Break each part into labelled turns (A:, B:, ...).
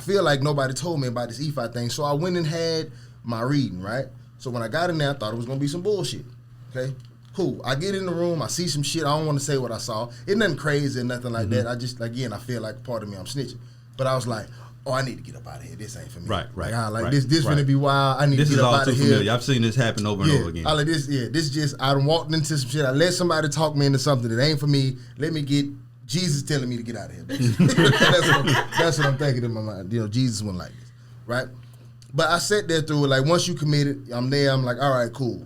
A: feel like nobody told me about this EFI thing. So I went and had my reading, right? So when I got in there, I thought it was going to be some bullshit. Okay? Cool. I get in the room, I see some shit. I don't want to say what I saw. It's nothing crazy or nothing like that. I just, again, I feel like part of me, I'm snitching. But I was like, oh, I need to get up out of here. This ain't for me. This finna be wild. I need to get up out of here. This is all too familiar.
B: I've seen this happen over and over again.
A: I like this. Yeah, this just, I done walked into some shit. I let somebody talk me into something that ain't for me. Let me get Jesus telling me to get out of here. That's what I'm thinking in my mind. You know, Jesus wasn't like this, right? But I sat there through it. Like, once you committed, I'm there. I'm like, all right, cool.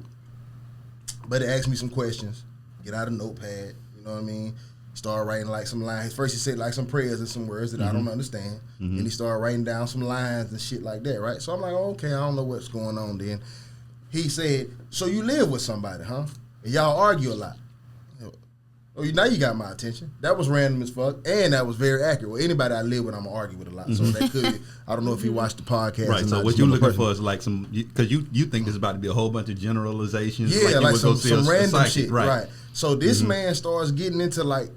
A: But it asked me some questions. Get out a notepad. You know what I mean? Started writing like some lines. First he said like some prayers and some words that I don't understand. And he started writing down some lines and shit like that, right? So I'm like, oh, okay, I don't know what's going on then. He said, so you live with somebody, huh? And y'all argue a lot. Oh, now you got my attention. That was random as fuck, and that was very accurate. Well, anybody I live with, I'm gonna argue with a lot. So that could, I don't know if you watched the podcast.
B: Right. So what you're looking for is like some, because you think there's about to be a whole bunch of generalizations.
A: Yeah, like some random shit. Right. So this man starts getting into like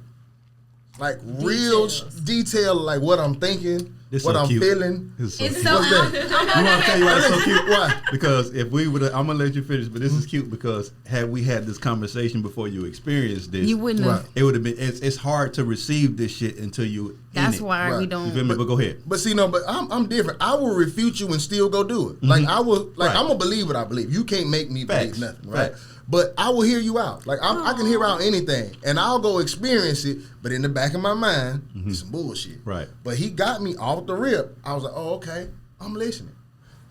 A: real detail, like what I'm thinking, what I'm feeling.
C: It's so
B: you want to tell you why it's so cute? Why? Because if we would, I'm gonna let you finish, but this is cute because had we had this conversation before you experienced this,
C: you wouldn't have.
B: It would have been. It's hard to receive this shit until you.
C: That's why we don't.
B: You feel me? But go ahead.
A: But see, no, but I'm different. I will refute you and still go do it. Like I will, like I'm gonna believe what I believe. You can't make me believe nothing, right? But I will hear you out. Like I can hear out anything, and I'll go experience it. But in the back of my mind, it's some bullshit.
B: Right.
A: But he got me off the rip. I was like, oh, okay, I'm listening.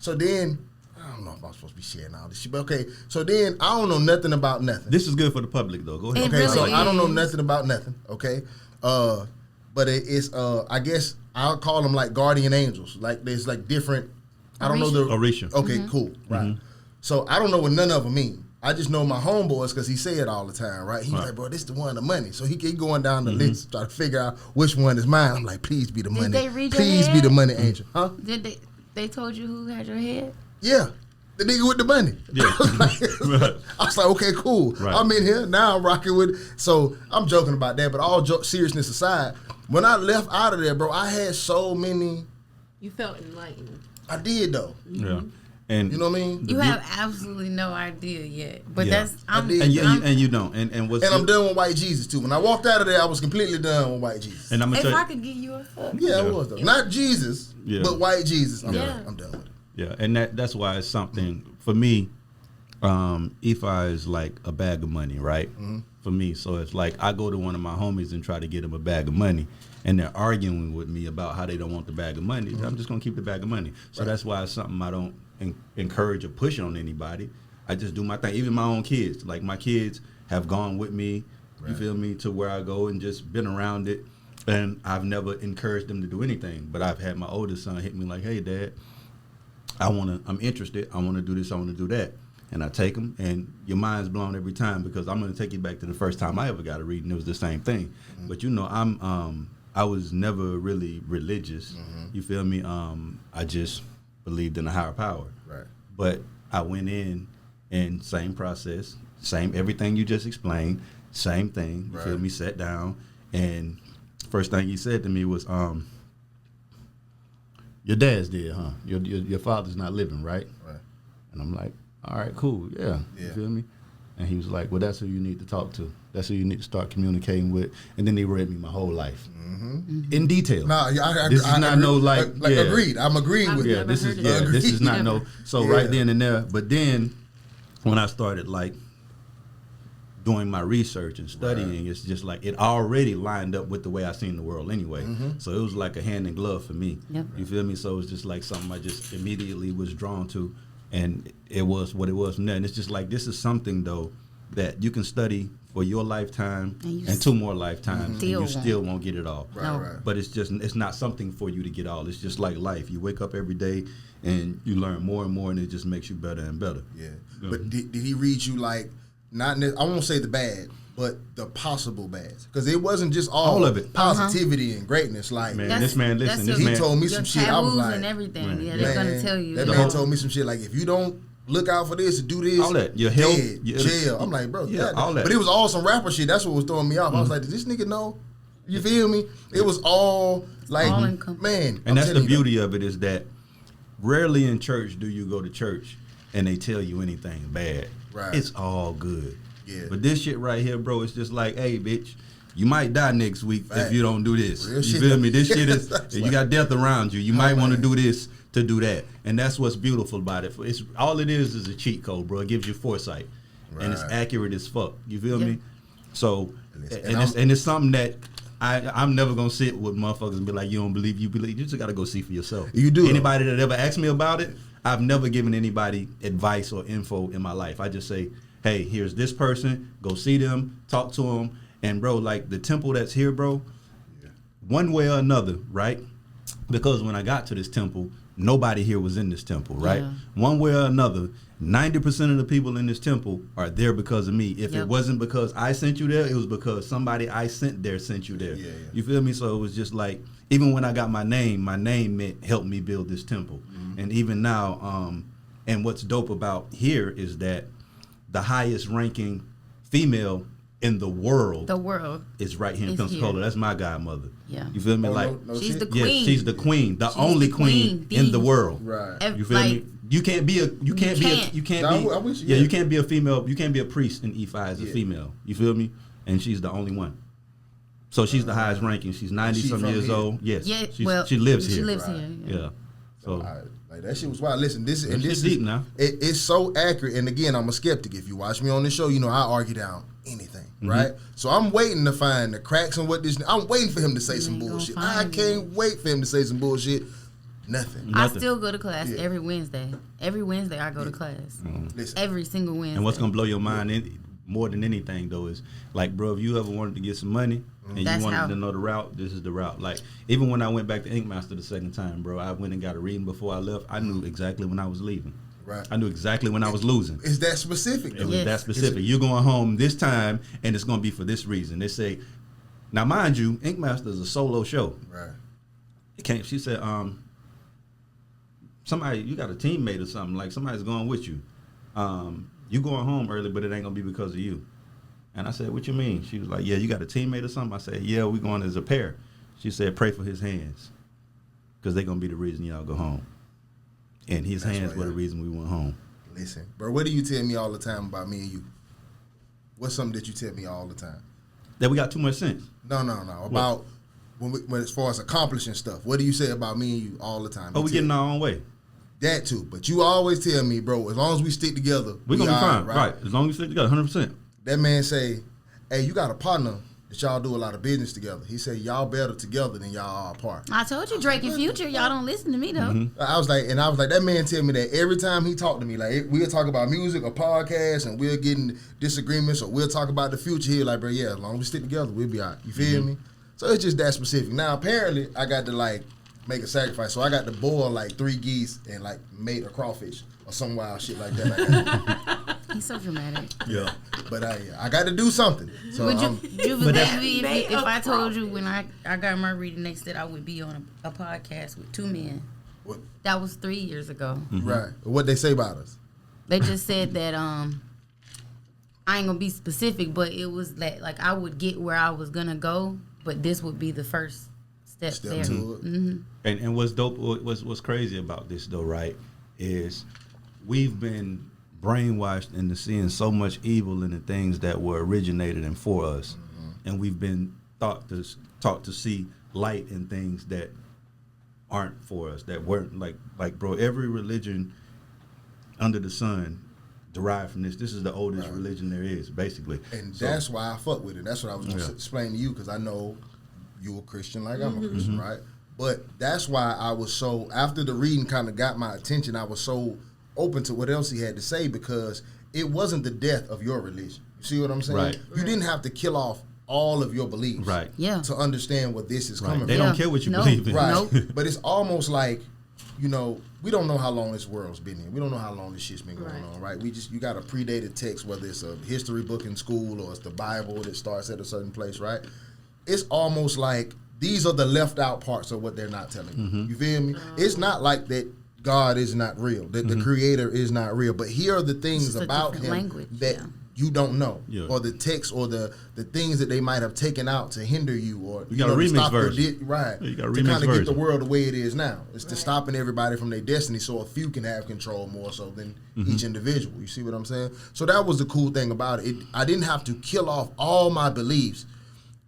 A: So then, I don't know if I'm supposed to be sharing all this shit, but okay. So then, I don't know nothing about nothing.
B: This is good for the public, though. Go ahead.
A: Okay, so I don't know nothing about nothing. Okay, but it's I guess I'll call them like guardian angels. Like there's like different. I don't know the
B: Orisha.
A: Okay, cool. Right. So I don't know what none of them mean. I just know my homeboys because he say it all the time, right? He's like, bro, this the one, the money. So he keep going down the list, try to figure out which one is mine. I'm like, please be the money.
C: Did they read your
A: Please
C: head?
A: be the money angel. Huh?
C: Did they told you who had your head?
A: Yeah. The nigga with the money.
B: Yeah.
A: I was like, okay, cool.
B: Right.
A: I'm in here. Now I'm rocking with. So I'm joking about that, but all seriousness aside, when I left out of there, bro, I had so many.
D: You felt enlightened.
A: I did, though.
B: Yeah. And
A: you know what I mean?
C: You have absolutely no idea yet, but that's
A: I did.
B: and you don't, and
A: I'm done with white Jesus too. When I walked out of there, I was completely done with white Jesus.
B: And I'm gonna
C: if
B: tell
C: I
B: you,
C: could give you a fuck.
A: Yeah, it was though. Not Jesus, but white Jesus. I'm done with it.
B: Yeah, and that's why it's something for me. IFI is like a bag of money, right? For me, so it's like I go to one of my homies and try to get him a bag of money, and they're arguing with me about how they don't want the bag of money. I'm just gonna keep the bag of money. So that's why it's something I don't encourage or push on anybody. I just do my thing. Even my own kids, like my kids have gone with me. You feel me, to where I go and just been around it, and I've never encouraged them to do anything. But I've had my oldest son hit me like, "Hey, Dad, I'm interested. I want to do this. I want to do that." And I take them, and your mind's blown every time because I'm going to take you back to the first time I ever got a reading. It was the same thing. But you know, I was never really religious. You feel me? I just believed in a higher power.
A: Right.
B: But I went in and same process, same everything you just explained, same thing. You feel me? Sat down, and first thing he said to me was, "Your dad's dead, huh? Your father's not living, right?"
A: Right.
B: And I'm like, all right, cool, yeah. You feel me? And he was like, well, that's who you need to talk to. That's who you need to start communicating with. And then he read me my whole life in detail.
A: Nah,
B: this is not no like
A: agreed. I'm agreeing with you.
B: This is not no. So right then and there. But then when I started like doing my research and studying, it's just like it already lined up with the way I seen the world anyway. So it was like a hand in glove for me. You feel me? So it was just like something I just immediately was drawn to. And it was what it was from there. And it's just like, this is something, though, that you can study for your lifetime and 2 more lifetimes, and you still won't get it all.
A: Right.
B: But it's not something for you to get all. It's just like life. You wake up every day, and you learn more and more, and it just makes you better and better.
A: Yeah. But did he read you, like, I won't say the bad, but the possible bads? Because it wasn't just all of it positivity and greatness. Like,
B: man, this man, listen,
A: he told me some shit. I was like,
C: and everything. Yeah, they're gonna tell you.
A: That man told me some shit like, if you don't look out for this, do this,
B: all that, your health,
A: jail. I'm like, bro,
B: all that.
A: But it was all some rapper shit. That's what was throwing me off. I was like, does this nigga know You feel me? It was all like, man.
B: And that's the beauty of it is that rarely in church do you go to church and they tell you anything bad.
A: Right.
B: It's all good.
A: Yeah.
B: But this shit right here, bro, it's just like, hey, bitch, you might die next week if you don't do this.
A: Real
B: you
A: shit.
B: feel me? This shit is, you
A: like,
B: got death around you. You might want to
A: man.
B: do this to do that. And that's what's beautiful about it. It's all it is a cheat code, bro. It gives you foresight. And it's accurate as fuck. You feel me? So, and it's something that I'm never going to sit with motherfuckers and be like, you don't believe, you believe. You just got to go see for yourself.
A: You do.
B: Anybody that ever asked me about it, I've never given anybody advice or info in my life. I just say, hey, here's this person. Go see them. Talk to them. And, bro, like the temple that's here, bro, one way or another, right? Because when I got to this temple, nobody here was in this temple, right?
C: Yeah.
B: One way or another, 90% of the people in this temple are there because of me. If it wasn't because I sent you there, it was because somebody I sent there sent you there. You feel me? So it was just like, even when I got my name meant help me build this temple. And even now, and what's dope about here is that the highest ranking female in the world is right here in Pensacola. That's my godmother.
C: Yeah.
B: You feel me?
C: She's the queen.
B: Yeah, she's the queen, the only queen in the world.
A: Right.
B: You feel me? You can't be a you can't be a female, you can't be a priest in E5 as a female. You feel me? And she's the only one. So she's the highest ranking. She's 90-some years old. Yes. Yeah, she lives here.
C: She lives here.
B: Yeah. So
A: like that shit was wild. Listen, this
B: is deep now.
A: It's so accurate. And again, I'm a skeptic. If you watch me on this show, you know I argue down anything, right? So I'm waiting to find the cracks in what this. I'm waiting for him to say some bullshit. I can't wait for him to say some bullshit. Nothing.
C: I still go to class every Wednesday. Every Wednesday I go to class.
A: Listen,
C: every single Wednesday.
B: And what's gonna blow your mind more than anything though is like, bro, if you ever wanted to get some money and you wanted to know the route, this is the route. Like even when I went back to Ink Master the second time, bro, I went and got a reading before I left. I knew exactly when I was leaving.
A: Right.
B: I knew exactly when I was losing.
A: It's that specific.
B: It was that specific. You're going home this time, and it's going to be for this reason. They say, now mind you, Ink Master is a solo show.
A: Right.
B: It can't. She said, somebody, you got a teammate or something, like somebody's going with you. You going home early, but it ain't going to be because of you. And I said, what you mean? She was like, yeah, you got a teammate or something? I said, yeah, we going as a pair. She said, pray for his hands, because they're going to be the reason y'all go home. And his hands were the reason we went home.
A: Listen, bro, what do you tell me all the time about me and you? What's something that you tell me all the time?
B: That we got too much sense.
A: No. About when as far as accomplishing stuff, what do you say about me and you all the time?
B: Oh, we getting our own way.
A: That too. But you always tell me, bro, as long as we stick together,
B: we're going to be fine. Right. As long as we stick together, 100%.
A: That man say, hey, you got a partner that y'all do a lot of business together. He said, y'all better together than y'all are apart.
C: I told you, Drake and Future, y'all don't listen to me, though.
A: I was like, that man tell me that every time he talked to me, like, we'll talk about music or podcasts and we'll get in disagreements or we'll talk about the future here. Like, bro, yeah, as long as we stick together, we'll be all right. You feel me? So it's just that specific. Now, apparently, I got to, like, make a sacrifice. So I got to boil, like, 3 geese and, like, mate a crawfish or some wild shit like that.
C: He's so dramatic.
A: Yeah. But I got to do something. So
C: would you believe me if I told you when I got my reading next that I would be on a podcast with 2 men?
A: What?
C: That was 3 years ago.
A: Right. What they say about us?
C: They just said that I ain't gonna be specific, but it was that like I would get where I was gonna go, but this would be the first step there.
A: To it.
B: And what's dope, what's crazy about this though, right, is we've been brainwashed into seeing so much evil in the things that were originated and for us, and we've been taught to see light in things that aren't for us, that weren't like bro, every religion under the sun derived from this. This is the oldest religion there is, basically.
A: And that's why I fuck with it. That's what I was going to explain to you, because I know you're a Christian like I'm a Christian, right? But that's why I was so, after the reading kind of got my attention, I was so open to what else he had to say, because it wasn't the death of your religion. You see what I'm saying?
B: Right.
A: You didn't have to kill off all of your beliefs to understand what this is coming from.
B: They don't care what you believe in.
A: Right. But it's almost like, you know, we don't know how long this world's been here. We don't know how long this shit's been going on, right? You got a predated text, whether it's a history book in school or it's the Bible that starts at a certain place, right? It's almost like these are the left out parts of what they're not telling you. You feel me? It's not like that God is not real, that the creator is not real, but here are the things about him you don't know,
B: Yeah.
A: or the text or the things that they might have taken out to hinder you, or
B: You got a remix version.
A: right?
B: Yeah, you got a
A: to
B: remix
A: kind of get the
B: version.
A: world the way it is now. It's to stopping everybody from their destiny, so a few can have control more so than each individual. You see what I'm saying? So that was the cool thing about it. I didn't have to kill off all my beliefs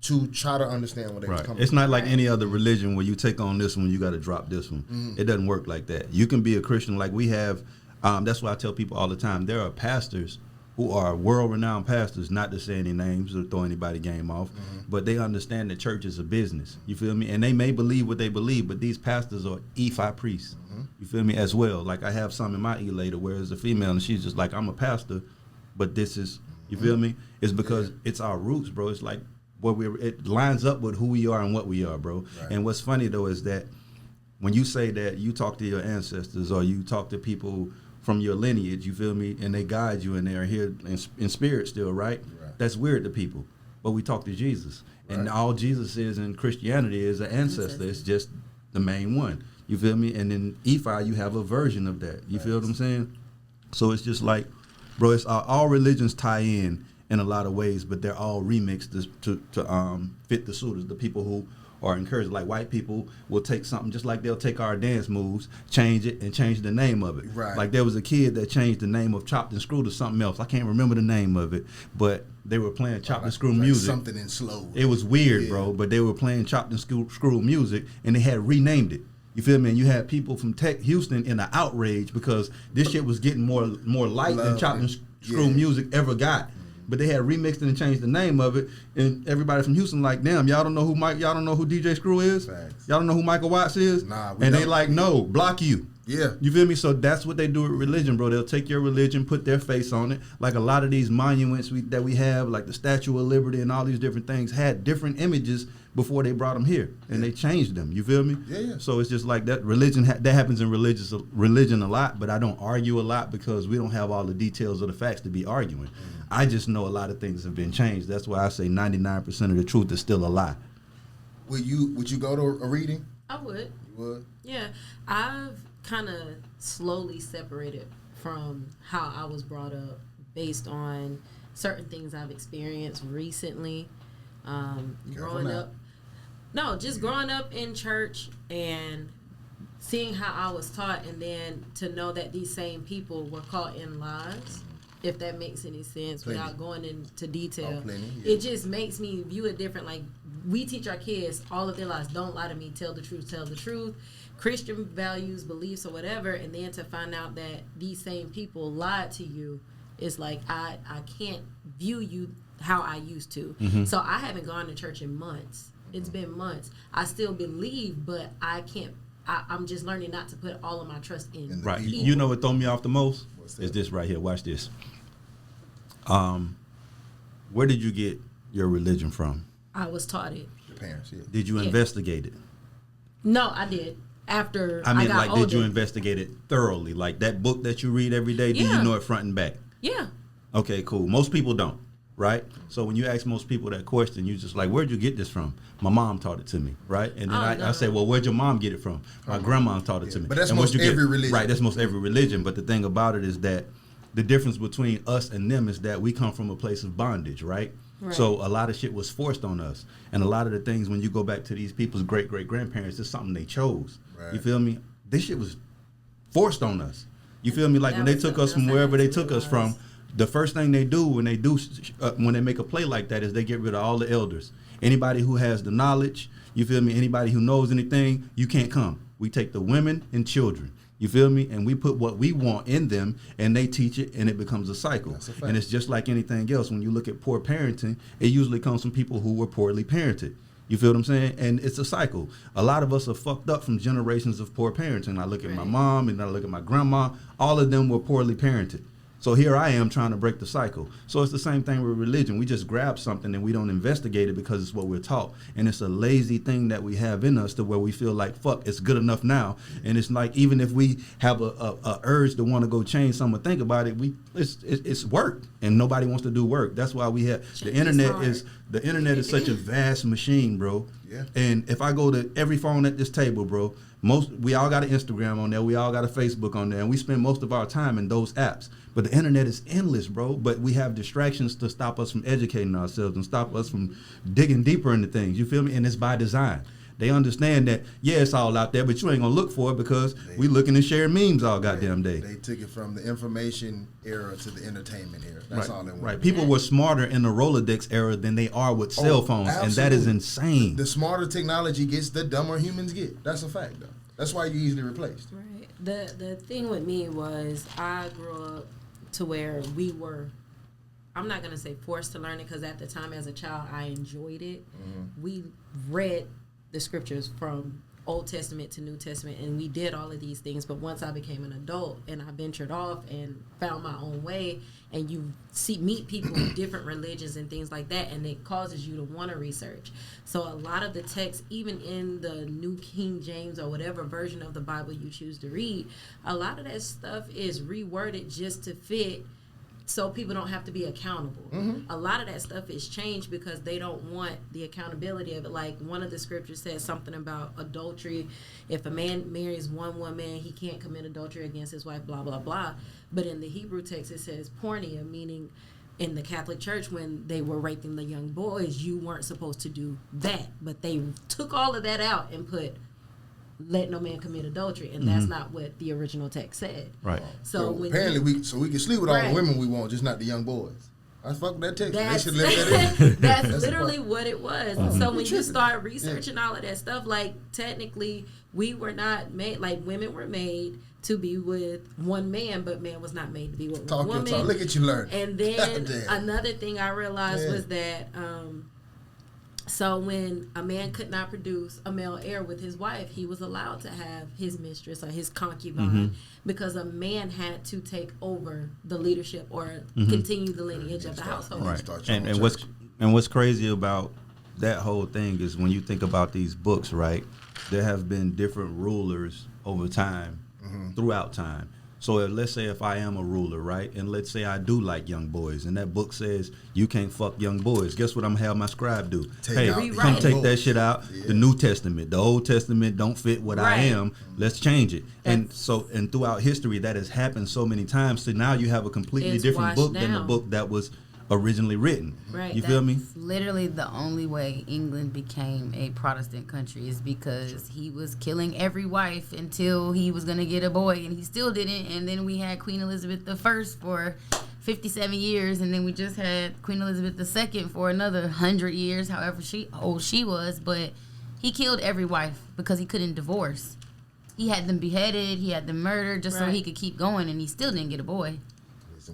A: to try to understand what they was
B: Right.
A: coming
B: It's
A: from.
B: not like any other religion where you take on this one, you got to drop this one. It doesn't work like that. You can be a Christian like we have. That's why I tell people all the time, there are pastors who are world-renowned pastors, not to say any names or throw anybody game off, but they understand that church is a business. You feel me? And they may believe what they believe, but these pastors are Ephi priests. You feel me? As well. Like I have some in my e-later where it's a female and she's just like, I'm a pastor, but this is, you feel me? It's because it's our roots, bro. It's like, it lines up with who we are and what we are, bro.
A: Right.
B: And what's funny though is that when you say that you talk to your ancestors or you talk to people from your lineage, you feel me, and they guide you and they're here in spirit still, right? That's weird to people. But we talk to Jesus. And all Jesus is in Christianity is an ancestor. It's just the main one. You feel me? And in Ephi, you have a version of that. You feel what I'm saying? So it's just like, bro, it's all religions tie in a lot of ways, but they're all remixed to fit the suitors, the people who are encouraged. Like white people will take something just like they'll take our dance moves, change it, and change the name of it.
A: Right.
B: Like there was a kid that changed the name of Chopped and Screwed to something else. I can't remember the name of it, but they were playing Chopped and Screwed music.
A: Something in slow.
B: It was weird, bro, but they were playing Chopped and Screwed music, and they had renamed it. You feel me? And you had people from Houston in an outrage because this shit was getting more light than Chopped and Screwed music ever got. But they had remixed it and changed the name of it, and everybody from Houston like, damn, y'all don't know who DJ Screw is?
A: Facts.
B: Y'all don't know who Michael Watts is?
A: Nah, we
B: and they
A: don't.
B: like, no, block you.
A: Yeah.
B: You feel me? So that's what they do with religion, bro. They'll take your religion, put their face on it. Like a lot of these monuments that we have, like the Statue of Liberty and all these different things, had different images before they brought them here, and they changed them. You feel me?
A: Yeah, yeah.
B: So it's just like that. Religion that happens in religion a lot, but I don't argue a lot because we don't have all the details of the facts to be arguing. I just know a lot of things have been changed. That's why I say 99% of the truth is still a lie.
A: Would you go to a reading?
D: I would.
A: You would?
D: Yeah. I've kind of slowly separated from how I was brought up based on certain things I've experienced recently. Growing up. No, just growing up in church and seeing how I was taught, and then to know that these same people were caught in lies, if that makes any sense,
A: Plenty.
D: without going into detail.
A: Oh, plenty, yeah.
D: It just makes me view it different. Like, we teach our kids all of their lives, don't lie to me, tell the truth, Christian values, beliefs, or whatever, and then to find out that these same people lied to you, it's like, I can't view you how I used to. So I haven't gone to church in months. It's been months. I still believe, but I can't. I'm just learning not to put all of my trust in.
B: Right.
A: people.
B: You know what threw me off the most?
A: What's that?
B: Is this right here. Watch this. Where did you get your religion from?
D: I was taught it.
A: Your parents, yeah.
B: Did you
D: Yeah.
B: investigate it?
D: No, I did. After
B: I mean,
D: got
B: like,
D: older.
B: did you investigate it thoroughly? Like that book that you read every day, do
D: Yeah.
B: you know it front and back?
D: Yeah.
B: Okay, cool. Most people don't, right? So when you ask most people that question, you just like, where'd you get this from? My mom taught it to me, right? And then I say, well, where'd your mom get it from? My grandma taught it to me.
A: But that's
B: And where'd
A: most
B: you get it?
A: every religion.
B: Right, that's most every religion. But the thing about it is that the difference between us and them is that we come from a place of bondage, right?
D: Right.
B: So a lot of shit was forced on us. And a lot of the things, when you go back to these people's great-great-grandparents, it's something they chose.
A: Right.
B: You feel me? This shit was forced on us. You feel me? Like
D: That
B: when they
D: was
B: took us
D: something
B: from
D: else I
B: wherever
D: had
B: they
D: to
B: took us
D: realize.
B: from, the first thing they do when they make a play like that is they get rid of all the elders. Anybody who has the knowledge, you feel me? Anybody who knows anything, you can't come. We take the women and children. You feel me? And we put what we want in them, and they teach it, and it becomes a cycle.
A: That's a fact.
B: And it's just like anything else. When you look at poor parenting, it usually comes from people who were poorly parented. You feel what I'm saying? And it's a cycle. A lot of us are fucked up from generations of poor parenting. I look at my mom, and I look at my grandma. All of them were poorly parented. So here I am trying to break the cycle. So it's the same thing with religion. We just grab something and we don't investigate it because it's what we're taught. And it's a lazy thing that we have in us to where we feel like, fuck, it's good enough now. And it's like, even if we have a urge to want to go change something, think about it, it's work. And nobody wants to do work. That's why we have, the
D: Change is
B: internet
D: hard.
B: is the internet is such a vast machine, bro.
A: Yeah.
B: And if I go to every phone at this table, bro, we all got an Instagram on there, we all got a Facebook on there, and we spend most of our time in those apps. But the internet is endless, bro. But we have distractions to stop us from educating ourselves and stop us from digging deeper into things. You feel me? And it's by design. They understand that, yeah, it's all out there, but you ain't gonna look for it because we looking and sharing memes all goddamn day.
A: They took it from the information era to the entertainment era. That's all they want.
B: Right. People were smarter in the Rolodex era than they are with cell phones, and that is insane.
A: The smarter technology gets, the dumber humans get. That's a fact, though. That's why you're easily replaced.
D: Right. The thing with me was I grew up to where we were, I'm not going to say forced to learn it, because at the time as a child I enjoyed it. We read the scriptures from Old Testament to New Testament, and we did all of these things. But once I became an adult and I ventured off and found my own way, and you meet people with different religions and things like that, and it causes you to want to research. So a lot of the text, even in the New King James or whatever version of the Bible you choose to read, a lot of that stuff is reworded just to fit, so people don't have to be accountable. A lot of that stuff is changed because they don't want the accountability of it. Like one of the scriptures says something about adultery. If a man marries one woman, he can't commit adultery against his wife, blah, blah, blah. But in the Hebrew text, it says porneia, meaning in the Catholic Church, when they were raping the young boys, you weren't supposed to do that. But they took all of that out and put, let no man commit adultery, and that's not what the original text said.
B: Right.
A: So apparently we can sleep with all the women we want, just not the young boys. I fuck that text. They should let that in.
D: That's literally what it was. And so when you start researching all of that stuff, like technically we were not made, like women were made to be with one man, but man was not made to be with one woman.
A: Look at you learn.
D: And then another thing I realized was that so when a man could not produce a male heir with his wife, he was allowed to have his mistress or his concubine, because a man had to take over the leadership or continue the lineage of the household.
B: Right. And what's crazy about that whole thing is when you think about these books, right? There have been different rulers over time, throughout time. So let's say if I am a ruler, right, and let's say I do like young boys, and that book says you can't fuck young boys. Guess what I'm gonna have my scribe do? Come take that shit out. The New Testament, the Old Testament don't fit what I am. Let's change it. And throughout history, that has happened so many times. So now you have a completely different book than the book that was originally written.
D: Right.
B: You feel me?
C: Literally the only way England became a Protestant country is because he was killing every wife until he was going to get a boy, and he still didn't. And then we had Queen Elizabeth I for 57 years, and then we just had Queen Elizabeth II for another 100 years, however old she was. But he killed every wife because he couldn't divorce. He had them beheaded, he had them murdered just so he could keep going, and he still didn't get a boy.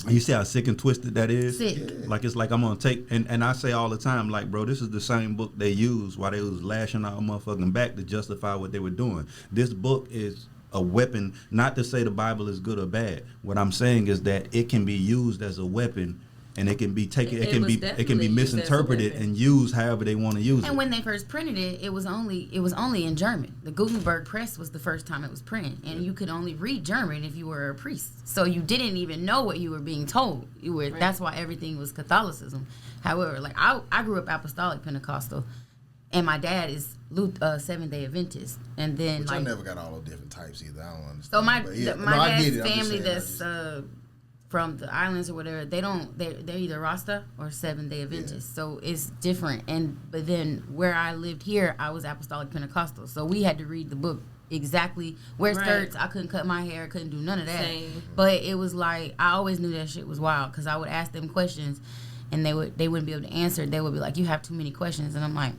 B: You see how sick and twisted that is?
C: Sick.
B: Like it's like I'm gonna take, and I say all the time, like, bro, this is the same book they used while they was lashing our motherfucking back to justify what they were doing. This book is a weapon, not to say the Bible is good or bad. What I'm saying is that it can be used as a weapon, and it can be taken, it can be misinterpreted and used however they want to use it.
C: And when they first printed it, it was only in German. The Gutenberg press was the first time it was printed, and you could only read German if you were a priest. So you didn't even know what you were being told. That's why everything was Catholicism. However, like I grew up Apostolic Pentecostal, and my dad is Seventh-day Adventist, and then
A: I never got all the different types either. I don't understand.
C: So my dad's family that's from the islands or whatever, they're either Rasta or Seventh-day Adventist. So it's different. But then where I lived here, I was Apostolic Pentecostal. So we had to read the book exactly. Wear skirts. I couldn't cut my hair. Couldn't do none of that. Same. But it was like, I always knew that shit was wild because I would ask them questions and they wouldn't be able to answer. They would be like, you have too many questions. And I'm like,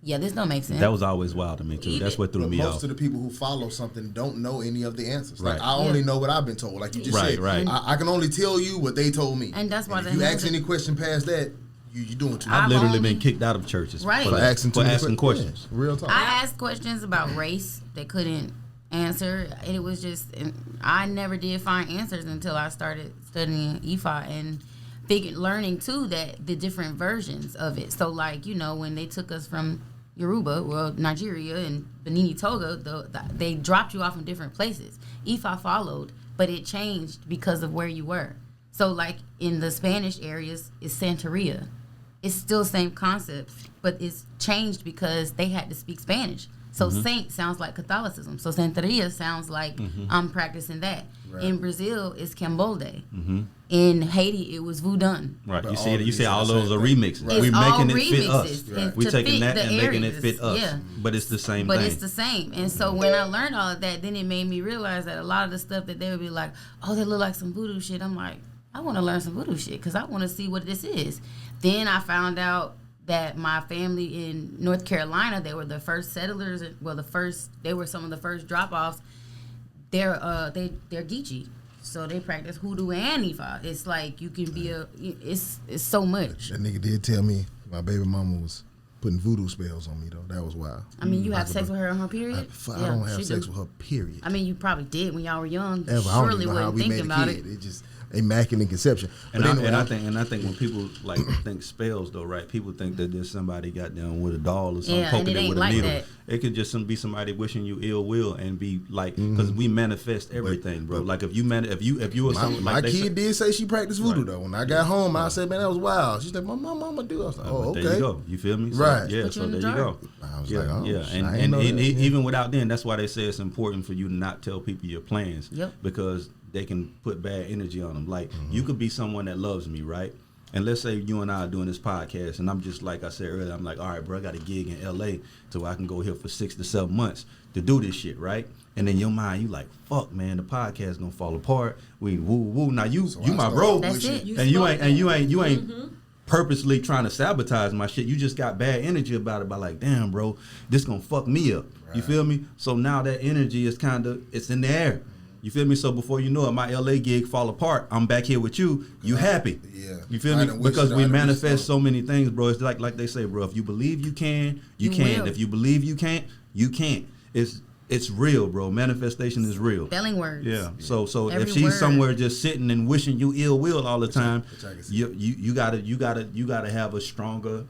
C: yeah, this don't make sense.
B: That was always wild to me too. That's what threw me off.
A: Most of the people who follow something don't know any of the answers. Like I only know what I've been told. Like you just said, I can only tell you what they told me.
C: And that's why
A: if you ask any question past that, you're doing too much.
B: I've literally been kicked out of churches for asking questions.
A: Yeah, real talk.
C: I asked questions about race they couldn't answer, and it was just, I never did find answers until I started studying IFA and learning too that the different versions of it. So like, when they took us from Yoruba, Nigeria and Benini Togo, they dropped you off in different places. Ifa followed, but it changed because of where you were. So like in the Spanish areas, it's Santeria. it's still the same concepts, but it's changed because they had to speak Spanish. So Saint sounds like Catholicism. So Santeria sounds like I'm practicing that. Right. In Brazil, it's Cambolde. In Haiti, it was Voodoo.
B: Right. You see all those are remixes. Right. We're making it fit us. Right. We're taking that and making it fit us. Yeah. But it's the same thing.
C: But it's the same. And so when I learned all of that, then it made me realize that a lot of the stuff that they would be like, oh, they look like some voodoo shit. I'm like, I want to learn some voodoo shit because I want to see what this is. Then I found out that my family in North Carolina, they were the first settlers. Well, they were some of the first drop-offs. They're Geechee, so they practice hoodoo and Ifa. It's like you can be it's so much.
A: That nigga did tell me my baby mama was putting voodoo spells on me though. That was wild.
C: I mean, you have sex with her on her period?
A: I don't have sex with her period.
C: I mean, you probably did when y'all were young.
A: Ever.
C: Surely wasn't thinking about it.
A: It just immaculate conception.
B: And I think when people like think spells though, right? People think that there's somebody got down with a doll or something poking it with a needle. That. It could just be somebody wishing you ill will and be like, because we manifest everything, bro. Like if you were something like
A: my kid did say she practiced voodoo though. When I got home, I said, man, that was wild. She said, my mama do. I was like, oh, okay.
B: There you go. You feel me?
A: Right.
B: So, yeah. So there you go.
A: I was like, oh,
B: yeah. And even without then, that's why they say it's important for you to not tell people your plans.
C: Yep.
B: Because they can put bad energy on them. Like you could be someone that loves me, right? And let's say you and I are doing this podcast, and I'm just like I said earlier, I'm like, all right, bro, I got a gig in LA, so I can go here for 6 to 7 months to do this shit, right? And in your mind, you like, fuck, man, the podcast gonna fall apart. We woo. Now you my bro,
C: that's it.
B: And you ain't purposely trying to sabotage my shit. You just got bad energy about it. By like, damn, bro, this gonna fuck me up. Right. You feel me? So now that energy is it's in the air. You feel me? So before you know it, my LA gig fall apart. I'm back here with you. You happy?
A: Yeah.
B: You feel me? Because we manifest so many things, bro. It's like they say, bro. If you believe you can, you can.
C: Will.
B: If you believe you can't, you can't. It's real, bro. Manifestation is real.
C: Spelling words.
B: Yeah. So
C: Every
B: if she's
C: word.
B: somewhere just sitting and wishing you ill will all the time, you gotta have a stronger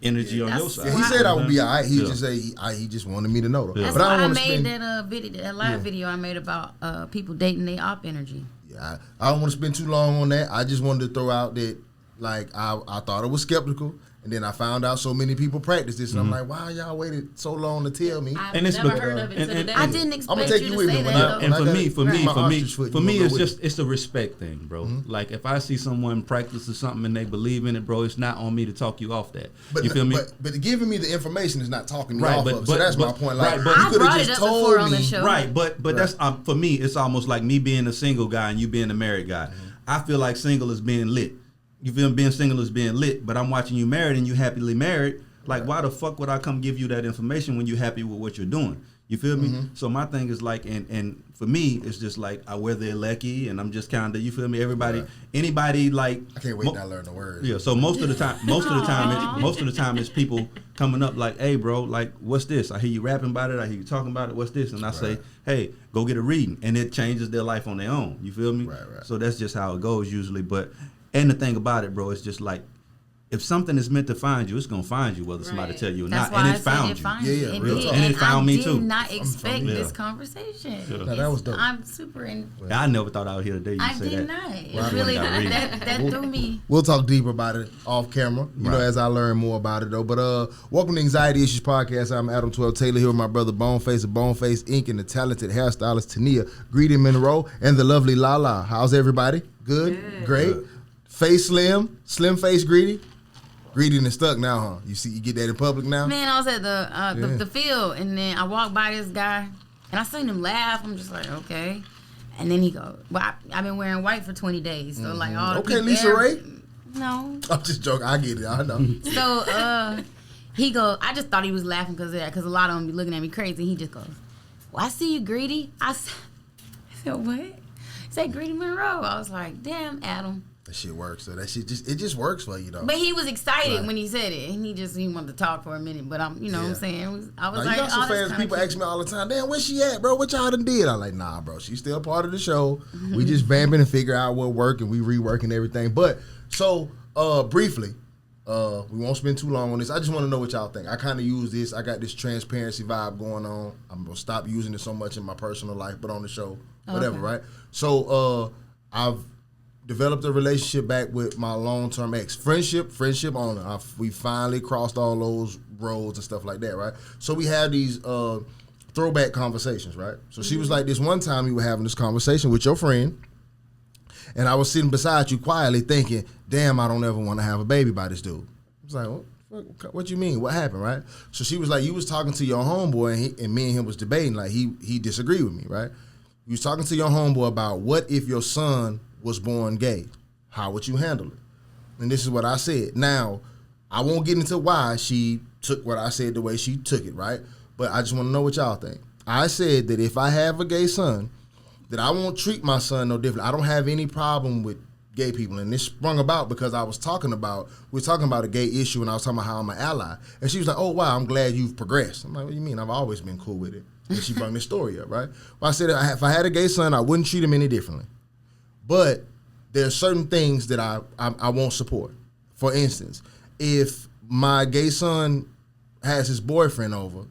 B: energy on your side.
A: Yeah, he said I would be all right. He just say he just wanted me to know though.
C: That's
A: But
C: why
A: I
C: made that live video I made about people dating their op energy.
A: Yeah, I don't want to spend too long on that. I just wanted to throw out that like I thought it was skeptical. And then I found out so many people practice this, and I'm like, "Wow, y'all waited so long to tell me."
D: I've never heard of it until today.
C: I didn't expect you to say that.
B: And for me, it's a respect thing, bro. Like if I see someone practice something and they believe in it, bro, it's not on me to talk you off that. You feel me?
A: But giving me the information is not talking me off of it. So that's my point. Like,
B: but
C: you could have just told me.
B: Right, but that's for me. It's almost like me being a single guy and you being a married guy. I feel like single is being lit. You feel me? Being single is being lit, but I'm watching you married and you happily married. Like, why the fuck would I come give you that information when you happy with what you're doing? You feel me? So my thing is like, and for me, it's just like I wear the lecky, and I'm just kind of, you feel me? Everybody, anybody like.
A: I can't wait to learn the words.
B: Yeah. So most of the time, it's people coming up like, hey, bro, like, what's this? I hear you rapping about it. I hear you talking about it. What's this? And I say, hey, go get a reading, and it changes their life on their own. You feel me?
A: Right.
B: So that's just how it goes usually, but. And the thing about it, bro, it's just like if something is meant to find you, it's gonna find you, whether somebody tell you or not. And it found you.
A: Yeah, real talk.
B: And it found me too.
C: I did not expect this conversation.
A: No, that was dope.
C: I'm super in.
B: I never thought I would hear today.
C: I did not. It really that threw me.
A: We'll talk deeper about it off camera, you know, as I learn more about it though. But welcome to Anxiety Issues Podcast. I'm Adam 12 Taylor here with my brother Boneface of Boneface Inc. and the talented hairstylist Tania Greedy Monroe and the lovely Lala. How's everybody? Good. Great. Good. Face slim face Greedy. Greedy and stuck now, huh? You get that in public now?
C: Man, I was at the field, and then I walked by this guy, and I seen him laugh. I'm just like, okay. And then he go, well, I've been wearing white for 20 days, so like all the people
A: Lisa Ray?
C: No.
A: I'm just joking. I get it. I know.
C: So he go, I just thought he was laughing because a lot of them be looking at me crazy. He just goes, well, I see you, Greedy. I said, what? He said, Greedy Monroe. I was like, damn, Adam.
A: That shit works. So that shit just works for you though.
C: But he was excited when he said it, and he wanted to talk for a minute. But what I'm saying, I was like,
A: you got some fans. People ask me all the time, damn, where's she at, bro? What y'all done did? I'm like, nah, bro, she's still part of the show. We just vamping and figure out what work, and we reworking everything. But so briefly, we won't spend too long on this. I just want to know what y'all think. I kind of use this. I got this transparency vibe going on. I'm gonna stop using it so much in my personal life, but on the show, whatever, right? So developed a relationship back with my long-term ex. Friendship only. We finally crossed all those roads and stuff like that, right? So we had these throwback conversations, right? So she was like, this one time you were having this conversation with your friend, and I was sitting beside you quietly thinking, damn, I don't ever want to have a baby by this dude. I was like, what you mean? What happened, right? So she was like, you was talking to your homeboy, and me and him was debating, like he disagreed with me, right? You was talking to your homeboy about what if your son was born gay? How would you handle it? And this is what I said. Now, I won't get into why she took what I said the way she took it, right? But I just want to know what y'all think. I said that if I have a gay son, that I won't treat my son no different. I don't have any problem with gay people. And this sprung about because we were talking about a gay issue, and I was talking about how I'm an ally. And she was like, oh, wow, I'm glad you've progressed. I'm like, what do you mean? I've always been cool with it. And she brought this story up, right? Well, I said if I had a gay son, I wouldn't treat him any differently. But there are certain things that I won't support. For instance, if my gay son has his boyfriend over,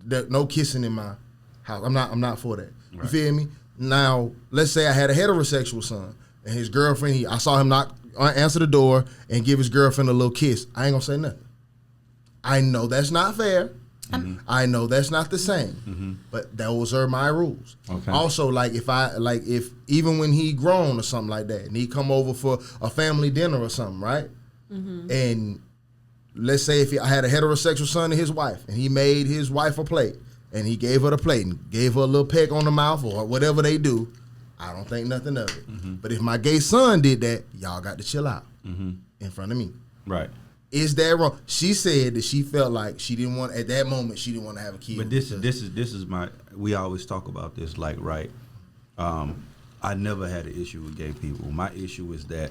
A: no kissing in my house. I'm not for that. Right. You feel me? Now, let's say I had a heterosexual son and his girlfriend, I saw him answer the door and give his girlfriend a little kiss. I ain't gonna say nothing. I know that's not fair. Mm-hmm. I know that's not the same, mm-hmm. but those are my rules. Okay. Also, if even when he grown or something like that, and he come over for a family dinner or something, right? Mm-hmm. And let's say if I had a heterosexual son and his wife, and he made his wife a plate, and he gave her the plate and gave her a little peck on the mouth or whatever they do, I don't think nothing of it. Mm-hmm. But if my gay son did that, y'all got to chill out in front of me.
B: Right.
A: Is that wrong? She said that she felt like she didn't want at that moment. She didn't want to have a kid.
B: But this is my. We always talk about this. Like, right? I never had an issue with gay people. My issue is that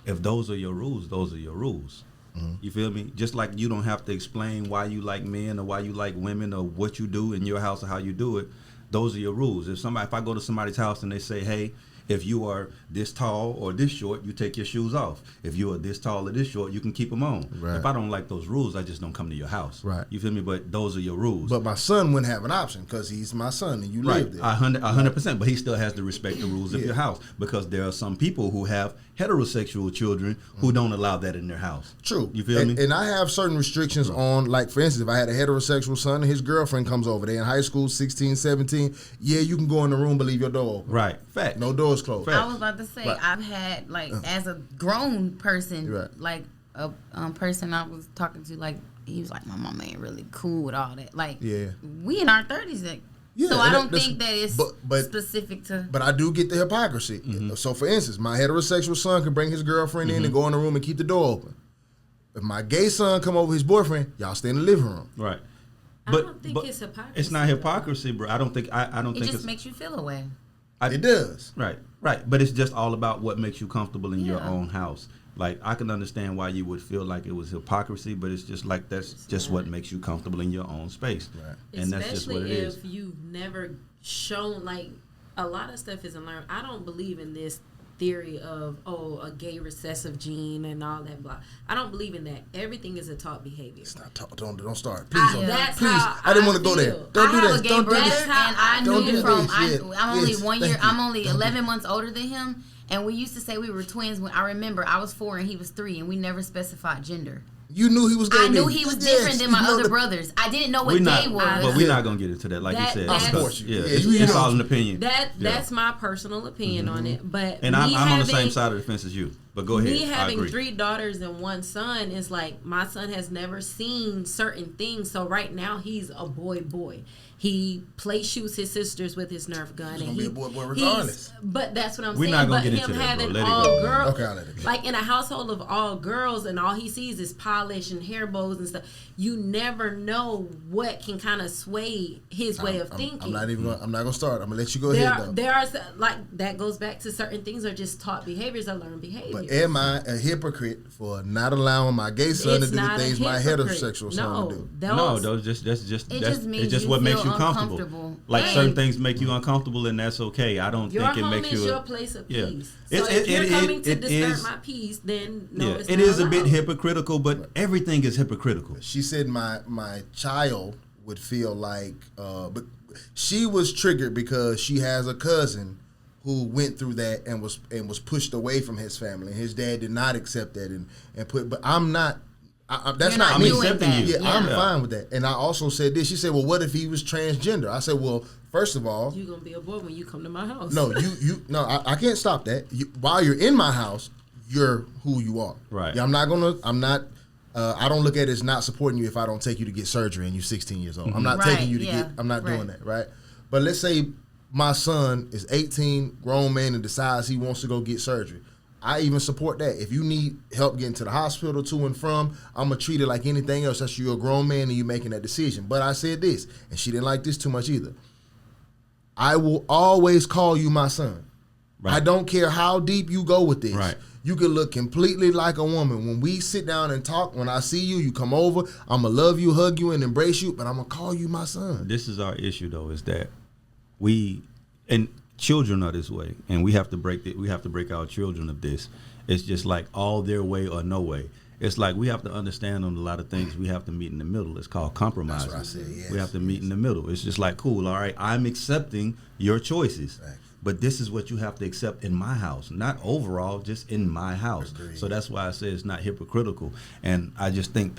B: if those are your rules, those are your rules. Mm-hmm. You feel me? Just like you don't have to explain why you like men or why you like women or what you do in your house or how you do it. Those are your rules. If I go to somebody's house and they say, hey, if you are this tall or this short, you take your shoes off. If you are this tall or this short, you can keep them on. Right. If I don't like those rules, I just don't come to your house. Right. You feel me? But those are your rules.
A: But my son wouldn't have an option because he's my son and you live there.
B: 100%. But he still has to respect the rules of your house because there are some people who have heterosexual children who don't allow that in their house.
A: True.
B: You feel me?
A: And I have certain restrictions on, like, for instance, if I had a heterosexual son and his girlfriend comes over there in high school, 16, 17, yeah, you can go in the room but leave your door open.
B: Right. Fact.
A: No doors closed.
C: I was about to say, I've had, like, as a grown person, like, a person I was talking to, like, he was like, my mama ain't really cool with all that. Like, we in our 30s, like, so I don't think that it's specific to.
A: But I do get the hypocrisy. Mm-hmm. So, for instance, my heterosexual son can bring his girlfriend in and go in the room and keep the door open. If my gay son come over with his boyfriend, y'all stay in the living room.
B: Right.
D: I don't think it's hypocrisy.
B: It's not hypocrisy, bro. I don't think
C: it just makes you feel away.
A: It does.
B: Right. But it's just all about what makes you comfortable in your own house. Like, I can understand why you would feel like it was hypocrisy, but it's just like that's just what makes you comfortable in your own space. Right. And that's just what it is.
D: Especially if you've never shown, like, a lot of stuff isn't learned. I don't believe in this theory of, a gay recessive gene and all that blah. I don't believe in that. Everything is a taught behavior.
A: It's not taught. Don't start. Please don't.
D: That's
A: please.
D: How
A: I didn't want to go there. Don't do this. Don't do this.
C: And I knew from. I'm only 1 year. I'm only 11 months older than him. And we used to say we were twins. When I remember, I was 4 and he was 3, and we never specified gender.
A: You knew he was gay.
C: I knew he was different than my other brothers. I didn't know what gay was.
B: But we're not gonna get into that, like you said.
A: I support you.
B: It's all an opinion.
D: That's my personal opinion on it. But
B: I'm on the same side of the fence as you. But go ahead.
D: Me having 3 daughters and 1 son is like my son has never seen certain things. So right now he's a boy. He play shoots his sisters with his Nerf gun.
A: He's gonna be a boy regardless.
D: But that's what I'm
B: saying.
D: We're not
B: gonna get into that, bro. Let it go.
D: Girls,
A: okay, I'll let it go.
D: Like in a household of all girls, and all he sees is polish and hair bows and stuff. You never know what can kind of sway his way of thinking.
A: I'm not gonna start. I'm gonna let you go ahead.
D: There are like that goes back to certain things are just taught behaviors or learned behaviors.
A: But am I a hypocrite for not allowing my gay son to do the things my heterosexual son would do?
B: It's just what makes you comfortable. Like certain things make you uncomfortable, and that's okay. I don't think it makes you.
D: Your home is your place of peace. So if you're coming to disturb my peace, then no, it's not
B: it is a bit hypocritical, but everything is hypocritical.
A: She said my child would feel like, but she was triggered because she has a cousin who went through that and was pushed away from his family. His dad did not accept that but I'm not. That's not me.
B: I'm accepting you.
A: Yeah, I'm fine with that. And I also said this. She said, "Well, what if he was transgender?" I said, "Well, first of all,
D: you're gonna be a boy when you come to my house."
A: No, I can't stop that. While you're in my house, you're who you are.
B: Right.
A: Yeah, I don't look at it as not supporting you if I don't take you to get surgery and you're 16 years old. I'm not taking you to get. I'm not doing that. Right. But let's say my son is 18, grown man, and decides he wants to go get surgery. I even support that. If you need help getting to the hospital to and from, I'm going to treat it like anything else. That's you're a grown man and you're making that decision. But I said this, and she didn't like this too much either. I will always call you my son. Right. I don't care how deep you go with this.
B: Right.
A: You can look completely like a woman. When we sit down and talk, when I see you, you come over, I'm going to love you, hug you, and embrace you, but I'm going to call you my son.
B: This is our issue, though, is that children are this way, and we have to break our children of this. It's just like all their way or no way. It's like we have to understand on a lot of things. We have to meet in the middle. It's called compromise.
A: That's what I said. Yes,
B: we have to meet in the middle. It's just like, cool, all right, I'm accepting your choices. Right. But this is what you have to accept in my house, not overall, just in my house. Agreed. So that's why I say it's not hypocritical. And I just think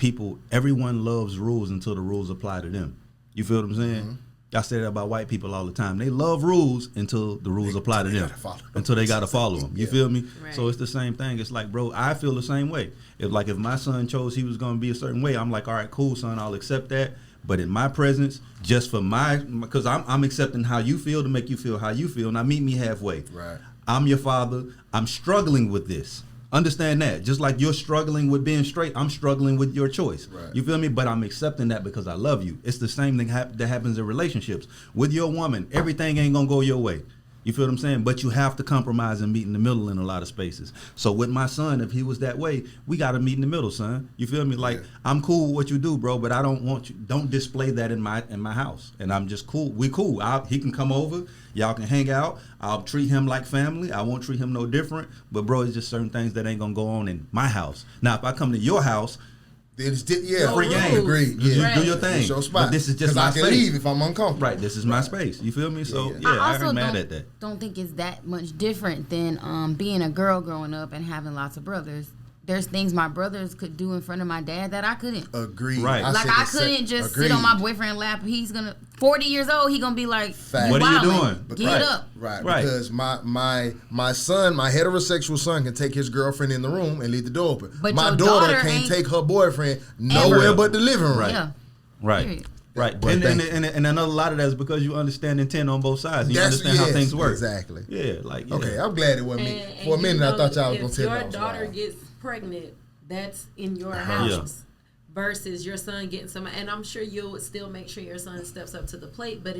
B: everyone loves rules until the rules apply to them. You feel what I'm saying? Mm-hmm. I say that about white people all the time. They love rules until the rules apply to them. Until they got to follow them. You feel me? Right. So it's the same thing. It's like, bro, I feel the same way. If my son chose he was going to be a certain way, I'm like, all right, cool, son, I'll accept that. But in my presence, just for because I'm accepting how you feel to make you feel how you feel. Now meet me halfway.
A: Right.
B: I'm your father. I'm struggling with this. Understand that. Just like you're struggling with being straight, I'm struggling with your choice. Right. You feel me? But I'm accepting that because I love you. It's the same thing that happens in relationships. With your woman, everything ain't going to go your way. You feel what I'm saying? But you have to compromise and meet in the middle in a lot of spaces. So with my son, if he was that way, we got to meet in the middle, son. You feel me? Like, I'm cool with what you do, bro, but I don't want you. Don't display that in my house. And I'm just cool. We cool. He can come over. Y'all can hang out. I'll treat him like family. I won't treat him no different. But, bro, it's just certain things that ain't going to go on in my house. Now, if I come to your house, free game.
A: Agreed.
B: Yeah. Do your thing.
A: But this is just my space. I can leave if I'm uncomfortable.
B: Right. This is my space. You feel me? So I ain't mad at that.
C: Don't think it's that much different than being a girl growing up and having lots of brothers. There's things my brothers could do in front of my dad that I couldn't.
A: Agreed.
B: Right.
C: I couldn't just sit on my boyfriend's lap. He's gonna 40 years old. He gonna be like,
B: what are you doing?
C: Get up.
A: Right. Because my son, my heterosexual son, can take his girlfriend in the room and leave the door open.
C: But
A: my daughter can't take her boyfriend nowhere but the living room.
B: Right.
C: Yeah.
B: Right.
C: Period.
B: Right, and another lot of that is because you understand intent on both sides. You understand how things work.
A: Exactly.
B: Yeah,
A: okay. I'm glad it wasn't me. For a minute, I thought y'all was gonna tell me.
D: If your daughter gets pregnant, that's in your house. Versus your son getting somebody, and I'm sure you would still make sure your son steps up to the plate, but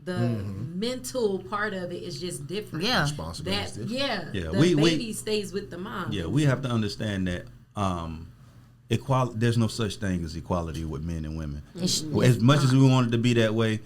D: the mental part of it is just different.
C: Yeah,
D: the baby stays with the mom.
B: Yeah, we have to understand that. There's no such thing as equality with men and women. As much as we want it to be that way,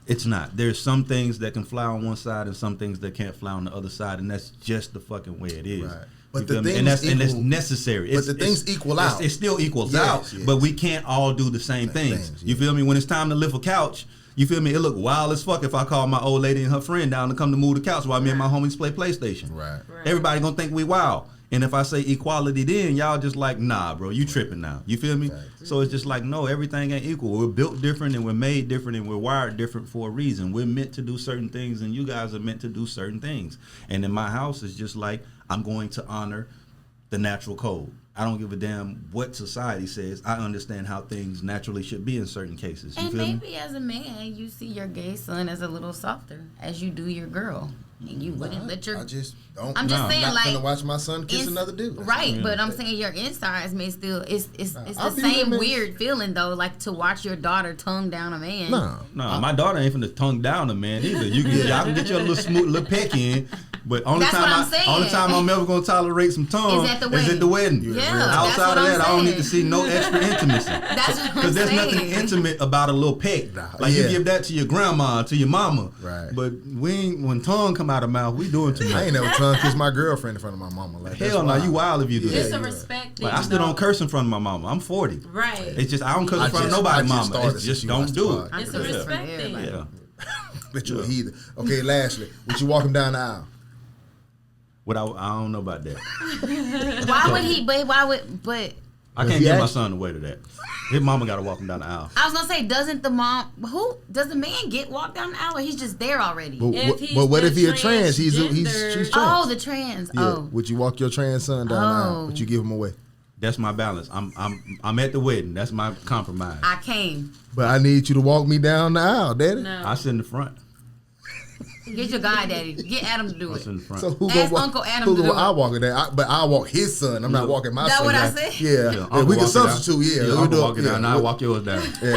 B: it's not. There's some things that can fly on one side and some things that can't fly on the other side, and that's just the fucking way it is. Right.
A: But the things
B: and that's necessary.
A: But the things equal out.
B: It still equals out, but we can't all do the same things. You feel me? When it's time to lift a couch, you feel me? It look wild as fuck if I call my old lady and her friend down to come to move the couch while me and my homies play PlayStation.
A: Right.
B: Everybody gonna think we wild. And if I say equality, then y'all just like, nah, bro, you tripping now. You feel me? Right. So it's just like, no, everything ain't equal. We're built different and we're made different and we're wired different for a reason. We're meant to do certain things and you guys are meant to do certain things. And in my house, it's just like, I'm going to honor the natural code. I don't give a damn what society says. I understand how things naturally should be in certain cases. You
C: and
B: feel
C: maybe
B: me?
C: As a man, you see your gay son as a little softer as you do your girl. And you wouldn't let your...
A: I just don't...
C: I'm just saying,
A: I'm not
C: like...
A: gonna watch my son kiss another dude.
C: Right, but I'm saying your insides may still... It's the same weird feeling, though, like to watch your daughter tongue down a man.
B: No, my daughter ain't finna tongue down a man either. Y'all can get your little smooth little peck in, but only time I'm ever gonna tolerate some tongue is at the wedding.
C: Yeah,
B: outside of that, I don't need to see no extra intimacy.
C: That's what I'm saying.
B: Because there's nothing intimate about a little peck. Like you give that to your grandma, to your mama.
A: Right.
B: But when tongue come out of mouth, we doing too much.
A: I ain't never tongue kissed my girlfriend in front of my mama. Like,
B: hell no, you wild if you do that.
D: It's a respect thing.
B: Like, I still don't curse in front of my mama. I'm 40.
D: Right.
B: It's just I don't curse in front of nobody's mama. It's just don't do
D: it. It's a respect thing.
B: Yeah.
A: Bet you a heathen. Okay, lastly, would you walk him down the aisle?
B: I don't know about that.
C: Why would he? But why would? But
B: I can't give my son away to that. His mama got to walk him down the aisle.
C: I was gonna say, doesn't the mom? Who does the man get walked down the aisle? Or he's just there already.
A: But what if he a trans? She's trans.
C: Oh, the trans.
A: Yeah. Oh, would you walk your trans son down the aisle? Would you give him away?
B: That's my balance. I'm at the wedding. That's my compromise.
C: I came.
A: But I need you to walk me down the aisle, Daddy.
C: No.
B: I sit in the front.
C: Get your guy, Daddy. Get Adam to do it.
B: In the front.
A: So who
C: Ask
A: walk,
C: Uncle Adam to do it.
A: I walk it there, but I walk his son. I'm not walking my son.
C: That's what I said.
A: Yeah, we can substitute. Yeah,
B: Uncle walk it down. I walk yours down.
A: Yeah.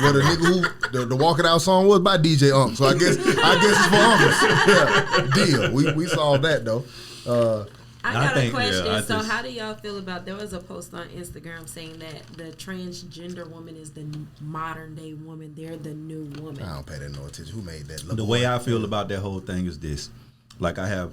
A: Well, the nigga who the Walk It Out song was by DJ Unc. So I guess it's for uncles. Yeah, deal. We solved that though.
D: I got a question. So how do y'all feel about, there was a post on Instagram saying that the transgender woman is the modern day woman. They're the new woman.
A: I don't pay that no attention. Who made that?
B: The way I feel about that whole thing is this. Like I have,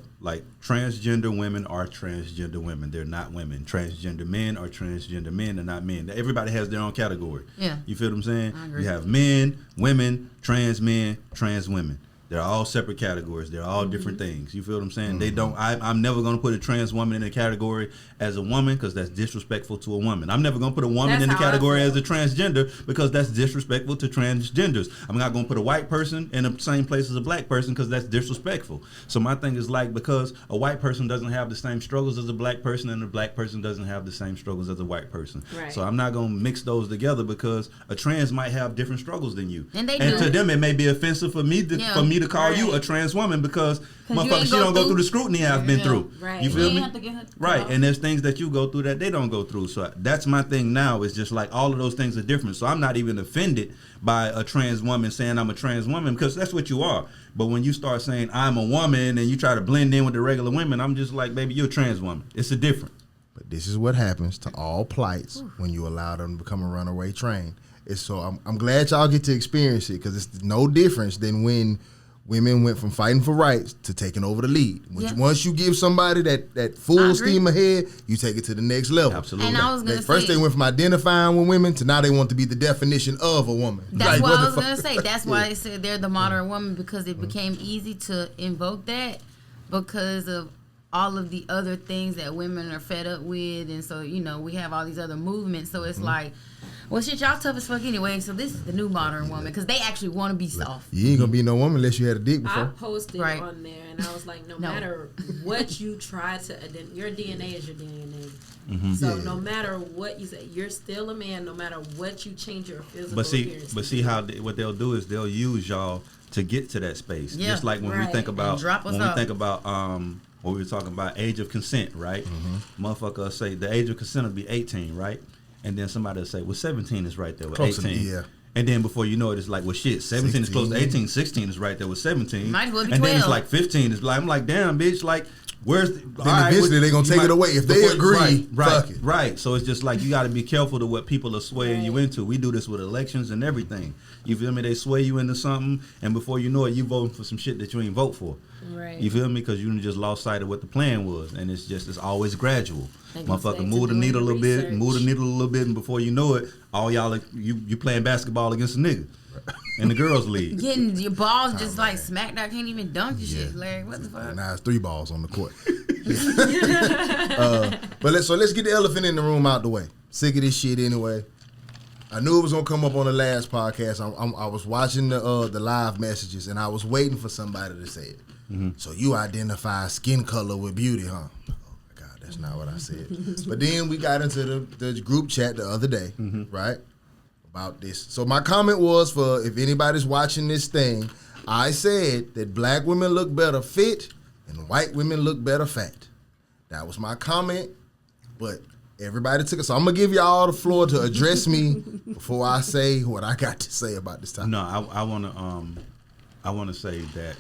B: transgender women are transgender women. They're not women. Transgender men are transgender men. They're not men. Everybody has their own category.
C: Yeah.
B: You feel what I'm saying?
C: I agree.
B: You have men, women, trans women. They're all separate categories. They're all different things. You feel what I'm saying? They don't. I'm never going to put a trans woman in a category as a woman because that's disrespectful to a woman. I'm never going to put a woman in the category as a transgender because that's disrespectful to transgenders. I'm not going to put a white person in the same place as a black person because that's disrespectful. So my thing is because a white person doesn't have the same struggles as a black person and a black person doesn't have the same struggles as a white person.
D: Right.
B: So I'm not going to mix those together because a trans might have different struggles than you.
C: And
B: to them it may be offensive for me to call you a trans woman because motherfucker, she don't go through the scrutiny I've been through.
D: Right.
B: You feel me?
C: Right.
B: And there's things that you go through that they don't go through. So that's my thing now. It's just like all of those things are different. So I'm not even offended by a trans woman saying I'm a trans woman because that's what you are. But when you start saying I'm a woman and you try to blend in with the regular women, I'm just like, baby, you're a trans woman. It's a different.
A: But this is what happens to all plights when you allow them to become a runaway train. It's so I'm glad y'all get to experience it because it's no difference than when women went from fighting for rights to taking over the lead. Once you give somebody that full steam ahead, you take it to the next level.
B: Absolutely.
C: And I was gonna say,
A: first they went from identifying with women to now they want to be the definition of a woman.
C: That's what I was gonna say. That's why I said they're the modern woman because it became easy to invoke that because of all of the other things that women are fed up with, and so we have all these other movements. So it's like, well, shit, y'all tough as fuck anyway. So this is the new modern woman because they actually want to be soft.
A: You ain't gonna be no woman unless you had a dick before.
D: I posted on there and I was like, no matter what you try to your DNA is your DNA. So no matter what you say, you're still a man. No matter what you change your physical appearance.
B: But see how what they'll do is they'll use y'all to get to that space.
C: Yeah.
B: Just like when we think about what we were talking about, age of consent, right? Motherfucker will say the age of consent will be 18, right? And then somebody will say, well, 17 is right there with 18. Yeah. And then before you know it, it's like, well, shit, 17 is close to 18, 16 is right there with 17.
C: Might as well be
B: and
C: 12.
B: Then it's like 15 is like, I'm like, damn, bitch, like, where's the...
A: Then eventually they're going to take it away. If they agree, fuck it.
B: Right. So it's just like, you got to be careful to what people are swaying you into. We do this with elections and everything. You feel me? They sway you into something, and before you know it, you voting for some shit that you ain't vote for.
D: Right.
B: You feel me? Because you just lost sight of what the plan was, and it's always gradual. Motherfucker, move the needle a little bit, and before you know it, all y'all you playing basketball against a nigga in the girls' league.
C: Getting your balls just like smacked out, can't even dunk your shit, Larry. What the fuck?
A: Now it's 3 balls on the court. But let's get the elephant in the room out the way. Sick of this shit anyway. I knew it was gonna come up on the last podcast. I was watching the live messages and I was waiting for somebody to say it. So you identify skin color with beauty, huh? Oh my God, that's not what I said. But then we got into the group chat the other day, right? About this. So my comment was for if anybody's watching this thing, I said that black women look better fit and white women look better fat. That was my comment, but everybody took it. So I'm going to give y'all the floor to address me before I say what I got to say about this topic.
B: No, I want to say that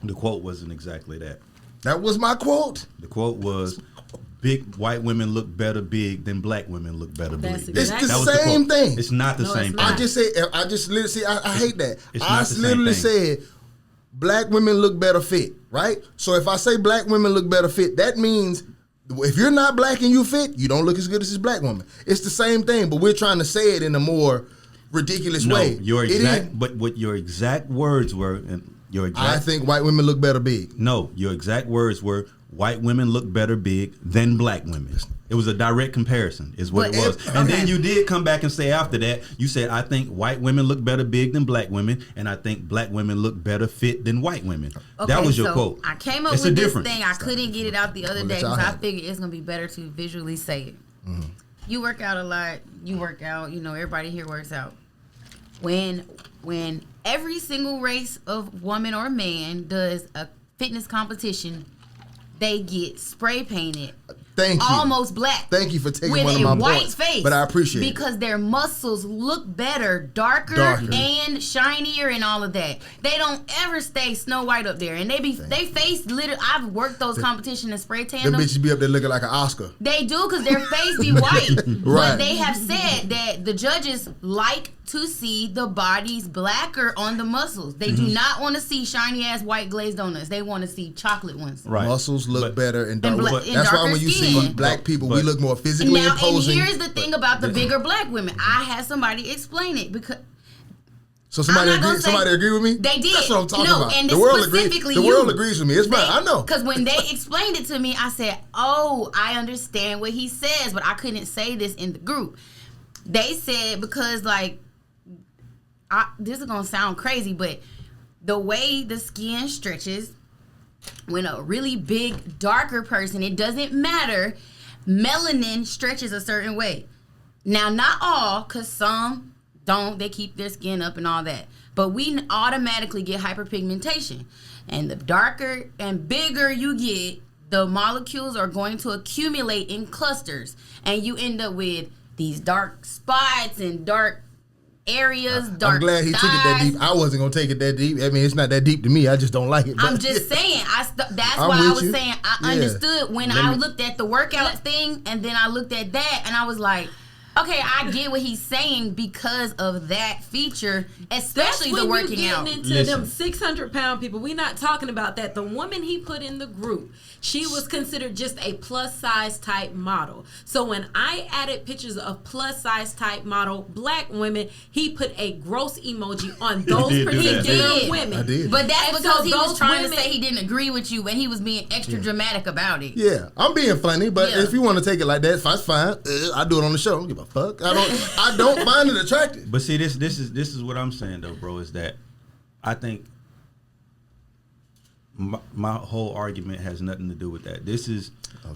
B: the quote wasn't exactly that.
A: That was my quote.
B: The quote was, big white women look better big than black women look better big.
A: It's the same thing.
B: It's not the same thing.
A: I just literally see, I hate that. I literally said black women look better fit, right? So if I say black women look better fit, that means if you're not black and you fit, you don't look as good as this black woman. It's the same thing, but we're trying to say it in a more ridiculous way.
B: But what your exact words were, and
A: I think white women look better big.
B: No, your exact words were white women look better big than black women. It was a direct comparison, is what it was. And then you did come back and say after that, you said, I think white women look better big than black women, and I think black women look better fit than white women. Okay, that was your quote.
C: I came up with this thing. I couldn't get it out the other day because I figured it's going to be better to visually say it. Mm-hmm. You work out a lot. You work out. You know, everybody here works out. When every single race of woman or man does a fitness competition, they get spray painted.
A: Thank you.
C: Almost black.
A: Thank you for taking one of my
C: white
A: points.
C: Face.
A: But I appreciate it.
C: Because their muscles look better, darker and shinier and all of that. They don't ever stay Snow White up there. And they face literally, I've worked those competitions and spray tan them.
A: Them bitches be up there looking like an Oscar.
C: They do because their face be white. Right. But they have said that the judges like to see the bodies blacker on the muscles. They do not want to see shiny ass white glazed donuts. They want to see chocolate ones.
A: Right. Muscles look better and darker. That's why when you see black people, we look more physically imposing.
C: And here's the thing about the bigger black women. I had somebody explain it because.
A: So somebody agree with me?
C: They did.
A: That's what I'm talking about.
C: And
A: the world agrees with me. It's fine. I know.
C: Because when they explained it to me, I said, "Oh, I understand what he says," but I couldn't say this in the group. They said because this is gonna sound crazy, but the way the skin stretches, when a really big, darker person, it doesn't matter. Melanin stretches a certain way. Now, not all, because some don't. They keep their skin up and all that. But we automatically get hyperpigmentation. And the darker and bigger you get, the molecules are going to accumulate in clusters. And you end up with these dark spots and dark areas, dark.
A: I'm glad he took it that deep. I wasn't gonna take it that deep. I mean, it's not that deep to me. I just don't like it.
C: I'm just saying. That's why I was saying I understood when I looked at the workout thing, and then I looked at that, and I was like, okay, I get what he's saying because of that feature, especially the working out.
D: Into them 600-pound people. We're not talking about that. The woman he put in the group, she was considered just a plus size type model. So when I added pictures of plus size type model black women, he put a gross emoji on those particular women.
A: I did.
C: But that's because he was trying to say he didn't agree with you, and he was being extra dramatic about it.
A: Yeah, I'm being funny, but if you want to take it like that, that's fine. I do it on the show. I don't give a fuck. I don't find it attractive.
B: But see, this is what I'm saying though, bro. Is that I think my whole argument has nothing to do with that.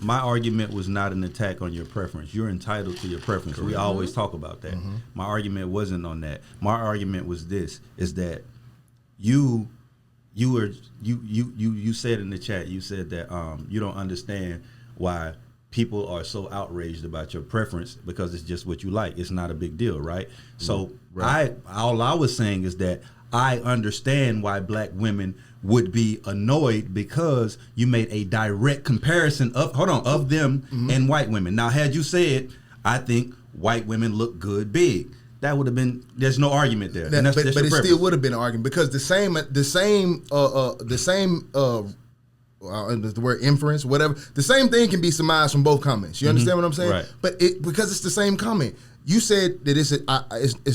B: My argument was not an attack on your preference. You're entitled to your preference. We always talk about that. Mm-hmm. My argument wasn't on that. My argument was this: is that you said in the chat, you said that you don't understand why people are so outraged about your preference because it's just what you like. It's not a big deal, right? So all I was saying is that I understand why black women would be annoyed because you made a direct comparison of them and white women. Now, had you said, I think white women look good big, that would have been, there's no argument there.
A: But it still would have been an argument because the word inference, whatever, the same thing can be surmised from both comments. You understand what I'm saying?
B: Right.
A: But because it's the same comment. You said that it's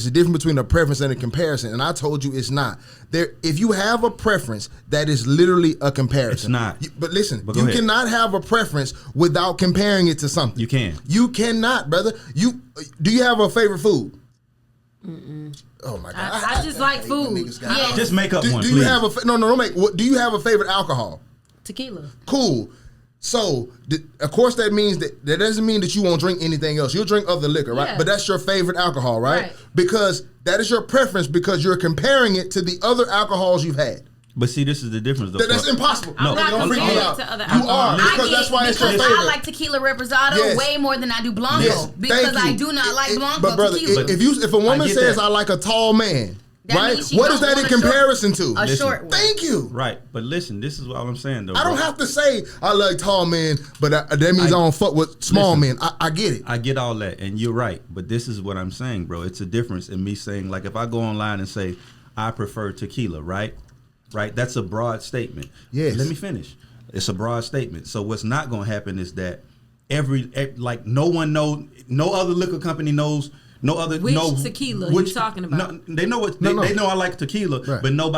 A: a difference between a preference and a comparison, and I told you it's not. If you have a preference, that is literally a comparison.
B: It's not.
A: But listen, you cannot have a preference without comparing it to something.
B: You can.
A: You cannot, brother. Do you have a favorite food?
D: Mm-mm.
A: Oh my God!
D: I just like food.
B: Yeah. Just make up one.
A: Do you have don't make? Do you have a favorite alcohol?
D: Tequila.
A: Cool. So, of course, that means that doesn't mean that you won't drink anything else. You'll drink other liquor, right? Yeah. But that's your favorite alcohol, right? Because that is your preference because you're comparing it to the other alcohols you've had.
B: But see, this is the difference, though.
A: That's impossible.
C: I'm not
A: don't freak me out.
C: To other
A: you are, because that's why it's your favorite.
C: I like tequila reposado way more than I do Blanco because I do not like Blanco
A: but brother,
C: tequila.
A: If a woman says I like a tall man, right? What is that in comparison to?
C: A short one.
A: Thank you.
B: Right, but listen, this is what I'm saying though.
A: I don't have to say I like tall men, but that means I don't fuck with small men. I get it.
B: I get all that, and you're right. But this is what I'm saying, bro. It's a difference in me saying, like, if I go online and say I prefer tequila, right? That's a broad statement.
A: Yes.
B: Let me finish. It's a broad statement. So what's not going to happen is that no other liquor company knows
D: Which tequila you talking about?
B: No, they know what they know. I like tequila, right. But no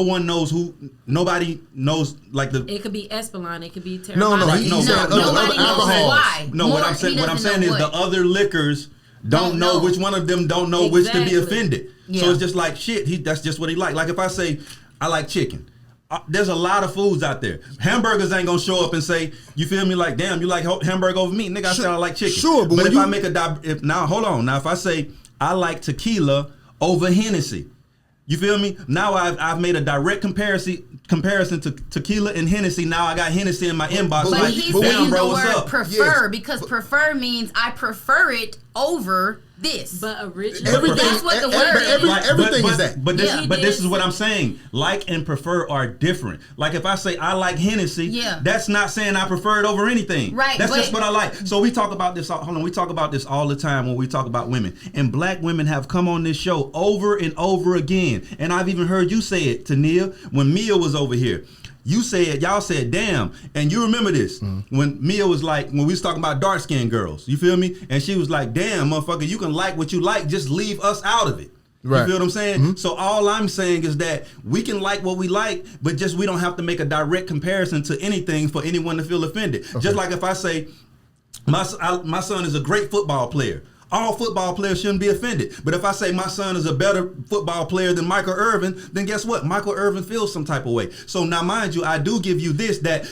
B: one knows who. Nobody knows like the.
D: It could be Espolòn. It could be Terramana.
C: Nobody knows why.
B: No, what I'm saying is the other liquors don't know which one of them don't know which to be offended. Yeah. So it's just like shit. That's just what he like. Like if I say I like chicken. There's a lot of foods out there. Hamburgers ain't gonna show up and say, you feel me? Like, damn, you like hamburger over meat, nigga. I said I like chicken.
A: Sure, but
B: if I make hold on. Now, if I say I like tequila over Hennessy, you feel me? Now I've made a direct comparison to tequila and Hennessy. Now I got Hennessy in my inbox.
C: But he's saying the word prefer because prefer means I prefer it over this.
D: But originally,
C: that's what the word is.
A: Everything is that.
B: But this is what I'm saying. Like and prefer are different. Like if I say I like Hennessy, that's not saying I prefer it over anything.
C: Right.
B: That's just what I like. So we talk about this. Hold on. We talk about this all the time when we talk about women. And black women have come on this show over and over again. And I've even heard you say it to Nia when Mia was over here. Y'all said, damn. And you remember this when Mia was like, when we was talking about dark skinned girls, you feel me? And she was like, damn, motherfucker, you can like what you like, just leave us out of it. Right. You feel what I'm saying? Mm-hmm. So all I'm saying is that we can like what we like, but just we don't have to make a direct comparison to anything for anyone to feel offended. Okay. Just like if I say, my son is a great football player. All football players shouldn't be offended. But if I say my son is a better football player than Michael Irvin, then guess what? Michael Irvin feels some type of way. So now, mind you, I do give you this, that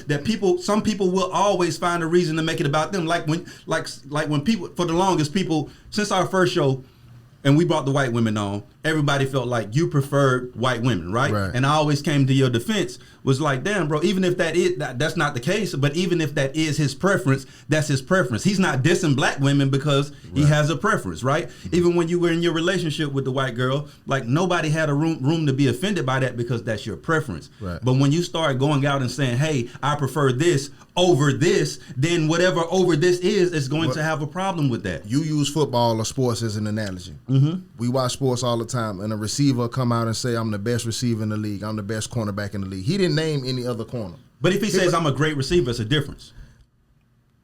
B: some people will always find a reason to make it about them. Like when people, for the longest, people, since our first show, and we brought the white women on, everybody felt like you preferred white women, right? And I always came to your defense, was like, damn, bro, even if that's not the case, but even if that is his preference, that's his preference. He's not dissing black women because he has a preference, right? Even when you were in your relationship with the white girl, like nobody had a room to be offended by that because that's your preference. Right. But when you start going out and saying, hey, I prefer this over this, then whatever over this is going to have a problem with that.
A: You use football or sports as an analogy. Mm-hmm. We watch sports all the time, and a receiver come out and say, I'm the best receiver in the league, I'm the best cornerback in the league. He didn't name any other corner.
B: But if he says I'm a great receiver, it's a difference.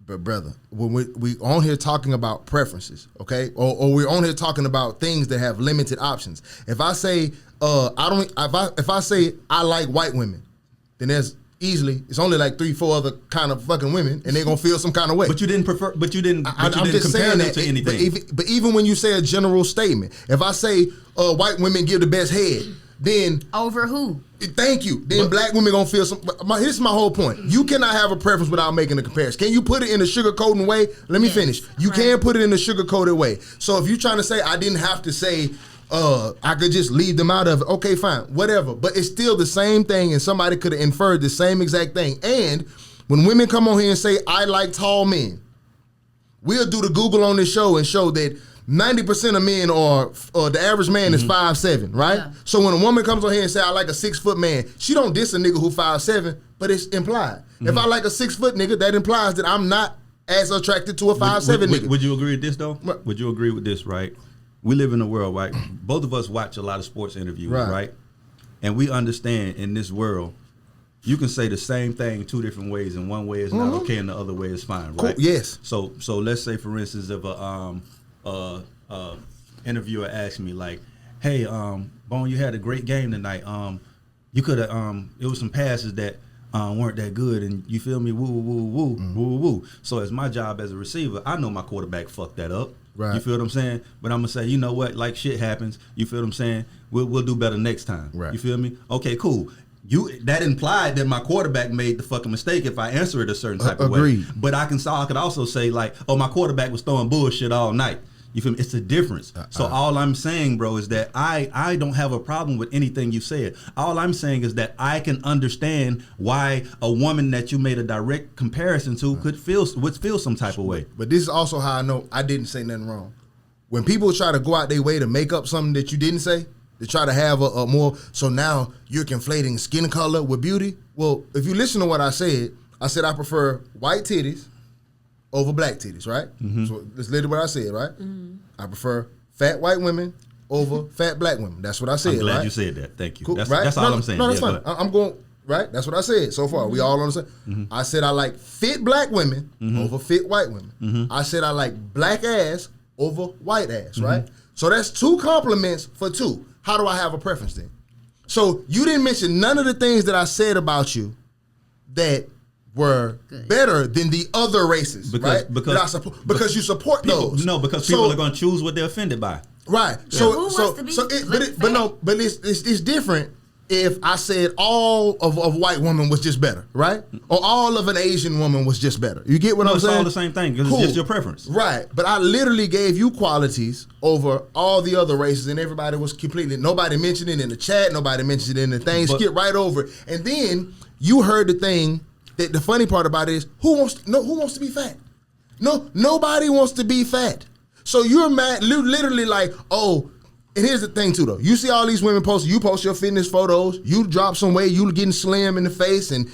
A: But brother, when we on here talking about preferences, okay, or we're on here talking about things that have limited options. If I say if I say I like white women, then there's it's only like 3-4 other kind of fucking women, and they're gonna feel some kind of way.
B: But you didn't compare them to anything.
A: But even when you say a general statement, if I say white women give the best head, then
C: over who?
A: Thank you. Then black women gonna feel some. Here's my whole point. You cannot have a preference without making a comparison. Can you put it in a sugar-coating way? Let me finish. You can put it in a sugar-coated way. So if you're trying to say I didn't have to say. I could just leave them out of it. Okay, fine, whatever. But it's still the same thing, and somebody could have inferred the same exact thing. And when women come on here and say, I like tall men, we'll do the Google on this show and show that 90% of men are the average man is 5'7", right? Yeah. So when a woman comes on here and say, I like a 6-foot man, she don't diss a nigga who 5'7", but it's implied. Mm-hmm. If I like a 6-foot nigga, that implies that I'm not as attracted to a 5'7" nigga.
B: Would you agree with this, though? What? Would you agree with this, right? We live in a world, right? Both of us watch a lot of sports interviews, right? And we understand in this world, you can say the same thing 2 different ways, and one way is not okay, and the other way is fine, right?
A: Cool. Yes.
B: So let's say, for instance, if a interviewer asked me like, "Hey, Bone, you had a great game tonight. You could have. It was some passes that weren't that good, and you feel me? Woo. So it's my job as a receiver. I know my quarterback fucked that up. Right. You feel what I'm saying? But I'm gonna say, you know what? Like shit happens. You feel what I'm saying? We'll do better next time. Right. You feel me? Okay, cool. That implied that my quarterback made the fucking mistake if I answer it a certain type of way. But I could also say like, oh, my quarterback was throwing bullshit all night. You feel me? It's a difference. So all I'm saying, bro, is that I don't have a problem with anything you said. All I'm saying is that I can understand why a woman that you made a direct comparison to would feel some type of way.
A: But this is also how I know I didn't say nothing wrong. When people try to go out their way to make up something that you didn't say, to try to have a more, so now you're conflating skin color with beauty. Well, if you listen to what I said I prefer white titties over black titties, right? Mm-hmm. So that's literally what I said, right? Mm-hmm. I prefer fat white women over fat black women. That's what I said. I'm glad
B: you said that. Thank you.
A: Cool,
B: that's all I'm saying.
A: No, that's fine. I'm going, right? That's what I said so far. Mm-hmm. We all on the same. Mm-hmm. I said I like fit black women over fit white women. Mm-hmm. I said I like black ass over white ass, right? So that's 2 compliments for 2. How do I have a preference then? So you didn't mention none of the things that I said about you that were better than the other races, right? Because you support
B: people,
A: those.
B: No, because people are going to choose what they're offended by.
A: Right.
C: Yeah.
A: But it's different if I said all of white woman was just better, right? Or all of an Asian woman was just better. You get what I'm saying?
B: It's all the same thing because it's just your preference.
A: Right. But I literally gave you qualities over all the other races, and everybody was nobody mentioned it in the chat, nobody mentioned it in the thing, skip right over it. And then you heard the thing that the funny part about it is who wants to be fat? No, nobody wants to be fat. So you're mad, literally like, oh. And here's the thing too, though. You see all these women posting. You post your fitness photos. You drop some weight. You getting slim in the face and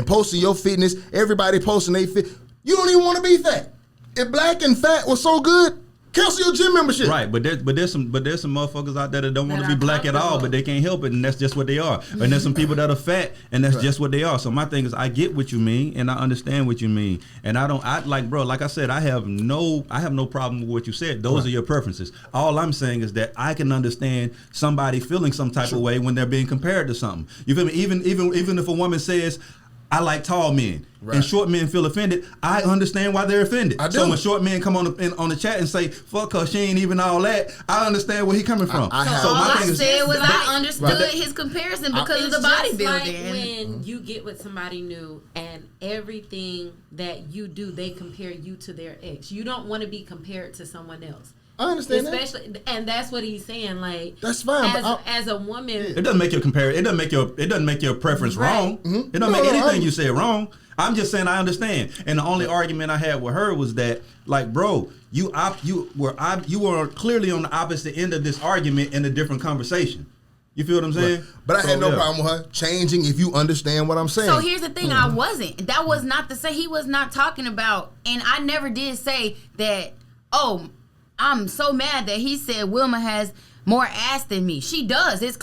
A: posting your fitness. Everybody posting they fit. You don't even want to be fat. If black and fat was so good, cancel your gym membership.
B: Right, but there's some motherfuckers out there that don't want to be black at all, but they can't help it, and that's just what they are. And there's some people that are fat, and that's just what they are. So my thing is, I get what you mean, and I understand what you mean, and like I said, I have no problem with what you said. Those are your preferences. All I'm saying is that I can understand somebody feeling some type of way when they're being compared to something. You feel me? Even if a woman says, I like tall men, and short men feel offended, I understand why they're offended. So when short men come on the chat and say, fuck her, she ain't even all that, I understand where he coming from.
C: I understood his comparison because of the bodybuilding.
D: Like when you get with somebody new and everything that you do, they compare you to their ex. You don't want to be compared to someone else.
A: I understand
D: and that's what he's saying. Like
A: that's fine.
D: As a woman,
B: it doesn't make your it doesn't make your preference wrong. It doesn't make anything you say wrong. I'm just saying I understand. And the only argument I had with her was that, like, bro, you were clearly on the opposite end of this argument in a different conversation. You feel what I'm saying?
A: But I had no problem with her changing if you understand what I'm saying.
C: So here's the thing, I wasn't. That was not to say he was not talking about, and I never did say that, oh, I'm so mad that he said Wilma has more ass than me. She does. It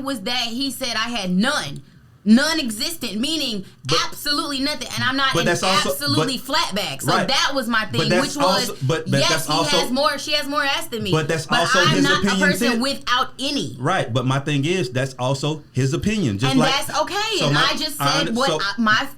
C: was that he said I had none. Non-existent, meaning absolutely nothing, and I'm not absolutely flat back. So that was my thing, which was she has more ass than me.
B: But that's also
C: I'm
B: his
C: not
B: opinion.
C: A person without any.
B: Right, but my thing is that's also his opinion.
C: That's okay. So I just said my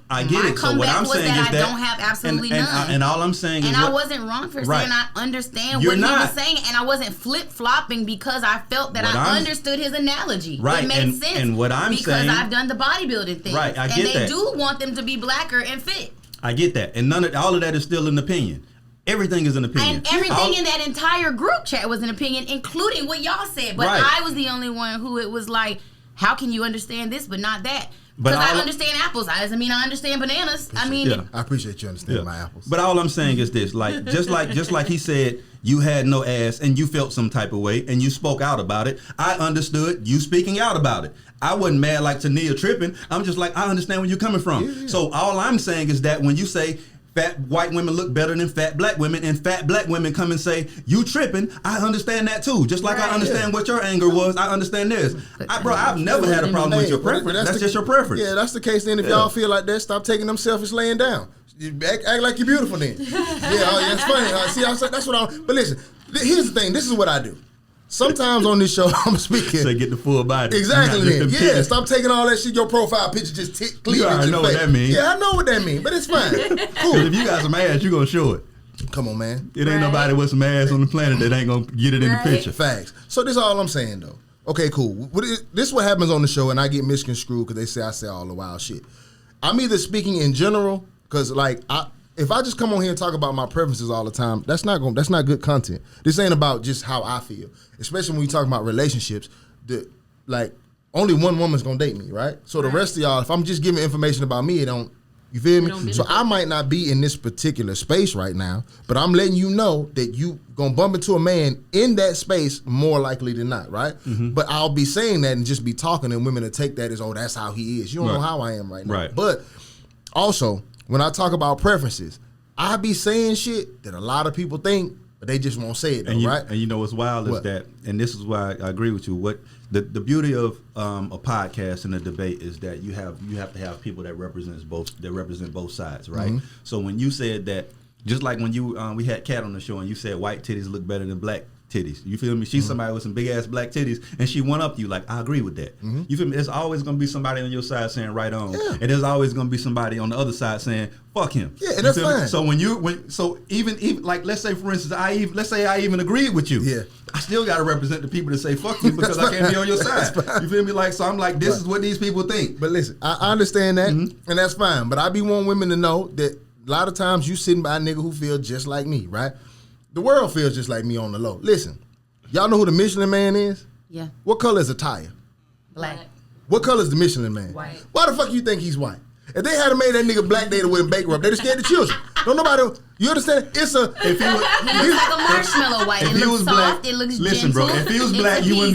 C: comeback was that I don't have absolutely none.
B: And all I'm saying is,
C: I wasn't wrong for saying I understand what he was saying, and I wasn't flip flopping because I felt that I understood his analogy.
B: Right,
C: it made sense.
B: And what I'm saying,
C: because I've done the bodybuilding thing.
B: Right, I get that.
C: And they do want them to be blacker and fit.
B: I get that. And all of that is still an opinion. Everything is an opinion.
C: And everything in that entire group chat was an opinion, including what y'all said. But I was the only one who it was like, how can you understand this but not that? Because I understand apples. That doesn't mean I understand bananas. I
A: appreciate you understanding my apples.
B: But all I'm saying is this: like, just like he said, you had no ass and you felt some type of way and you spoke out about it. I understood you speaking out about it. I wasn't mad like Tania tripping. I'm just like, I understand where you're coming from. Yeah. So all I'm saying is that when you say fat white women look better than fat black women, and fat black women come and say, you tripping, I understand that too. Just like I understand what your anger was, I understand this. I've never had a problem with your preference. That's just your preference.
A: Yeah, that's the case then. If y'all feel like that, stop taking them selfish laying down. You act like you're beautiful then. It's funny. That's what But listen, here's the thing. This is what I do. Sometimes on this show, I'm speaking.
B: So get the full body.
A: Exactly. Then. Stop taking all that shit. Your profile picture just clean.
B: You already know what that means.
A: Yeah, I know what that means, but it's fine. Cool.
B: If you got some ass, you gonna show it.
A: Come on, man.
B: It ain't nobody with some ass on the planet that ain't gonna get it in the picture.
A: Facts. So this is all I'm saying though. Okay, cool. This is what happens on the show, and I get misconstrued because they say I say all the wild shit. I'm either speaking in general because if I just come on here and talk about my preferences all the time, that's not good content. This ain't about just how I feel, especially when we talk about relationships. Only one woman's gonna date me, right? So the rest of y'all, if I'm just giving information about me, you feel me? So I might not be in this particular space right now, but I'm letting you know that you gonna bump into a man in that space more likely than not, right? Mm-hmm. But I'll be saying that and just be talking, and women will take that as, oh, that's how he is. You don't know how I am right now.
B: Right.
A: But also, when I talk about preferences, I be saying shit that a lot of people think, but they just won't say it, though, right?
B: And you know what's wild is that, and this is why I agree with you. What the beauty of a podcast and a debate is that you have to have people that represent both sides, right? Mm-hmm. So when you said that Just like when you we had Kat on the show and you said white titties look better than black titties. You feel me? She's somebody with some big ass black titties, and she went up to you like, I agree with that. You feel me? There's always gonna be somebody on your side saying right on, and there's always gonna be somebody on the other side saying fuck him.
A: Yeah, and that's fine.
B: So even like let's say for instance let's say I even agreed with you.
A: Yeah.
B: I still gotta represent the people that say fuck you because I can't be on your side. You feel me? Like so I'm like this is what these people think.
A: But listen, I understand that, and that's fine. But I be wanting women to know that a lot of times you sitting by a nigga who feel just like me, right? The world feels just like me on the low. Listen, y'all know who the Michelin Man is?
C: Yeah.
A: What color is a tire?
C: Black.
A: What color is the Michelin Man?
D: White.
A: Why the fuck you think he's white? If they had made that nigga black, they'd have went bankrupt. They'd have scared the children. Don't nobody. You understand? It's a.
C: He looks like a marshmallow white. It looks soft. It looks
B: listen,
C: gentle.
B: bro. If he was black, you wouldn't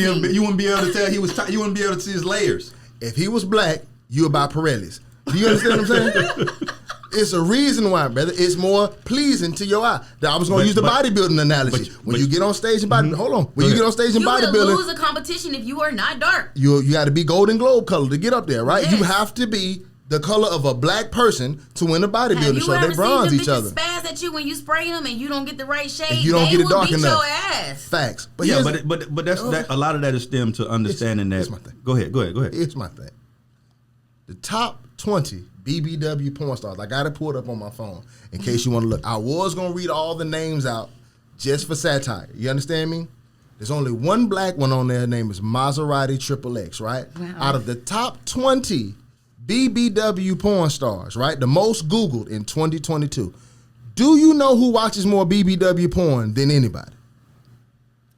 B: be able to tell he was. You wouldn't be able to see his layers.
A: If he was black, you about Pirellis. Do you understand what I'm saying? It's a reason why, brother. It's more pleasing to your eye. I was going to use the bodybuilding analogy. When you get on stage in bodybuilding, hold on. When you get on stage in bodybuilding,
C: you will lose a competition if you are not dark.
A: You got to be Golden Globe color to get up there, right?
C: Yes.
A: You have to be the color of a black person to win a bodybuilding show. They bronze each other.
C: Spaz at you when you spray them and you don't get the right shade.
A: You don't get it dark enough.
C: Your ass.
A: Facts. But
B: yeah, but that's that. A lot of that is stemmed to understanding that.
A: My thing.
B: Go ahead.
A: Here's my thing. The top 20 BBW porn stars. I got it pulled up on my phone in case you want to look. I was going to read all the names out just for satire. You understand me? There's only one black one on there. Her name is Maserati XXX, right?
C: Wow.
A: Out of the top 20 BBW porn stars, right? The most Googled in 2022. Do you know who watches more BBW porn than anybody?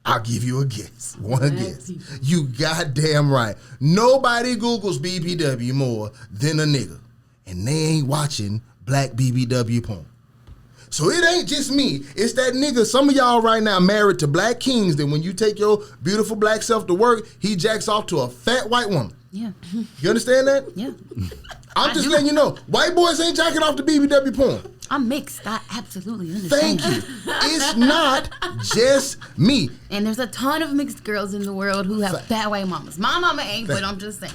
A: I'll give you a guess. One guess. You goddamn right. Nobody Googles BBW more than a nigga. And they ain't watching black BBW porn. So it ain't just me. It's that nigga. Some of y'all right now married to black kings that when you take your beautiful black self to work, he jacks off to a fat white woman.
C: Yeah.
A: You understand that?
C: Yeah.
A: I'm just letting you know. White boys ain't jacking off to BBW porn.
C: I'm mixed. I absolutely understand.
A: Thank you. It's not just me.
C: And there's a ton of mixed girls in the world who have fat white mamas. My mama ain't, but I'm just saying.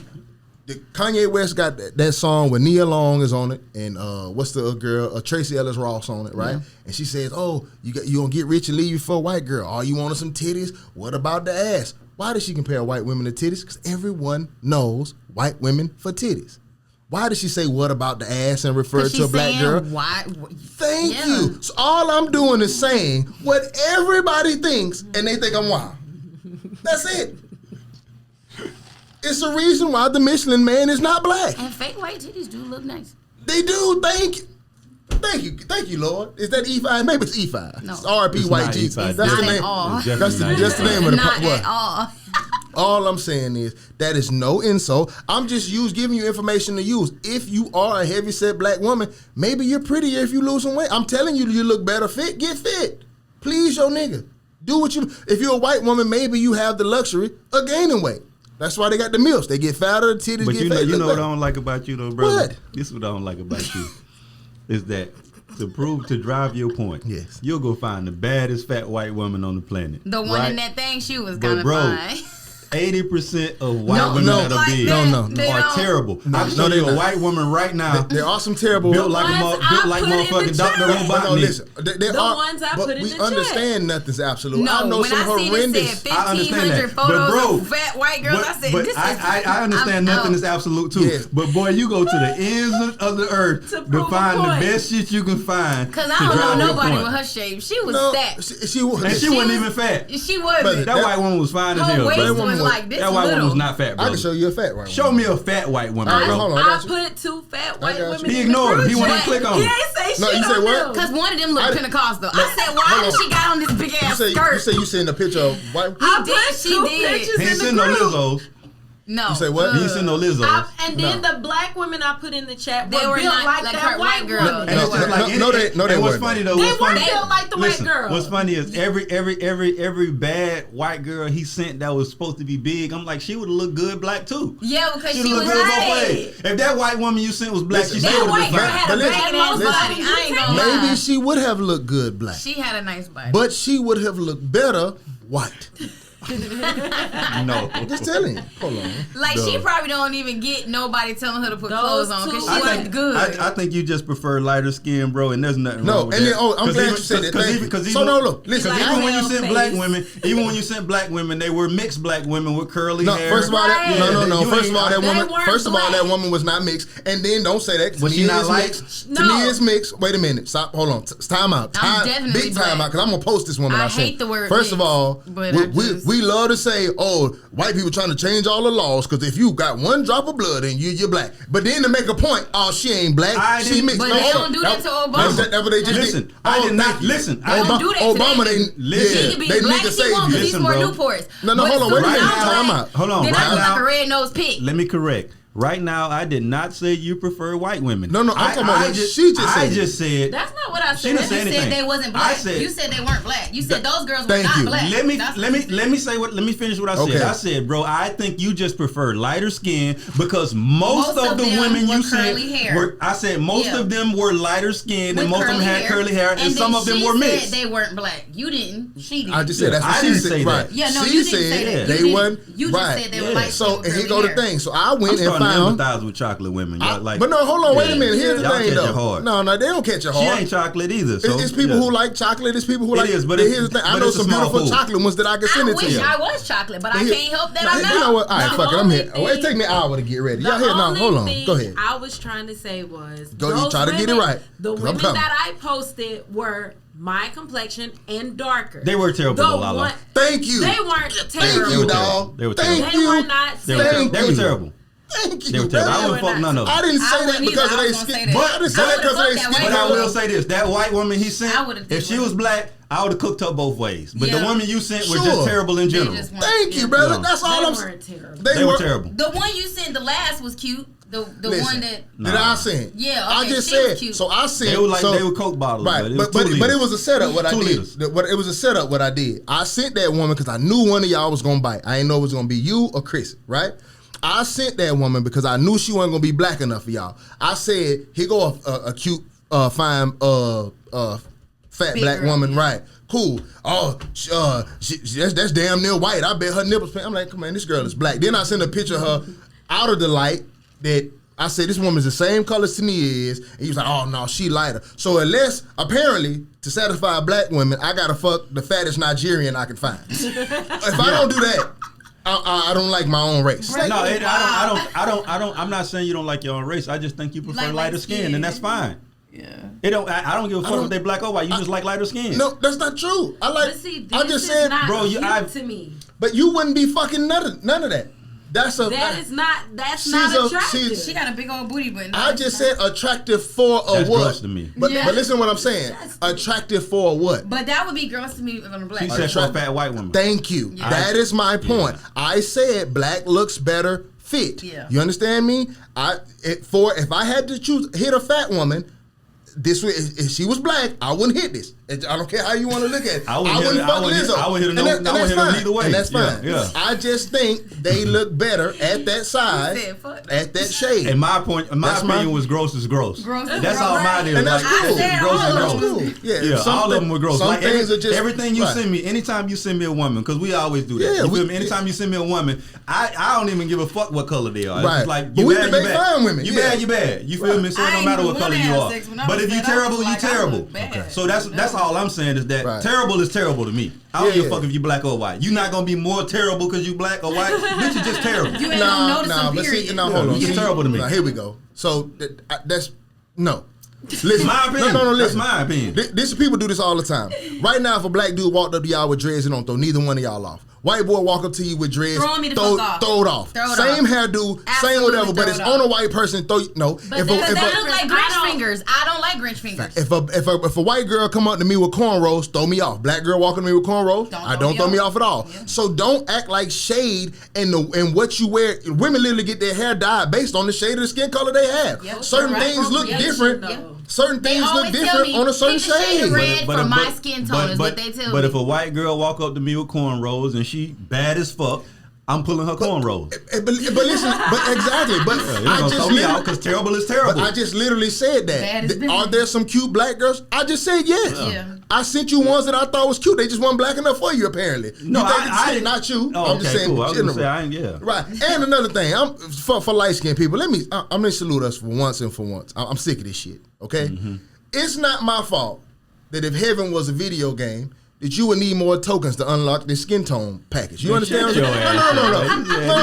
A: Kanye West got that song with Nia Long is on it, and what's the girl? Tracy Ellis Ross on it, right? Yeah. And she says, "Oh, you gonna get rich and leave you for a white girl? All you want is some titties? What about the ass?" Why does she compare white women to titties? Because everyone knows white women for titties. Why does she say what about the ass and refer to a black girl?
C: Why?
A: Thank you. So all I'm doing is saying what everybody thinks, and they think I'm wild. That's it. It's a reason why the Michelin Man is not black.
C: And fake white titties do look nice.
A: They do. Thank you. Thank you, Lord. Is that E5? Maybe it's E5.
C: No.
A: It's RP White Jesus.
C: That's
A: the
C: not
A: name.
C: at all.
A: That's the name of the
C: Not
A: what?
C: at all.
A: All I'm saying is that is no insult. I'm just giving you information to use. If you are a heavyset black woman, maybe you're prettier if you lose some weight. I'm telling you, you look better fit. Get fit. Please your nigga. Do what you. If you're a white woman, maybe you have the luxury of gaining weight. That's why they got the milfs. They get fatter, the titties
B: but
A: get fatter.
B: You know what I don't like about you though, brother?
A: What?
B: This is what I don't like about you. Is that to drive your point,
A: yes,
B: you'll go find the baddest fat white woman on the planet.
C: The one in that thing, she was kind of fine.
B: 80% of white women that are big are terrible. I can show you a white woman right now.
A: There are some terrible.
B: Built like motherfucking Dr. Robotnik.
A: No, listen. There are,
D: ones I
A: but
D: put in
A: we
D: the chat.
A: understand nothing's absolute.
C: No,
A: I know
C: when
A: some
C: I
A: horrendous.
C: Said 1,500 photos of fat white girls, I said,
B: but
C: this
B: I understand nothing is absolute too.
A: Yes.
B: But boy, you go to the ends of the earth to find the best shit you can find.
C: Because I don't know nobody with her shape. She was fat.
B: She wasn't even fat.
C: She wasn't.
B: That white woman was fine as hell.
C: Her waist was like this
B: little. That white woman was not fat, bro.
A: I can show you a fat white woman.
B: Show me a fat white woman, bro.
A: Hold on,
D: I put two fat white women.
B: He ignored him. He wouldn't click on
D: him.
B: him.
D: He ain't say
A: No,
D: shit
A: you say
D: on
A: what?
D: them.
C: Because one of them looked Pentecostal. I said, why did she got on this big ass skirt?
A: You say you seen a picture of white.
C: She did.
B: He ain't seen no Lizzos.
C: No.
A: You say what?
B: He ain't seen no Lizzos.
D: And then the black women I put in the chat
C: they were
D: built
C: not
D: like
C: like
D: that
C: her white girl.
B: And it's just like
A: they
B: what's
A: weren't.
B: funny though?
D: They weren't built like the white girl.
B: What's funny is every bad white girl he sent that was supposed to be big. I'm like, she would have looked good black too.
C: Yeah, because she
B: both
C: was white.
B: ways. If that white woman you sent was black, she
C: That
B: still would
C: white
B: have
C: girl
B: been
C: had
B: fine.
C: a big ass body. I ain't gonna lie.
A: Maybe she would have looked good black.
C: She had a nice body.
A: But she would have looked better white.
B: No.
A: I'm just telling you. Hold on.
C: Like, she probably don't even get nobody telling her to put clothes on because she wasn't good.
B: I think you just prefer lighter skin, bro, and there's nothing wrong with
A: and
B: that.
A: then, I'm glad you said that. So, no, look, listen.
B: Even when you sent black women, they were mixed black women with curly hair.
A: First of all, First of all, that woman was not mixed. And then don't say that.
B: Was she not
A: mixed? To me, it's mixed. Wait a minute. Stop. Hold on. Time out. Big time out. Because I'm going to post this woman.
C: I hate the word
A: First of all, we love to say, white people trying to change all the laws because if you got one drop of blood in you, you're black. But then to make a point, she ain't black. She mixed.
C: But they don't do that to Obama.
A: That's what they just did.
B: I did not listen.
C: I don't do that to
A: Obama,
C: she can be as black as she wants because he's more Newports.
A: No, hold on. Wait a minute. Time out.
B: Hold on.
C: Then I look like a red-nosed pig.
B: Let me correct. Right now, I did not say you prefer white women.
A: No, I'm talking about what she just said.
B: I just said.
D: That's not what I said.
B: She didn't say anything.
C: You said they wasn't black. You said they weren't black. You said those girls were not black.
B: Let me finish what I said. I said, bro, I think you just prefer lighter skin because most of the women you said were. I said most of them were lighter skinned and most of them had curly hair and some of them were mixed.
C: They weren't black. You didn't. She did.
A: I just said that's what she said. Right.
C: Yeah, no, you didn't say that.
A: They weren't.
C: You just said they were light.
A: So here go the thing. So I went and found.
B: Empathize with chocolate women.
A: But no, hold on, wait a minute. Here's the thing, though. No, they don't catch it hard.
B: She ain't chocolate either. So,
A: it's people who like chocolate. It's people who like. But here's the thing. I know some beautiful chocolate ones that I can send it to you.
C: I wish I was chocolate, but I can't help that I'm not.
A: You know what? All right, fuck it. I'm here. It take me an hour to get ready. Y'all here now? Hold on. Go ahead.
D: I was trying to say was
A: you try to get it right.
D: The women that I posted were my complexion and darker.
B: They were terrible, Lala.
A: Thank you.
D: They weren't terrible.
A: Thank you, dog.
B: They were terrible.
D: They were not.
B: They were terrible.
A: Thank
B: you. I wouldn't fuck none of them.
A: I didn't say that because of their skin.
B: But I didn't say that because of their skin. But I will say this: that white woman he sent, if she was black, I would have cooked her both ways. But the woman you sent was just terrible in general.
A: Thank you, brother. That's all I'm saying.
C: They
B: were terrible.
C: The one you sent, the last was cute. The one that
A: I sent.
C: Yeah,
A: I just said. So I sent.
B: They were like they were Coke bottles,
A: right? But it was a setup. What I did. It was a setup. What I did. I sent that woman because I knew one of y'all was gonna bite. I didn't know it was gonna be you or Chris, right? I sent that woman because I knew she wasn't gonna be black enough for y'all. I said, "Here go a cute, fine, fat black woman, right? Cool. That's damn near white. I bet her nipples. I'm like, come on, this girl is black." Then I sent a picture of her out of the light that I said this woman's the same color as Tania is, and he was like, "Oh no, she lighter." So unless apparently to satisfy black women, I gotta fuck the fattest Nigerian I can find. If I don't do that. I don't like my own race.
B: No, I don't. I'm not saying you don't like your own race. I just think you prefer lighter skin, and that's fine. Yeah. I don't give a fuck if they black or white. You just like lighter skin.
A: No, that's not true. I just said,
D: bro, to me.
A: But you wouldn't be fucking none of that. That's not
D: attractive.
C: She got a big old booty, but
A: I just said attractive for a
B: that's
A: what?
B: Gross to me.
A: But listen to what I'm saying. Attractive for a what?
C: But that would be gross to me if I'm black.
B: She said for a fat white woman.
A: Thank you. Yeah. That is my point. Yeah. I said black looks better fit. Yeah. You understand me? If I had to hit a fat woman, this way, if she was black, I wouldn't hit this. I don't care how you want to look at it. I wouldn't fuck Lizzo.
B: I would hit her either way.
A: And that's fine. Yeah. I just think they look better at that size, at that shade.
B: And my opinion was gross is gross. That's all mine is.
A: And that's cool.
B: Gross is gross.
A: Yeah,
B: all of them were gross.
A: Like
B: everything you send me, anytime you send me a woman, because we always do that. Yeah, you feel me? Anytime you send me a woman, I don't even give a fuck what color they are.
A: Right.
B: It's like you bad, you bad.
A: Women.
B: You bad, you bad. You feel me? So it don't matter what color you are. But if you terrible, you terrible. So that's all I'm saying is that terrible is terrible to me. I don't give a fuck if you black or white. You're not gonna be more terrible because you black or white. Bitch, you're just terrible.
C: You ain't gonna notice them, period.
A: Hold on.
B: You're terrible to me.
A: Here we go. So that's no. Listen,
B: my opinion.
A: No, listen.
B: That's my opinion.
A: This people do this all the time. Right now, if a black dude walked up to y'all with dreads, it don't throw neither one of y'all off. White boy walk up to you with dreads, throw it off. Same hairdo, same whatever, but it's on a white person.
C: But they look like Grinch fingers. I don't like Grinch fingers.
A: If a white girl come up to me with cornrows, throw me off. Black girl walking to me with cornrows, don't throw me off at all. Yeah. So don't act like shade and what you wear. Women literally get their hair dyed based on the shade of the skin color they have. Yep. Certain things look different. Certain things look different on a certain shade.
C: Red for my skin tone is what they tell me.
B: But if a white girl walk up to me with cornrows and she bad as fuck, I'm pulling her cornrows.
A: But listen, exactly. But
B: I just literally, because terrible is terrible.
A: But I just literally said that. Are there some cute black girls? I just said yes.
C: Yeah.
A: I sent you ones that I thought was cute. They just weren't black enough for you, apparently.
B: No,
A: I did not you.
B: Oh,
A: I'm just saying
B: cool.
A: general.
B: Yeah.
A: Right. And another thing, for light skinned people. I'm gonna salute us for once and for once. I'm sick of this shit. Okay. Mm-hmm. It's not my fault that if heaven was a video game, that you would need more tokens to unlock this skin tone package. You understand what I'm saying? No.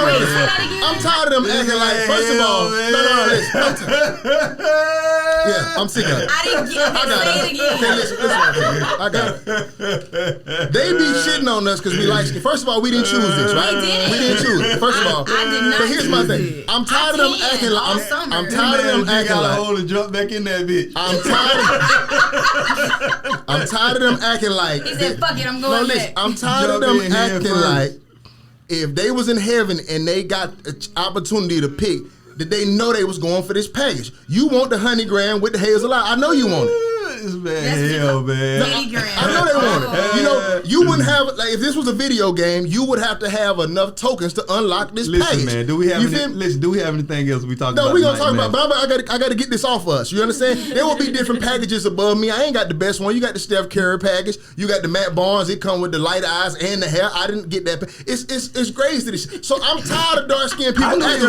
A: I'm tired of them acting like, first of all, listen. Yeah, I'm sick of it.
C: I didn't get it.
A: Okay, listen. I got it. They be shitting on us because we like skin. First of all, we didn't choose this, right? We didn't choose it. First of all.
C: I did not.
A: But here's my thing. I'm tired of them acting like. I'm tired of them acting like.
B: Hold and jump back in that bitch.
A: I'm tired of them acting like.
C: He said, "Fuck it, I'm going back."
A: I'm tired of them acting like if they was in heaven and they got an opportunity to pick, that they know they was going for this package. You want the honeygram with the hazel eye. I know you want it.
B: Man.
A: I know they want it. You know, you wouldn't have, like, if this was a video game, you would have to have enough tokens to unlock this package.
B: Man, do we have anything else we talking about?
A: No, we gonna talk about, but I gotta get this off us. You understand? There will be different packages above me. I ain't got the best one. You got the Steph Curry package. You got the Matt Barnes. It come with the light eyes and the hair. I didn't get that. It's crazy. So I'm tired of dark skinned people. I'm tired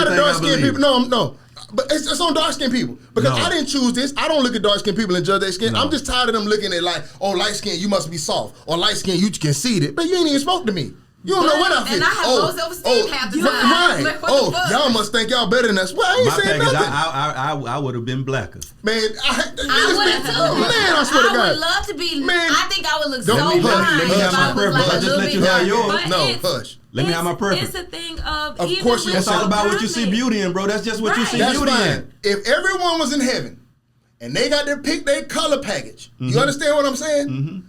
A: of dark skinned people. No. But it's on dark skinned people because I didn't choose this. I don't look at dark skinned people and judge their skin. I'm just tired of them looking at like, oh, light skin, you must be soft, or light skin, you conceited. But you ain't even spoke to me. You don't know what I feel.
C: And I have low self-esteem half the time.
A: Right.
C: Like,
A: y'all must think y'all better than us. Well, I ain't saying nothing.
B: I would have been blacker.
A: Man,
C: I would have too.
A: Man, I swear to God.
C: I would love to be.
A: Man,
C: I think I would look so
B: fine.
C: Let me have my preference.
B: I just let you have yours.
A: No, hush.
B: Let me have my preference.
D: It's a thing of
A: course,
B: that's all about what you see beauty in, bro. That's just what you see beauty in.
A: If everyone was in heaven and they got to pick their color package, you understand what I'm saying? Mm-hmm.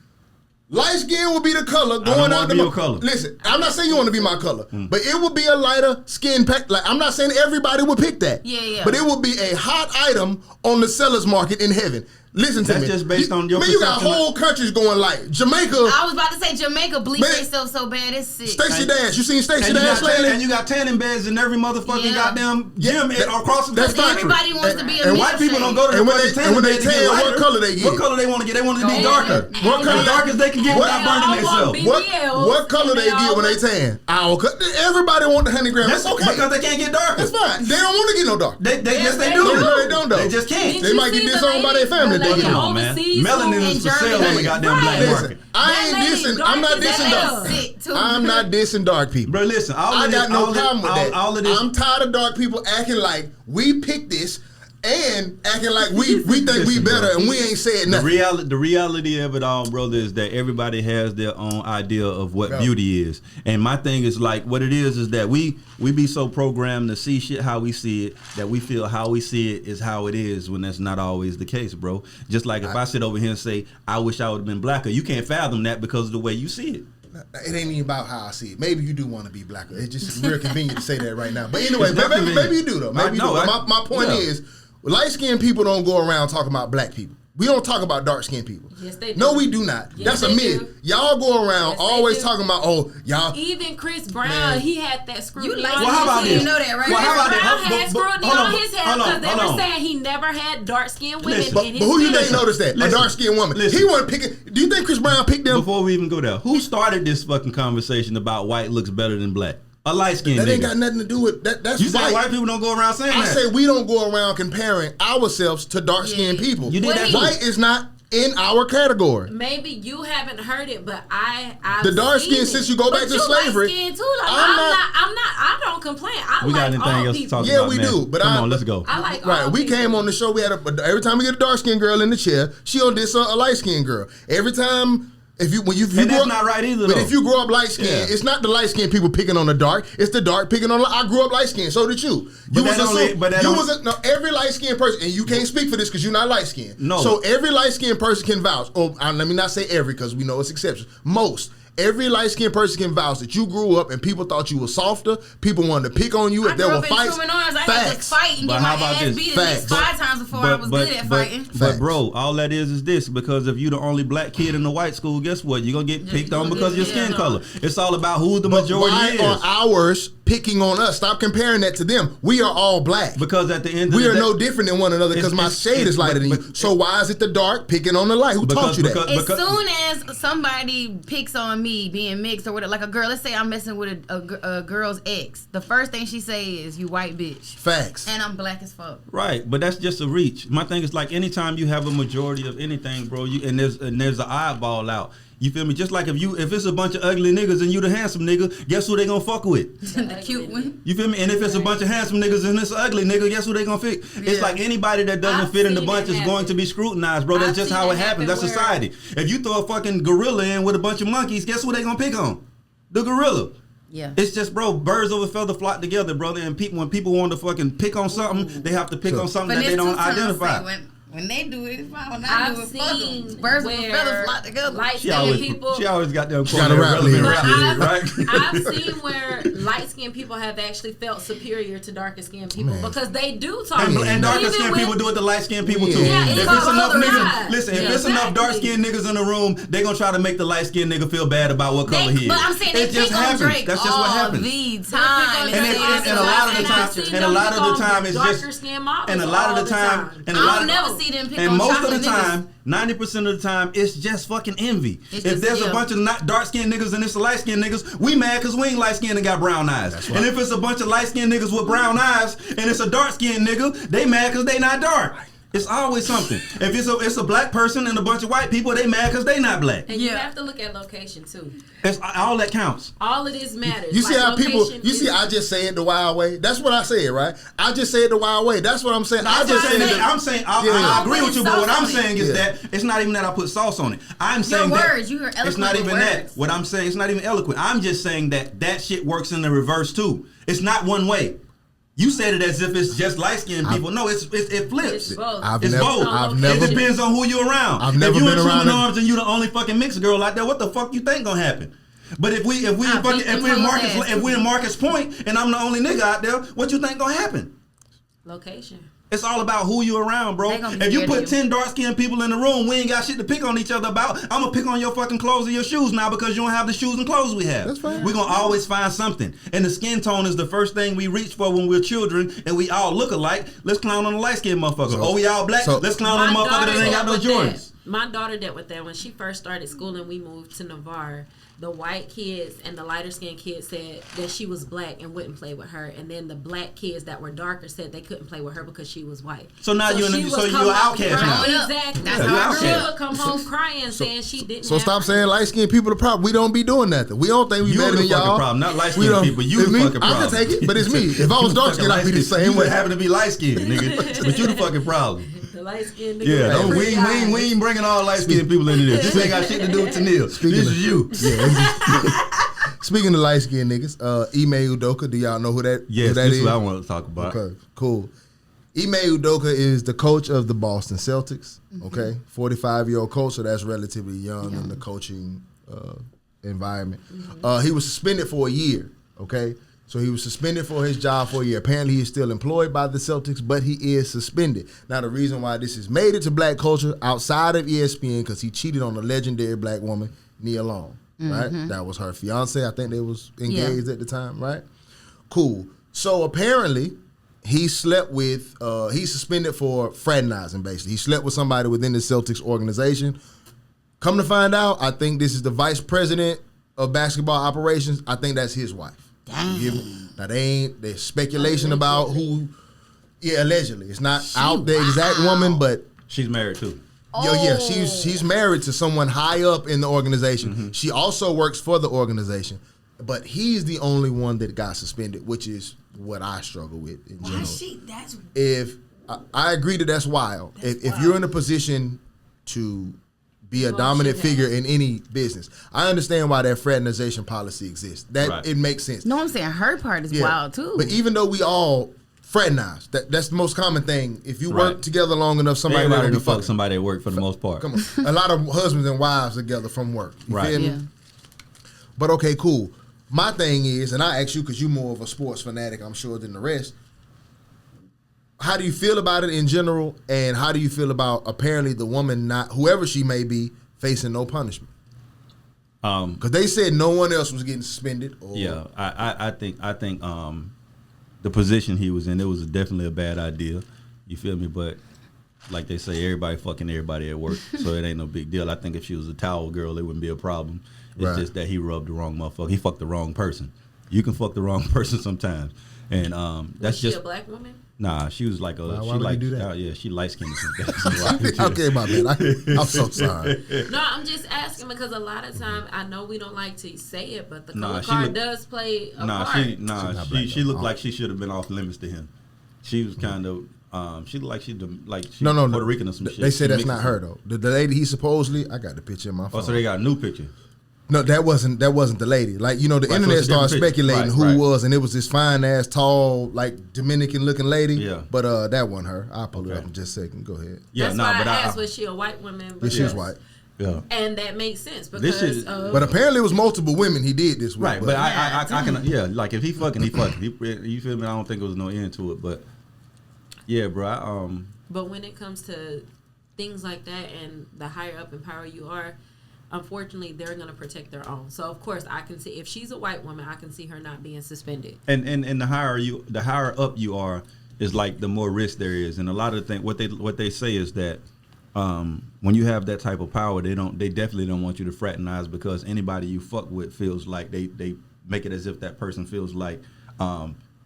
A: Light skin will be the color going out the
B: your color.
A: Listen, I'm not saying you want to be my color, but it will be a lighter skin pack. Like, I'm not saying everybody would pick that.
C: Yeah.
A: But it will be a hot item on the seller's market in heaven. Listen to me.
B: That's just based on your
A: perception. Man, you got whole countries going like Jamaica.
C: I was about to say Jamaica bleach themselves so bad it's sick.
A: Stacey Dash, you seen Stacey Dash lately?
B: And you got tanning beds in every motherfucking goddamn gym across the country.
C: Everybody wants to be a
B: and white people don't go to the
A: tanning beds. What color they get?
B: What color they want to get? They want it to be darker.
A: What color?
B: The darkest they can get without burning themselves.
A: What color they get when they tan? Everybody want the honeygram. That's okay.
B: Because they can't get darker.
A: That's fine. They don't want to get no dark.
B: Yes, they do.
A: No, they don't though.
B: They just can't.
A: They might get disowned by their family.
B: Come on, man. Melanin is for sale on the goddamn black market.
A: I ain't dissing. I'm not dissing dark. I'm not dissing dark people.
B: Bro, listen.
A: I got no problem with that. I'm tired of dark people acting like we picked this and acting like we think we better and we ain't said nothing.
B: The reality of it all, brother, is that everybody has their own idea of what beauty is. And my thing is like, what it is that we be so programmed to see shit how we see it, that we feel how we see it is how it is, when that's not always the case, bro. Just like if I sit over here and say, I wish I would have been blacker, you can't fathom that because of the way you see it.
A: It ain't even about how I see it. Maybe you do want to be blacker. It's just real convenient to say that right now. But anyway, maybe you do though. Maybe you do. My point is, light-skinned people don't go around talking about black people. We don't talk about dark-skinned people.
D: Yes, they do.
A: No, we do not.
D: Yes,
A: that's a myth. Y'all go around always talking about, y'all.
D: Even Chris Brown, he had that screwed in.
C: Well, how about this? You know that, right?
D: Well, how about that? Brown had screwed on his hair because they were saying he never had dark-skinned women in his
A: But who you think noticed that? A dark-skinned woman. He wasn't picking. Do you think Chris Brown picked them?
B: Before we even go there, who started this fucking conversation about white looks better than black? A light skinned nigga.
A: That ain't got nothing to do with that. That's
B: you say white people don't go around saying that.
A: I say we don't go around comparing ourselves to dark skinned people.
B: You did that.
A: White is not in our category.
D: Maybe you haven't heard it, but I've
A: the dark skin since you go back to slavery.
D: Too. Like, I don't complain.
B: We got anything else to talk about?
A: Yeah, we do. But
B: come on, let's go.
D: I like
A: all we came on the show. We had every time we get a dark skinned girl in the chair, she on this a light skinned girl. Every time. If you
B: that's not right either.
A: But if you grow up light skinned, it's not the light skinned people picking on the dark. It's the dark picking on the. I grew up light skinned. So did you. Every light skinned person, and you can't speak for this because you're not light skinned.
B: No.
A: So every light skinned person can vouch. Let me not say every because we know it's exceptions. Most every light-skinned person can vouch that you grew up and people thought you were softer. People wanted to pick on you if there were fights.
C: I had to fight and get my ass beat at least 5 times before I was good at fighting.
B: But bro, all that is this, because if you the only black kid in the white school, guess what? You're gonna get picked on because of your skin color. It's all about who the majority is.
A: Why are ours picking on us? Stop comparing that to them. We are all black.
B: Because at the end of
A: we
B: the
A: are
B: day,
A: no different than one another because my shade is lighter than you. So why is it the dark picking on the light? Who taught you that?
C: As soon as somebody picks on me being mixed or whatever, like a girl, let's say I'm messing with a girl's ex, the first thing she say is, "You white bitch."
A: Facts.
C: And I'm black as fuck.
B: Right, but that's just a reach. My thing is like anytime you have a majority of anything, bro, and there's an eyeball out. You feel me? Just like if it's a bunch of ugly niggas and you the handsome nigga, guess who they gonna fuck with?
C: The cute one.
B: You feel me? And if it's a bunch of handsome niggas and it's ugly nigga, guess who they gonna fit? Yeah. It's like anybody that doesn't fit in the bunch is going to be scrutinized, bro. That's just how it happens. That's society. If you throw a fucking gorilla in with a bunch of monkeys, guess who they gonna pick on? The gorilla.
C: Yeah.
B: It's just, bro, birds of a feather flock together, brother. And when people want to fucking pick on something, they have to pick on something that they don't identify.
C: When they do it, it's fine. When I do it, fuck them. Birds with feathers flock together.
D: Light-skinned people.
B: She always got them
D: right? I've seen where light-skinned people have actually felt superior to darker-skinned people because they do talk.
B: And darker-skinned people do it to light-skinned people too.
D: Yeah,
B: if it's enough niggas, listen, if it's enough dark-skinned niggas in the room, they gonna try to make the light-skinned nigga feel bad about what color he is.
C: But I'm saying they pick on Drake. That's just what happens.
B: And a lot of the time, it's just, and a lot of the time,
C: I'll never see them pick on
B: and most of the time, 90% of the time, it's just fucking envy. If there's a bunch of not dark-skinned niggas and it's a light-skinned niggas, we mad because we ain't light-skinned and got brown eyes. Right. And if it's a bunch of light-skinned niggas with brown eyes and it's a dark-skinned nigga, they mad because they not dark. It's always something. If it's a black person and a bunch of white people, they mad because they not black.
D: And you have to look at location too.
B: It's all that counts.
D: All of this matters.
A: You see how people? You see, I just say it the wild way. That's what I said, right? I just say it the wild way. That's what I'm saying. I agree with you, but what I'm saying is that it's not even that I put sauce on it. I'm saying
C: words. You heard eloquent.
B: It's not even
C: words.
B: that. What I'm saying, it's not even eloquent. I'm just saying that shit works in the reverse too. It's not one way. You said it as if it's just light-skinned people. No, it flips.
D: It's both.
A: It
B: depends on who you're around.
A: I've never
B: if you
A: been
B: in
A: around
B: Truman Arms and you the only fucking mixed girl out there, what the fuck you think gonna happen? But if we're in Marcus Point and I'm the only nigga out there, what you think gonna happen?
D: Location.
B: It's all about who you around, bro. If you put 10 dark-skinned people in the room, we ain't got shit to pick on each other about. I'm gonna pick on your fucking clothes and your shoes now because you don't have the shoes and clothes we have.
A: That's fine.
B: We're gonna always find something. And the skin tone is the first thing we reach for when we're children and we all look alike. Let's clown on the light-skinned motherfucker. We all black? Let's clown on the motherfucker that ain't got no Jordans.
D: My daughter dealt with that when she first started school and we moved to Navarre. The white kids and the lighter skinned kids said that she was black and wouldn't play with her, and then the black kids that were darker said they couldn't play with her because she was white.
B: So now you're an outcast now.
D: Exactly. That's how she would come home crying saying she didn't.
A: So stop saying light skinned people the problem. We don't be doing nothing. We don't think we better than y'all.
B: Problem, not light skinned people. You the fucking problem.
A: I can take it, but it's me. If I was dark skinned, I'd be the same way.
B: You happen to be light skinned, nigga, but you the fucking problem.
D: The light skinned nigga.
B: Yeah, we ain't bringing all light skinned people into this. This ain't got shit to do with Tennille. This is you.
A: Speaking of light skinned niggas, Ime Udoka, do y'all know who that is?
B: Yes, this is what I want to talk about.
A: Okay, cool. Ime Udoka is the coach of the Boston Celtics, okay? 45-year-old coach, so that's relatively young in the coaching environment. He was suspended for a year, okay? So he was suspended for his job for a year. Apparently he is still employed by the Celtics, but he is suspended. Now the reason why this has made it to black culture outside of ESPN, because he cheated on a legendary black woman, Nia Long. Right, that was her fiance. I think they was engaged at the time. Right, cool. So apparently, he slept with. He's suspended for fraternizing. Basically, he slept with somebody within the Celtics organization. Come to find out, I think this is the vice president of basketball operations. I think that's his wife.
C: Damn.
A: Now there's speculation about who. Yeah, allegedly, it's not out the exact woman, but
B: she's married too.
A: Yeah, she's married to someone high up in the organization. She also works for the organization, but he's the only one that got suspended, which is what I struggle with in general. I agree that's wild. If you're in a position to be a dominant figure in any business, I understand why that fraternization policy exists. It makes sense.
C: No, I'm saying her part is wild too.
A: But even though we all fraternize. That's the most common thing. If you work together long enough, somebody will be fucking
B: somebody at work for the most part.
A: Come on. A lot of husbands and wives together from work. You feel me? But okay, cool. My thing is, and I ask you because you're more of a sports fanatic, I'm sure, than the rest. How do you feel about it in general, and how do you feel about apparently the woman, not whoever she may be, facing no punishment? Because they said no one else was getting suspended. Or,
B: yeah, I think the position he was in, it was definitely a bad idea. You feel me? But like they say, everybody fucking everybody at work, so it ain't no big deal. I think if she was a towel girl, it wouldn't be a problem. It's just that he rubbed the wrong motherfucker. He fucked the wrong person. You can fuck the wrong person sometimes, and that's
D: was she
B: just
D: a black woman.
B: Nah, she was like a.
A: Why
B: she
A: would
B: like,
A: you do that?
B: yeah, she light skinned.
A: Okay, my bad. I'm so sorry.
D: No, I'm just asking because a lot of time I know we don't like to say it, but the color
B: she
D: card does play a part.
B: She looked like she should have been off limits to him. She was kind of. She looked like she
A: No,
B: Puerto Rican or some shit.
A: They say that's not her though. The lady he supposedly, I got the picture in my phone.
B: Oh, so they got a new picture.
A: No, that wasn't the lady. Like, the internet
B: so
A: started speculating who was, and it was this fine ass, tall, like Dominican looking lady.
B: Yeah.
A: But that wasn't her. I'll pull it up in just a second. Go ahead.
B: Yeah,
D: that's why I asked, was she a white woman?
A: Yeah, she was white.
B: Yeah.
D: And that makes sense because
A: but apparently it was multiple women he did this with.
B: Right, but I can like if he fucking, he fucking. You feel me? I don't think there was no end to it, but yeah, bro.
D: But when it comes to things like that, and the higher up in power you are, unfortunately, they're going to protect their own. So, of course, I can see if she's a white woman, I can see her not being suspended.
B: And the higher up you are, is like the more risk there is. And a lot of the things, what they say is that when you have that type of power, they definitely don't want you to fraternize, because anybody you fuck with feels like they make it as if that person feels like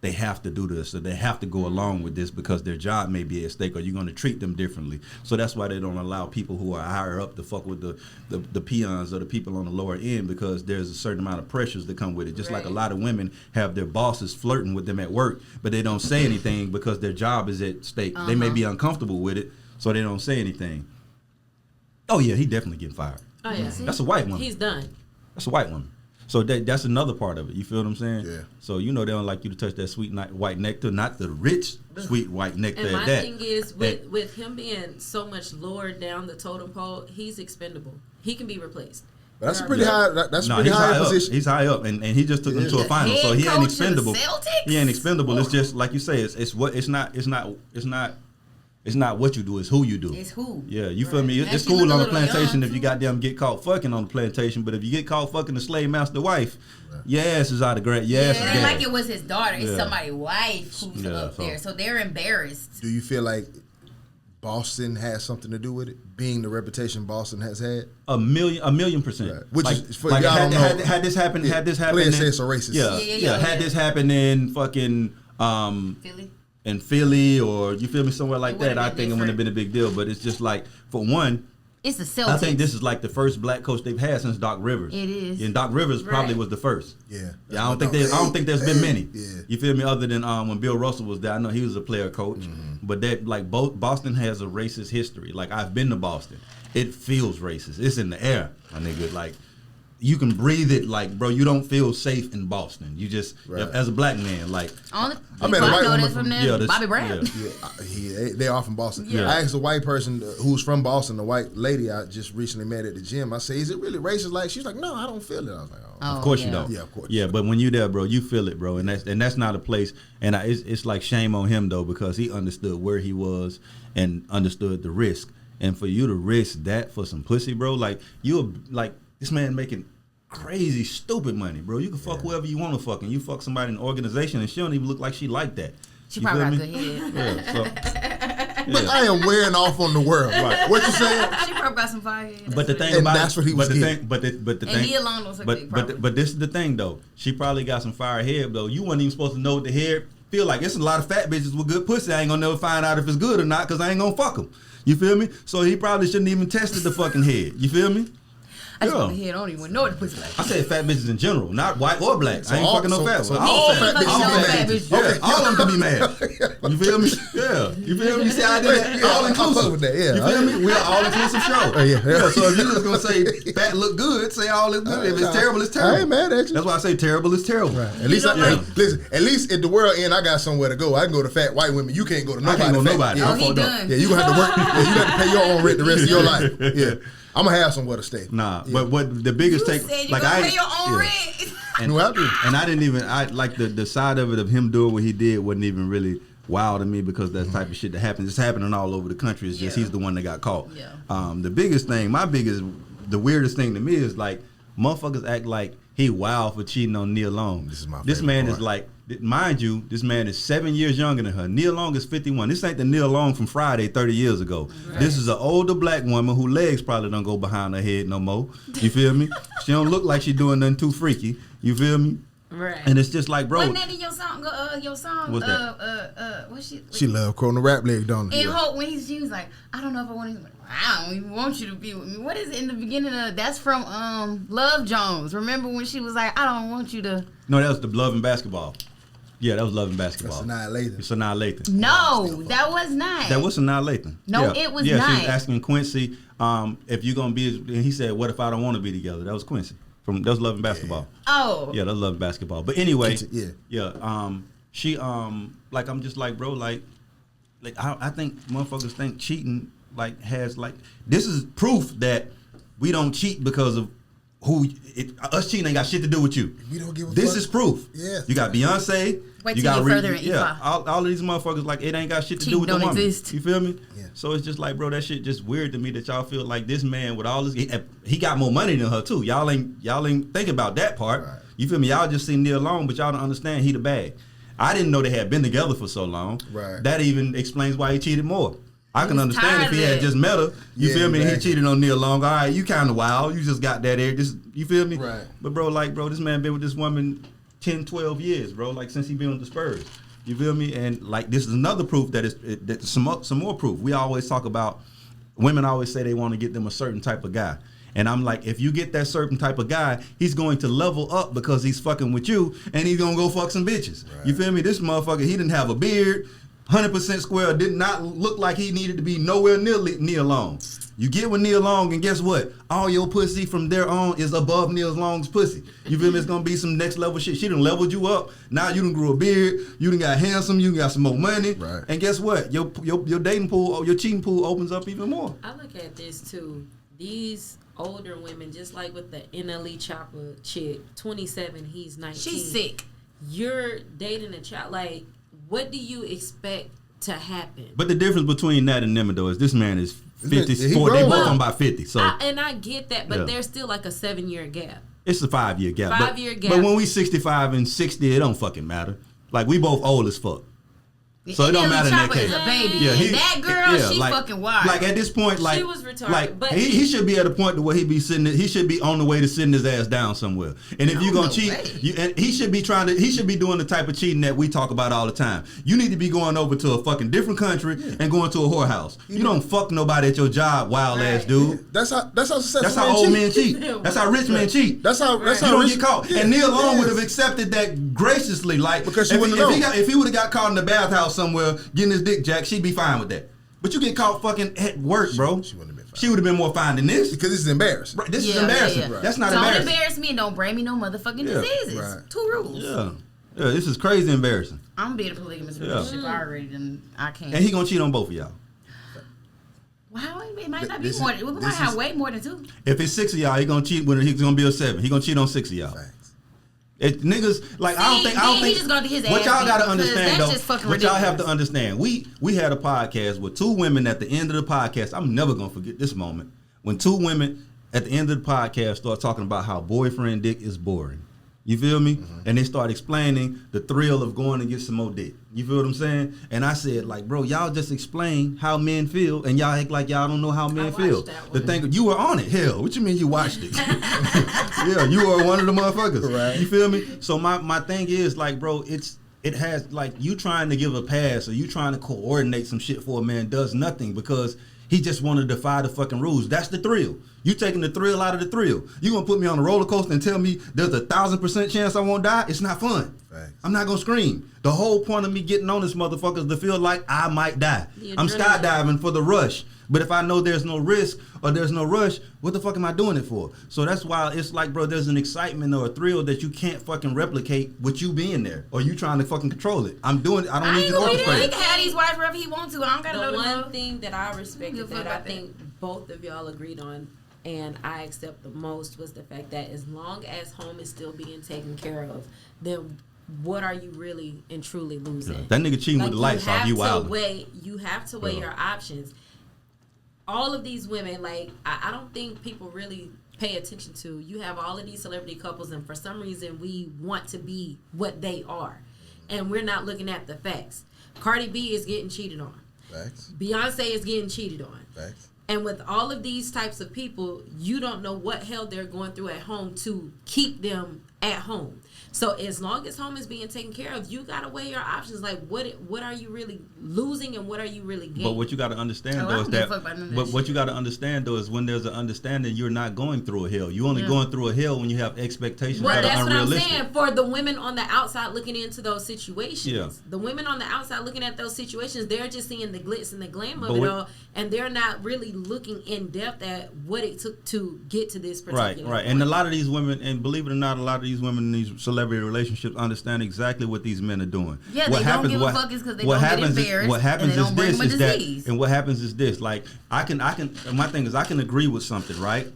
B: they have to do this, or they have to go along with this because their job may be at stake, or you're going to treat them differently. So that's why they don't allow people who are higher up to fuck with the peons or the people on the lower end, because there's a certain amount of pressures that come with it. Just like a lot of women have their bosses flirting with them at work, but they don't say anything because their job is at stake. They may be uncomfortable with it, so they don't say anything. Oh yeah, he definitely getting fired.
D: Oh yeah,
B: that's a white woman.
D: He's done.
B: That's a white woman. So that's another part of it. You feel what I'm saying?
A: Yeah.
B: So they don't like you to touch that sweet white nectar, not the rich sweet white nectar.
D: And my thing is, with him being so much lower down the totem pole, he's expendable. He can be replaced.
A: But that's a pretty high. That's a pretty high position.
B: He's high up, and he just took them to a final, so he ain't expendable. He ain't expendable. It's just like you say. It's not what you do, it's who you do.
C: It's who.
B: Yeah, you feel me? It's cool on the plantation if you goddamn get caught fucking on the plantation, but if you get caught fucking the slave master wife, your ass is out of grant. Your ass is
C: dead. Like it was his daughter. It's somebody's wife who's up there. So they're embarrassed.
A: Do you feel like Boston has something to do with it? Being the reputation Boston has had?
B: A million percent. Right.
A: Which is for y'all don't know.
B: Had this happened,
A: Play it say it's a racist.
B: Yeah. Had this happened in fucking
C: Philly.
B: In Philly, or you feel me, somewhere like that, I think
C: different.
B: it wouldn't have been a big deal. But it's just like, for one,
C: it's the Celtics.
B: I think this is like the first black coach they've had since Doc Rivers.
C: It is.
B: And Doc Rivers probably was the first.
A: Yeah.
B: I don't think there's been many.
A: Yeah.
B: You feel me? Other than when Bill Russell was there, I know he was a player coach. Mm-hmm. But that Boston has a racist history. Like, I've been to Boston. It feels racist. It's in the air, my nigga. Like, you can breathe it, like, bro, you don't feel safe in Boston. You just, as a black man, like.
C: I
A: met a white woman
C: from there, Bobby Brown.
A: They are from Boston.
C: Yeah.
A: I asked a white person who's from Boston, a white lady I just recently met at the gym. I say, is it really racist? Like, she's like, no, I don't feel it. I was like,
B: of course you don't.
A: Yeah, of course.
B: Yeah, but when you there, bro, you feel it, bro, and that's not a place. And it's like shame on him though, because he understood where he was and understood the risk. And for you to risk that for some pussy, bro, like this man making crazy stupid money, bro. You can fuck whoever you want to fuck, and you fuck somebody in an organization, and she don't even look like she like that.
C: She probably got good head.
B: Yeah, so.
A: But I am wearing off on the world. Right. What you saying?
C: She probably got some fire head.
B: But the thing
A: and
B: about
A: that's what he was getting.
B: But the
C: and
B: thing,
C: he alone was a big problem.
B: But this is the thing though. She probably got some fire head though. You weren't even supposed to know what the hair feel like. It's a lot of fat bitches with good pussy. I ain't gonna never find out if it's good or not, because I ain't gonna fuck them. You feel me? So he probably shouldn't even tested the fucking head. You feel me?
C: I just want to hear. I don't even know what the pussy like.
B: I said fat bitches in general, not white or black.
A: So
B: I ain't fucking no fat.
A: So
B: all
A: fat bitches.
B: Yeah, all of them can be mad. You feel me? Yeah. You feel me? You see how I did that? All inclusive.
A: Yeah.
B: You feel me? We're an all inclusive show.
A: Yeah.
B: So if you're just gonna say fat look good, say all is good. If it's terrible, it's terrible.
A: I ain't mad at you.
B: That's why I say terrible is terrible.
A: Right. At least listen. At least at the world end, I got somewhere to go. I can go to fat white women. You can't go to nobody.
B: I can't go to nobody.
A: Yeah,
C: he done.
A: Yeah, you gonna have to work. Yeah, you got to pay your own rent the rest of your life. Yeah. I'm gonna have somewhere to stay.
B: Nah, but what the biggest take,
C: like I pay your own rent.
B: And I didn't even like the side of it of him doing what he did wasn't even really wild to me because that type of shit that happens. It's happening all over the country. It's just he's the one that got caught.
C: Yeah.
B: The biggest thing, the weirdest thing to me is like motherfuckers act like he wild for cheating on Nia Long. This man is like, mind you, this man is 7 years younger than her. Nia Long is 51. This ain't the Nia Long from Friday 30 years ago. Right. This is an older black woman whose legs probably don't go behind her head no more. You feel me? She don't look like she doing nothing too freaky. You feel me?
D: Right.
B: And it's just like, bro.
C: Wasn't that in your song?
B: What's that?
C: What's
A: she loved quoting the rap leg, don't
C: she? In Hope, when she was like, I don't know if I want to. I don't even want you to be with me. What is it in the beginning of? That's from Love Jones. Remember when she was like, I don't want you to.
B: No, that was the Love and Basketball. Yeah, that was Love and Basketball.
A: It's
B: Sanaa Lathan.
C: No, that was not.
B: That was Sanaa Lathan.
C: No, it was not.
B: Yeah, she was asking Quincy if you're gonna be. And he said, "What if I don't want to be together?" That was Quincy. That was Love and Basketball.
C: Oh.
B: Yeah, that was Love and Basketball. But anyway, she like I'm just like, bro, like I think motherfuckers think cheating like has like this is proof that we don't cheat because of us cheating ain't got shit to do with you.
A: We don't give a
B: this
A: fuck.
B: is proof.
A: Yeah.
B: You got Beyonce.
C: Wait
B: you
C: till
B: got
C: you further in
B: all of these motherfuckers like it ain't got shit to do with the woman. Exist. You feel me? Yeah. So it's just like, bro, that shit just weird to me that y'all feel like this man with all this he got more money than her too. Y'all ain't think about that part. Right. You feel me? Y'all just see Nia Long, but y'all don't understand he the bag. I didn't know they had been together for so long. Right. That even explains why he cheated more. I can understand if he had just met her. You feel me? Exactly. And he cheated on Nia Long. All right, you kind of wild. You just got that air. You feel me?
A: Right.
B: But bro, this man been with this woman 10, 12 years, bro. Like since he been with the Spurs. You feel me? And like this is another proof that some more proof. We always talk about women always say they want to get them a certain type of guy. And I'm like, if you get that certain type of guy, he's going to level up because he's fucking with you and he's gonna go fuck some bitches. Right. You feel me? This motherfucker, he didn't have a beard, 100% square, did not look like he needed to be nowhere near Nia Long. You get with Nia Long, and guess what? All your pussy from there on is above Nia Long's pussy. You feel me? It's gonna be some next level shit. She done leveled you up. Now you done grew a beard. You done got handsome. You done got some more money. Right. And guess what? Your dating pool, your cheating pool opens up even more.
D: I look at this too. These older women, just like with the NLE Chopper chick, 27, he's 19.
C: She's sick.
D: You're dating a child. Like, what do you expect to happen?
B: But the difference between that and them though is this man is 54. They both on about 50. So
D: I get that, but there's still like a 7-year gap.
B: It's a 5-year gap.
D: 5-year gap.
B: But when we 65 and 60, it don't fucking matter. Like we both old as fuck. So it don't matter in that case.
C: Is a baby. Yeah, that girl, she
B: like,
C: fucking wild.
B: Like at this point, like
D: she was retarded.
B: Like
D: but
B: he should be at a point to where he should be on the way to sitting his ass down somewhere. And if you're gonna cheat, and he should be doing the type of cheating that we talk about all the time. You need to be going over to a fucking different country and going to a whorehouse. You don't fuck nobody at your job, wild ass dude.
A: That's how
B: old men cheat. That's how rich men cheat.
A: That's how
B: you don't get caught. And Nia Long would have accepted that graciously, like
A: because she wouldn't know.
B: If he would have got caught in the bathhouse somewhere getting his dick jacked, she'd be fine with that. But you get caught fucking at work, bro.
A: She wouldn't have been fine.
B: She would have been more fine than this.
A: Because this is embarrassing.
B: Right, this is embarrassing. Yeah. Right. That's not
C: don't
B: embarrassing.
C: Don't embarrass me and don't bring me no motherfucking diseases. Right. 2 rules.
B: Yeah, this is crazy embarrassing.
C: I'm gonna be in a polygamous relationship already, and I can't.
B: And he gonna cheat on both of y'all.
C: Wow, it might not be more. We might have way more than 2.
B: If it's 6 of y'all, he gonna cheat when he's gonna be a 7. He gonna cheat on 6 of y'all. Niggas like I don't think
C: he just gonna do his
B: what
C: ass
B: y'all gotta understand though.
C: What
B: ridiculous. Y'all have to understand. We had a podcast with 2 women at the end of the podcast. I'm never gonna forget this moment when 2 women at the end of the podcast start talking about how boyfriend dick is boring. You feel me? Mm-hmm. And they start explaining the thrill of going to get some more dick. You feel what I'm saying? And I said, like, bro, y'all just explain how men feel, and y'all act like y'all don't know how men feel. The thing, you were on it. Hell, what you mean you watched it? Yeah, you were one of the motherfuckers. Right. You feel me? So my thing is, like, bro, it has, like, you trying to give a pass or you trying to coordinate some shit for a man does nothing because he just want to defy the fucking rules. That's the thrill. You taking the thrill out of the thrill. You gonna put me on a roller coaster and tell me there's 1,000% chance I won't die? It's not fun. Thanks. I'm not gonna scream. The whole point of me getting on this motherfucker is to feel like I might die. I'm skydiving for the rush. But if I know there's no risk or there's no rush, what the fuck am I doing it for? So that's why it's like, bro, there's an excitement or a thrill that you can't fucking replicate with you being there or you trying to fucking control it. I'm doing it. I don't need you to orchestrate.
C: He can have these wives wherever he wants to. I don't gotta know
D: the one thing that I respect is that I think both of y'all agreed on and I accept the most was the fact that as long as home is still being taken care of, then what are you really and truly losing?
B: Yeah. That nigga cheating with the lights off, you wild.
D: You have to weigh your options. All of these women, like, I don't think people really pay attention to. You have all of these celebrity couples, and for some reason we want to be what they are, and we're not looking at the facts. Cardi B is getting cheated on.
A: Facts.
D: Beyonce is getting cheated on.
A: Facts.
D: And with all of these types of people, you don't know what hell they're going through at home to keep them at home. So as long as home is being taken care of, you gotta weigh your options. Like, what are you really losing and what are you really gaining?
B: But what you gotta understand though is that. But what you gotta understand though is when there's an understanding, you're not going through a hell. You're only going through a hell when you have expectations that are unrealistic.
D: What I'm saying. For the women on the outside looking into those situations,
B: yeah.
D: The women on the outside looking at those situations, they're just seeing the glitz and the glam of it all, and they're not really looking in depth at what it took to get to this particular
B: right.
D: point.
B: And a lot of these women, and believe it or not, a lot of these women in these celebrity relationships understand exactly what these men are doing.
C: Yeah, they don't give a fuck is because they don't get embarrassed.
B: What happens is this is that,
C: disease.
B: and what happens is this. Like I can. My thing is I can agree with something, right?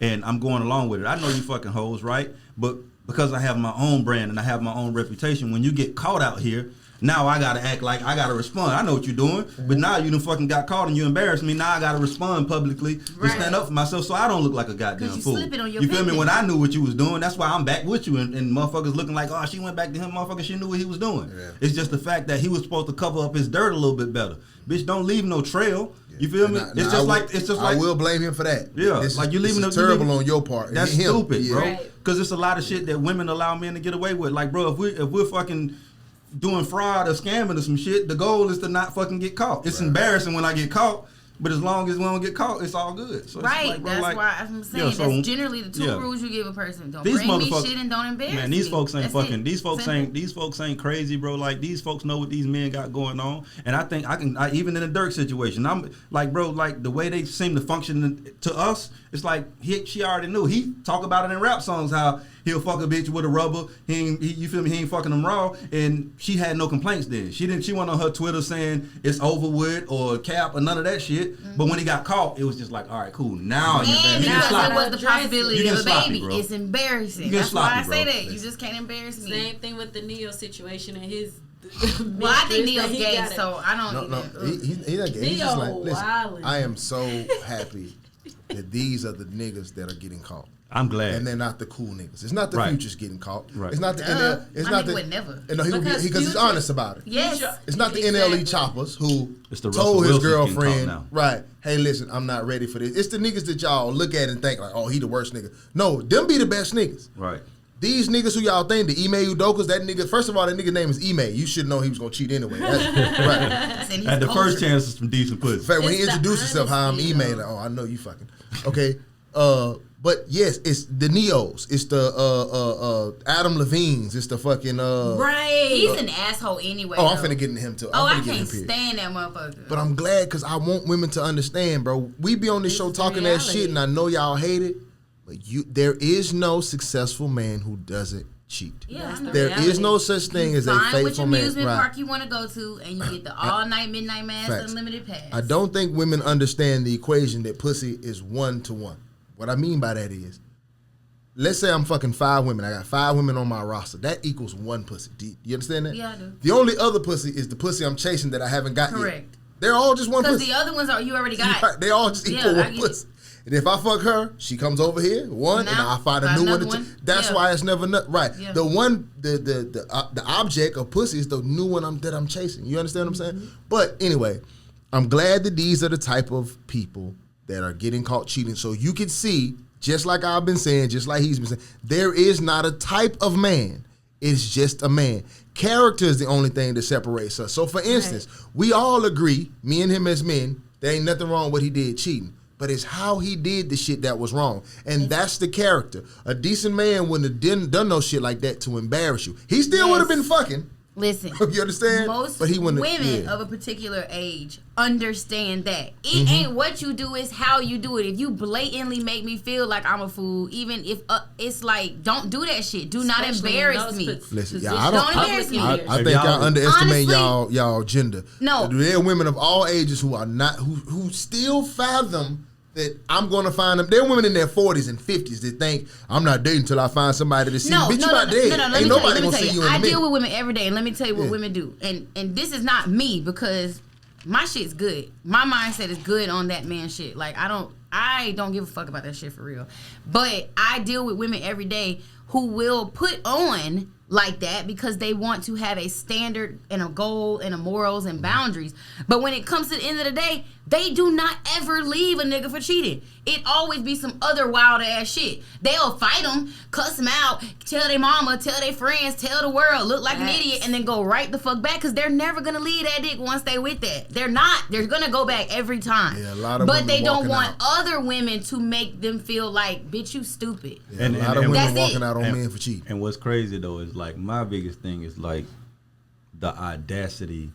B: And I'm going along with it. I know you fucking hoes, right? But because I have my own brand and I have my own reputation, when you get caught out here, now I gotta act like I gotta respond. I know what you're doing, but now you done fucking got caught and you embarrassed me. Now I gotta respond publicly to stand up for myself so I don't look like a goddamn fool. You feel me? When I knew what you was doing, that's why I'm back with you. And motherfuckers looking like, oh, she went back to him. Motherfucker, she knew what he was doing. Yeah. It's just the fact that he was supposed to cover up his dirt a little bit better. Bitch, don't leave no trail. Yeah. You feel me? It's just like I
A: will blame him for that.
B: Yeah,
A: this
B: like you leaving
A: a terrible on your part.
B: That's stupid, bro.
D: Right.
B: Because it's a lot of shit that women allow men to get away with. Like, bro, if we're fucking doing fraud or scamming or some shit, the goal is to not fucking get caught. It's embarrassing when I get caught, but as long as we don't get caught, it's all good. So
C: right,
B: like, bro,
C: that's why I'm saying that's generally the two rules you give a person. Don't bring me shit and don't embarrass me.
B: Man, these folks ain't fucking. These folks ain't crazy, bro. Like these folks know what these men got going on, and I think I even in a Dirk situation, I'm like, bro, like the way they seem to function to us, it's like she already knew. He talk about it in rap songs how he'll fuck a bitch with a rubber. You feel me? He ain't fucking them raw, and she had no complaints then. She went on her Twitter saying it's over with or cap or none of that shit. Mm-hmm. But when he got caught, it was just like, all right, cool. Now you
C: it was the possibility of a baby.
B: Bro.
C: It's embarrassing. That's why I say that. You just can't embarrass me.
D: Same thing with the Neo situation and his.
C: Well, I think Neo's gay, so I don't.
A: No, he's not gay. He's just like, listen, I am so happy that these are the niggas that are getting caught.
B: I'm glad,
A: and they're not the cool niggas. It's not the Futures getting caught.
B: Right.
A: It's not the it's not the.
C: Would never.
A: No, because he's honest about it.
C: Yes.
A: It's not the NLE choppers who
B: told
A: his girlfriend, right? Hey, listen, I'm not ready for this. It's the niggas that y'all look at and think like, oh, he the worst nigga. No, them be the best niggas.
B: Right.
A: These niggas who y'all think, the Ime Udokas, that nigga, first of all, that nigga name is Ime. You should know he was going to cheat anyway. Right.
B: At the first chance, it's some decent pussy.
A: In fact, when he introduced himself, how I'm Ime, like, oh, I know you fucking. Okay. But yes, it's the Neos. It's the Adam Levine's. It's the fucking
C: right. He's an asshole anyway.
A: Oh, I'm finna get into him too.
C: I can't stand that motherfucker.
A: But I'm glad because I want women to understand, bro. We be on this show talking that shit, and I know y'all hate it. But there is no successful man who doesn't cheat.
C: Yeah,
A: there is no such thing as a faithful man.
C: Amusement park you want to go to, and you get the all night midnight mass unlimited pass.
A: I don't think women understand the equation that pussy is 1-to-1. What I mean by that is, let's say I'm fucking 5 women. I got 5 women on my roster. That equals 1 pussy. Do you understand that?
C: Yeah, I do.
A: The only other pussy is the pussy I'm chasing that I haven't got yet.
C: Correct.
A: They're all just 1 pussy.
C: Because the other ones you already got.
A: Right. They all just equal 1 pussy. And if I fuck her, she comes over here, and I find a new one. That's why it's never right. Yeah. The one, the object of pussy is the new one that I'm chasing. You understand what I'm saying? Mm-hmm. But anyway, I'm glad that these are the type of people that are getting caught cheating. So you can see, just like I've been saying, just like he's been saying, there is not a type of man. It's just a man. Character is the only thing that separates us. So for instance, we all agree, me and him as men, there ain't nothing wrong with what he did cheating. But it's how he did the shit that was wrong. And that's the character. A decent man wouldn't have done no shit like that to embarrass you. He still would have been fucking.
C: Listen.
A: You understand?
C: Most women of a particular age understand that. It ain't what you do, it's how you do it. If you blatantly make me feel like I'm a fool, even if it's like, don't do that shit. Do not embarrass me.
A: Listen,
C: don't embarrass me.
A: I think y'all underestimate y'all gender.
C: No.
A: There are women of all ages who are not, who still fathom that I'm going to find them. There are women in their 40s and 50s that think I'm not dating until I find somebody to see me. Bitch, you not dating. Ain't nobody going to see you in a minute.
C: I deal with women every day, and let me tell you what women do. And this is not me because my shit's good. My mindset is good on that man shit. Like I don't give a fuck about that shit for real. But I deal with women every day who will put on like that because they want to have a standard and a goal and a morals and boundaries. But when it comes to the end of the day, they do not ever leave a nigga for cheating. It always be some other wild ass shit. They'll fight them, cuss them out, tell their mama, tell their friends, tell the world, look like an idiot, and then go right the fuck back because they're never gonna leave that dick once they with that. They're not. They're gonna go back every time.
A: Yeah, a lot of
C: but they don't want
A: out.
C: other women to make them feel like, bitch, you stupid.
A: Yeah, a lot of women walking out on men for cheating.
B: And what's crazy though is like my biggest thing is like the audacity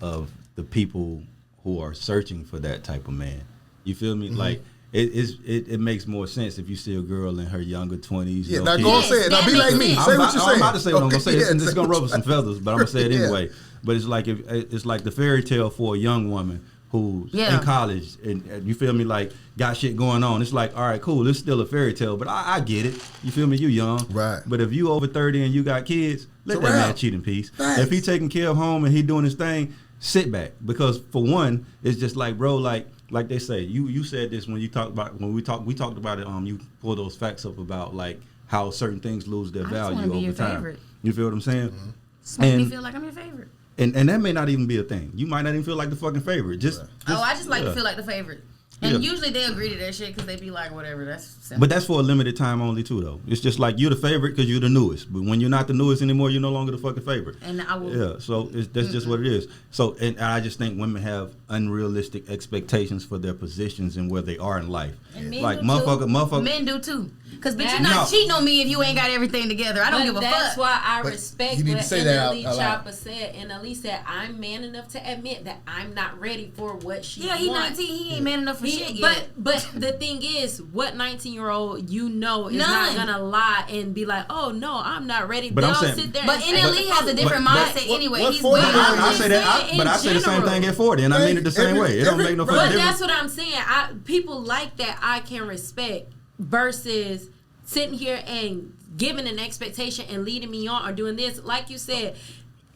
B: of the people who are searching for that type of man. You feel me? Like it makes more sense if you see a girl in her younger 20s.
A: Yeah, now go and say it. Now be like me. Say what you're saying.
B: I'm about to say what I'm gonna say. It's gonna ruffle some feathers, but I'm gonna say it anyway. But it's like it's like the fairy tale for a young woman who's in college and you feel me, like got shit going on. It's like, all right, cool, it's still a fairy tale, but I get it. You feel me? You young.
A: Right.
B: But if you over 30 and you got kids, let that man cheat in peace. Thanks. If he taking care of home and he doing his thing, sit back. Because for one, it's just like, bro, like they say, you said this when you talked about we talked about it, you pull those facts up about like how certain things lose their value over time. Favorite. You feel what I'm saying?
C: Just make me feel like I'm your favorite.
B: And that may not even be a thing. You might not even feel like the fucking favorite.
C: I just like to feel like the favorite. And usually they agree to that shit because they be like, whatever, that's simple.
B: But that's for a limited time only too, though. It's just like you're the favorite because you're the newest. But when you're not the newest anymore, you're no longer the fucking favorite.
C: And I will.
B: Yeah, so that's just what it is. So, and I just think women have unrealistic expectations for their positions and where they are in life.
C: And men
B: like
C: do
B: motherfucker.
C: Men do too. Because bitch, you're not cheating on me if you ain't got everything together. I don't give a fuck.
D: That's why I respect what
A: Annalie
D: Chopper said. Annalie said, I'm man enough to admit that I'm not ready for what she wants.
C: He's 19. He ain't man enough for shit yet.
D: But the thing is, what 19-year-old is not gonna lie and be like, oh no, I'm not ready.
B: But
D: they'll sit there.
C: But Annalie has a different mindset anyway. He's
B: way I say that, but I say the same thing at 40, and I mean it the same way. It don't make no fucking difference.
D: But that's what I'm saying. People like that I can respect versus sitting here and giving an expectation and leading me on or doing this. Like you said,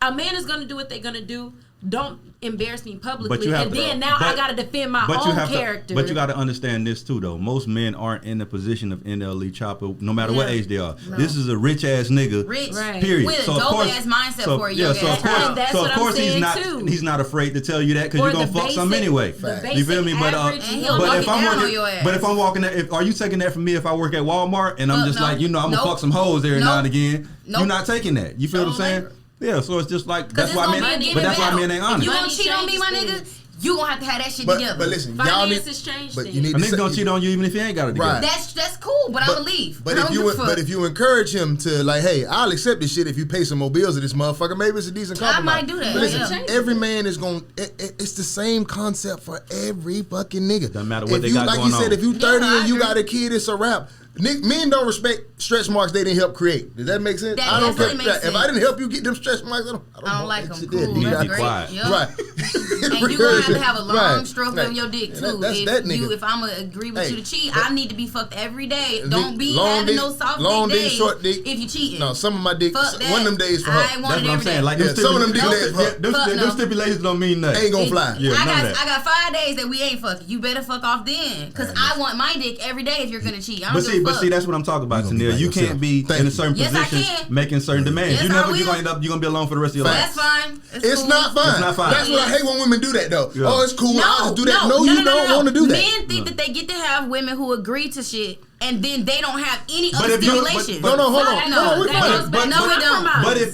D: a man is gonna do what they're gonna do. Don't embarrass me publicly. I gotta defend my own character.
B: But you gotta understand this too, though. Most men aren't in the position of NLE Chopper, no matter what age they are. No. This is a rich ass nigga. Period.
C: With a dope ass mindset for you.
B: So of course he's not afraid to tell you that because you're gonna fuck some anyway. You feel me? But if I'm walking that, are you taking that from me if I work at Walmart and I'm just like, I'm gonna fuck some hoes every now and again? You're not taking that. You feel what I'm saying? Yeah, so it's just like that's why men ain't honest.
C: If you gonna cheat on me, my nigga, you gonna have to have that shit together.
A: But listen,
D: finances change.
A: But you need
B: a nigga gonna cheat on you even if he ain't got it together.
A: Right.
C: That's cool, but I'ma leave.
A: But if you encourage him to like, hey, I'll accept this shit if you pay some more bills to this motherfucker. Maybe it's a decent compromise.
C: I might do that.
A: But listen, every man is gonna. It's the same concept for every fucking nigga.
B: Doesn't matter what they got going on.
A: Like you said, if you 30 and you got a kid, it's a wrap. Men don't respect stretch marks they didn't help create. Does that make sense?
C: I don't care.
A: If I didn't help you get them stretch marks, I don't
C: like them.
A: Cool.
C: You
B: need to be quiet.
A: Right.
C: And you're going to have a long stroke of your dick, too.
A: If
C: I'm going to agree with you to cheat, I need to be fucked every day. Don't be having no soft dick days
A: short dick.
C: if you cheating.
A: No, some of my dick, one of them days for her.
C: That's what I'm saying.
B: Like
A: some of them dick days for her.
B: Them stipulations don't mean nothing.
A: Ain't going to fly.
C: I got 5 days that we ain't fucking. You better fuck off then. Because I want my dick every day if you're going to cheat. But
B: see, that's what I'm talking about, Tanil. You can't be in a certain position making certain demands. You're gonna be alone for the rest of your life.
C: That's fine.
A: It's not fine. That's what I hate when women do that though.
B: Yeah.
A: Oh, it's cool. I'll just do that. No, you don't want to do that.
C: Men think that they get to have women who agree to shit and then they don't have any other stipulations.
A: No, hold on.
C: No, we don't.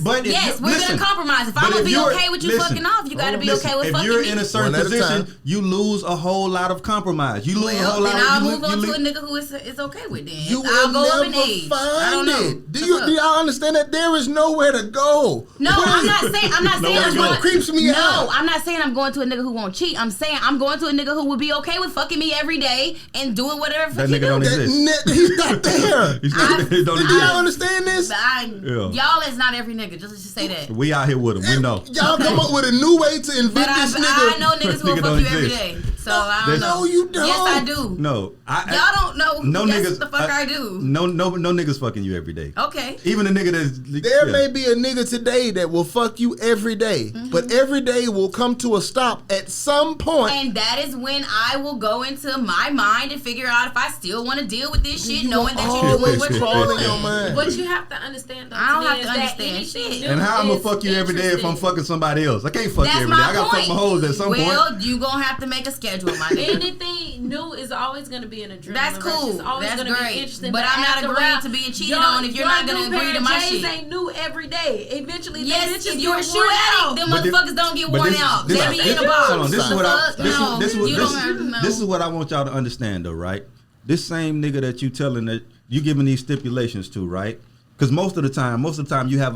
B: But
C: yes, we're gonna compromise. If I'm gonna be okay with you fucking off, you gotta be okay with fucking me.
B: If you're in a certain position, you lose a whole lot of compromise. You lose a whole lot.
C: Then I'll move on to a nigga who is okay with then.
A: You
C: I'll go up in
A: never
C: age.
A: I don't know. Do y'all understand that there is nowhere to go?
C: No, I'm not saying I'm going.
A: Creeps me out.
C: No, I'm not saying I'm going to a nigga who won't cheat. I'm saying I'm going to a nigga who will be okay with fucking me every day and doing whatever
B: that nigga don't exist.
A: He's not there.
B: He don't exist.
A: Y'all understand this?
C: Y'all is not every nigga. Just say that.
B: We out here with him. We know.
A: Y'all come up with a new way to invent this nigga.
C: I know niggas who will fuck you every day. So So I don't know.
A: No, you don't.
C: Yes, I do.
B: No,
C: Y'all don't know.
B: No
C: Yes,
B: niggas.
C: the fuck I do.
B: No niggas fucking you every day.
C: Okay.
B: Even a nigga that's
A: There may be a nigga today that will fuck you every day, but every day will come to a stop at some point.
C: And that is when I will go into my mind and figure out if I still want to deal with this shit, knowing that you're doing what you're
A: in your
C: doing.
A: mind.
D: What you have to understand, though,
C: I don't
D: to me,
C: have to
D: is that
C: understand
D: anything
C: shit.
D: new
B: And how I'm gonna
D: is
B: fuck you every day if I'm
D: interesting.
B: fucking somebody else? I can't fuck
C: That's
B: you every day.
C: my
B: I gotta
C: point.
B: fuck my hoes at some point.
C: Well, you gonna have to make a schedule, my nigga.
D: Anything new is always going to be an adrenaline.
C: That's
D: rush.
C: cool.
D: It's always
C: That's
D: going to
C: great.
D: be interesting.
C: But I'm not
D: after a
C: agreeing
D: while,
C: to being cheated on if you're not gonna agree to my shit.
D: ain't new every day. Eventually,
C: Yes,
D: them bitches
C: if you're a
D: get
C: shoe
D: worn
C: addict,
D: out.
C: them
B: But this-
C: motherfuckers don't get
B: but
C: worn
B: this-
C: out.
B: this-
C: They be in a
B: hold
C: box.
B: on, this is what
C: The fuck? No, you don't have no.
B: this is what I want y'all to understand though, right? This same nigga that you telling that you giving these stipulations to, right? Because most of the time you have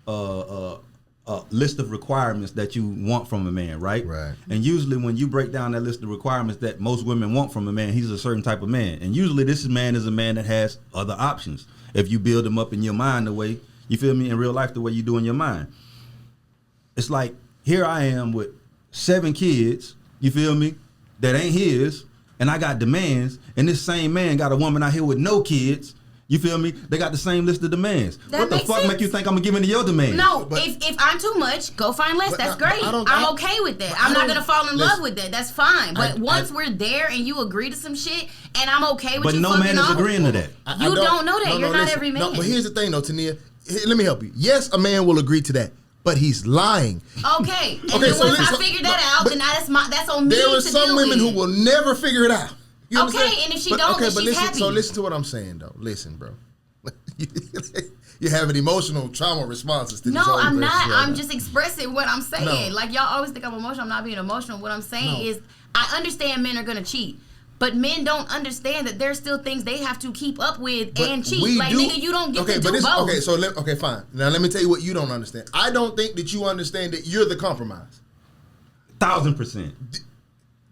B: a list of requirements that you want from a man, right?
A: Right.
B: And usually when you break down that list of requirements that most women want from a man, he's a certain type of man. And usually this man is a man that has other options. If you build him up in your mind the way, you feel me, in real life the way you do in your mind. It's like, here I am with 7 kids, you feel me, that ain't his, and I got demands, and this same man got a woman out here with no kids. You feel me? They got the same list of demands.
C: That
B: What the
C: makes
B: fuck
C: sense.
B: make you think I'm gonna give into your demands?
C: No,
A: But-
C: if I'm too much, go find less.
A: But
C: That's
A: I-
C: great.
A: I don't-
C: I'm
A: I-
C: okay with that.
A: I
C: I'm not
A: don't-
C: gonna fall in love
A: listen,
C: with that. That's fine. But
A: I-
C: once we're there and you agree to some shit, and I'm okay with
B: But
C: you
B: no
C: fucking
B: man is
C: off,
B: agreeing to that.
C: You don't know that. You're not
A: listen.
C: every
A: No,
C: man.
A: but here's the thing, though, Tania. Let me help you. Yes, a man will agree to that, but he's lying.
C: Okay. And
A: Okay,
C: then
A: so
C: once
A: listen,
C: I figure that
A: no,
C: out,
A: but
C: then that's on me
A: There
C: to
A: are some
C: deal
A: women
C: with.
A: who will never figure it out. You
C: Okay,
A: understand?
C: and if she
A: But-
C: don't,
A: okay,
C: then
A: but
C: she's
A: listen,
C: happy.
A: So listen to what I'm saying, though. Listen, bro. You're having emotional trauma responses to
C: No,
A: this whole
C: I'm not.
A: question right
C: I'm
A: now.
C: just expressing what I'm saying.
A: No.
C: Like, y'all always think I'm emotional. I'm not being emotional. What I'm saying
A: No.
C: is, I understand men are gonna cheat, but men don't understand that there's still things they have to keep up with
A: But
C: and cheat.
A: we
C: Like, nigga, you don't get to do both.
A: Okay, so okay, fine. Now let me tell you what you don't understand. I don't think that you understand that you're the compromise.
B: 1000%.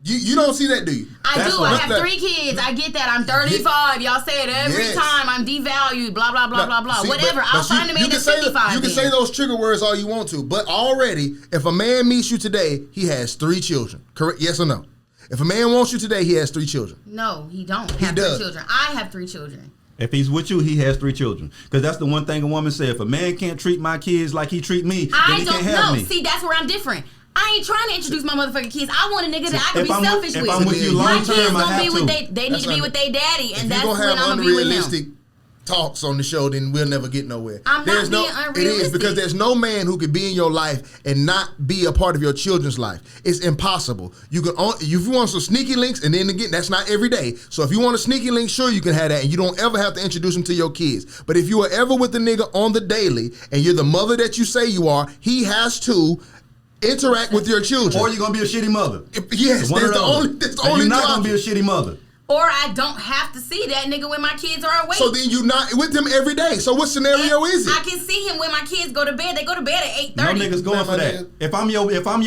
A: You don't see that, do you?
C: I
B: That's
C: do.
B: what-
C: I have 3 kids. I get that. I'm 35. Y'all say it every
A: Yes.
C: time. I'm devalued. Blah blah blah blah blah.
A: See,
C: Whatever.
A: but
C: I'll
A: see,
C: find a man
A: you
C: that's
A: can say
C: 55.
A: You can say those trigger words all you want to, but already, if a man meets you today, he has 3 children. Correct? Yes or no? If a man wants you today, he has 3 children.
C: No, he don't
A: He
C: have
A: does.
C: 3 children. I have 3 children.
B: If he's with you, he has 3 children. Because that's the one thing a woman said. If a man can't treat my kids like he treat me, then
C: I
B: he
C: don't
B: can't have
C: know.
B: me.
C: See, that's where I'm different. I ain't trying to introduce my motherfucking kids. I want a nigga that I can
B: If
C: be
B: I'm
C: selfish
B: with-
C: with.
B: if I'm with you
C: My
B: long
C: kids
B: term, I
C: gonna
B: have
C: be
B: to.
C: with they need
A: That's
C: to be
A: under-
C: with their daddy,
A: If
C: and
A: you're
C: that's
A: gonna
C: when
A: have
C: I'm gonna be with
A: unrealistic
C: him.
A: talks on the show, then we'll never get nowhere.
C: I'm not being
A: It is
C: unrealistic.
A: because there's no man who could be in your life and not be a part of your children's life. It's impossible. You can only, if you want some sneaky links, and then again, that's not every day. So if you want a sneaky link, sure you can have that, and you don't ever have to introduce them to your kids. But if you are ever with the nigga on the daily, and you're the mother that you say you are, he has to interact with your children.
B: Or you're going to be a shitty mother.
A: Yes,
B: One or
A: that's the
B: other.
A: only. That's the
B: And
A: only
B: you're not
A: time.
B: going to be a shitty mother.
C: Or I don't have to see that nigga when my kids are awake.
A: So then you're not with him every day. So what scenario is it?
C: I can see him when my kids go to bed. They go to bed at 8:30.
B: No niggas going for that. If I'm your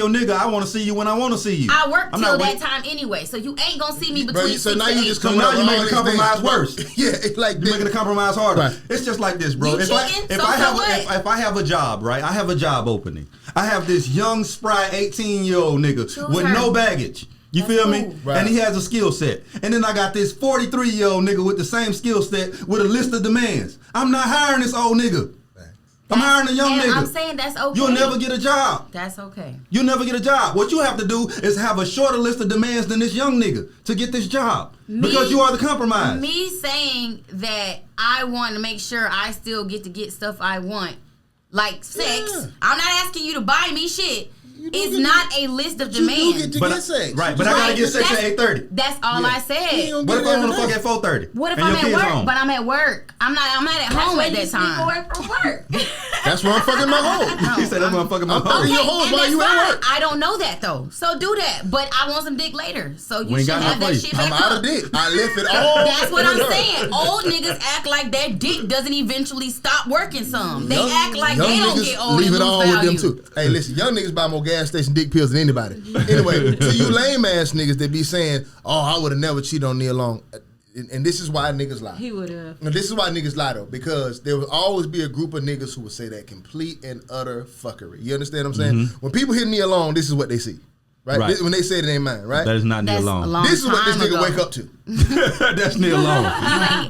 B: nigga, I want to see you when I want to see you.
C: I work
B: I'm
C: till
B: not
C: that
B: wait-
C: time anyway, so you ain't gonna see me
A: Bro,
C: between
A: so
C: 6
A: now
C: and
A: you
C: 8.
A: just
B: So
A: coming
B: now
A: up
B: you're
A: with
B: making
A: all
B: the
A: these
B: compromise
A: things.
B: worse.
A: Yeah, it's like
B: You're making the compromise harder.
A: Right.
B: It's just like this, bro.
C: You cheating?
B: If
C: So
B: I have a job, right? I have a job opening. I have this young, spry 18-year-old nigga
C: Choose
B: with
C: her.
B: no baggage. You
C: That's
B: feel me?
C: cool.
A: Right.
B: And he has a skill set. And then I got this 43-year-old nigga with the same skill set with a list of demands. I'm not hiring this old nigga. I'm hiring a young
C: And
B: nigga.
C: I'm saying that's okay.
B: You'll never get a job.
C: That's okay.
B: You'll never get a job. What you have to do is have a shorter list of demands than this young nigga to get this job. Because you are the compromise.
C: Me saying that I want to make sure I still get to get stuff I want, like sex.
A: Yeah.
C: I'm not asking you to buy me shit.
A: You do
C: It's
A: get
C: not
A: to-
C: a list of
A: You do
C: demands.
A: get to
B: But
A: get sex.
B: right, but I gotta get sex at 8:30.
C: That's all
A: Yeah.
C: I
A: You
C: said.
A: ain't gonna
B: What
A: get
B: if
A: it
B: I
A: every
B: want to fuck
A: day.
B: at 4:30?
C: What if
B: and
C: I'm
B: your
C: at
B: kids
C: work?
B: home?
C: But I'm at work. I'm not at home at that time.
D: Away from work.
A: That's where I'm fucking my hoe.
B: He said that's what I'm fucking my
A: I'm
B: hoe.
A: fucking your
C: Okay,
A: hoes
C: and
A: while
C: that's
A: you at
C: fine.
A: work.
C: I don't know that though. So do that. But I want some dick later. So you
B: We ain't
C: should
B: got
C: have
B: no
C: that
B: place.
C: shit
A: I'm
C: back
A: out
C: up.
A: of dick. I left it all.
C: That's what I'm
A: with her.
C: saying. Old niggas act like their dick doesn't eventually stop working some. They
A: Young-
C: act like
A: young
C: they don't
A: niggas
C: get old
A: leave
C: and
A: it
C: lose
A: all
C: value.
A: with them too. Hey, listen, young niggas buy more gas station dick pills than anybody. Anyway, to you lame ass niggas that be saying, "Oh, I would have never cheated on Nia Long," and this is why niggas lie.
D: He would have.
A: Now, this is why niggas lie though, because there will always be a group of niggas who will say that complete and utter fuckery. You understand what I'm saying? When people hear Nia Long, this is what they see. Right? When they say it ain't mine, right?
B: That is not Neil Long.
A: This is what this nigga wake up to.
B: That's Neil Long.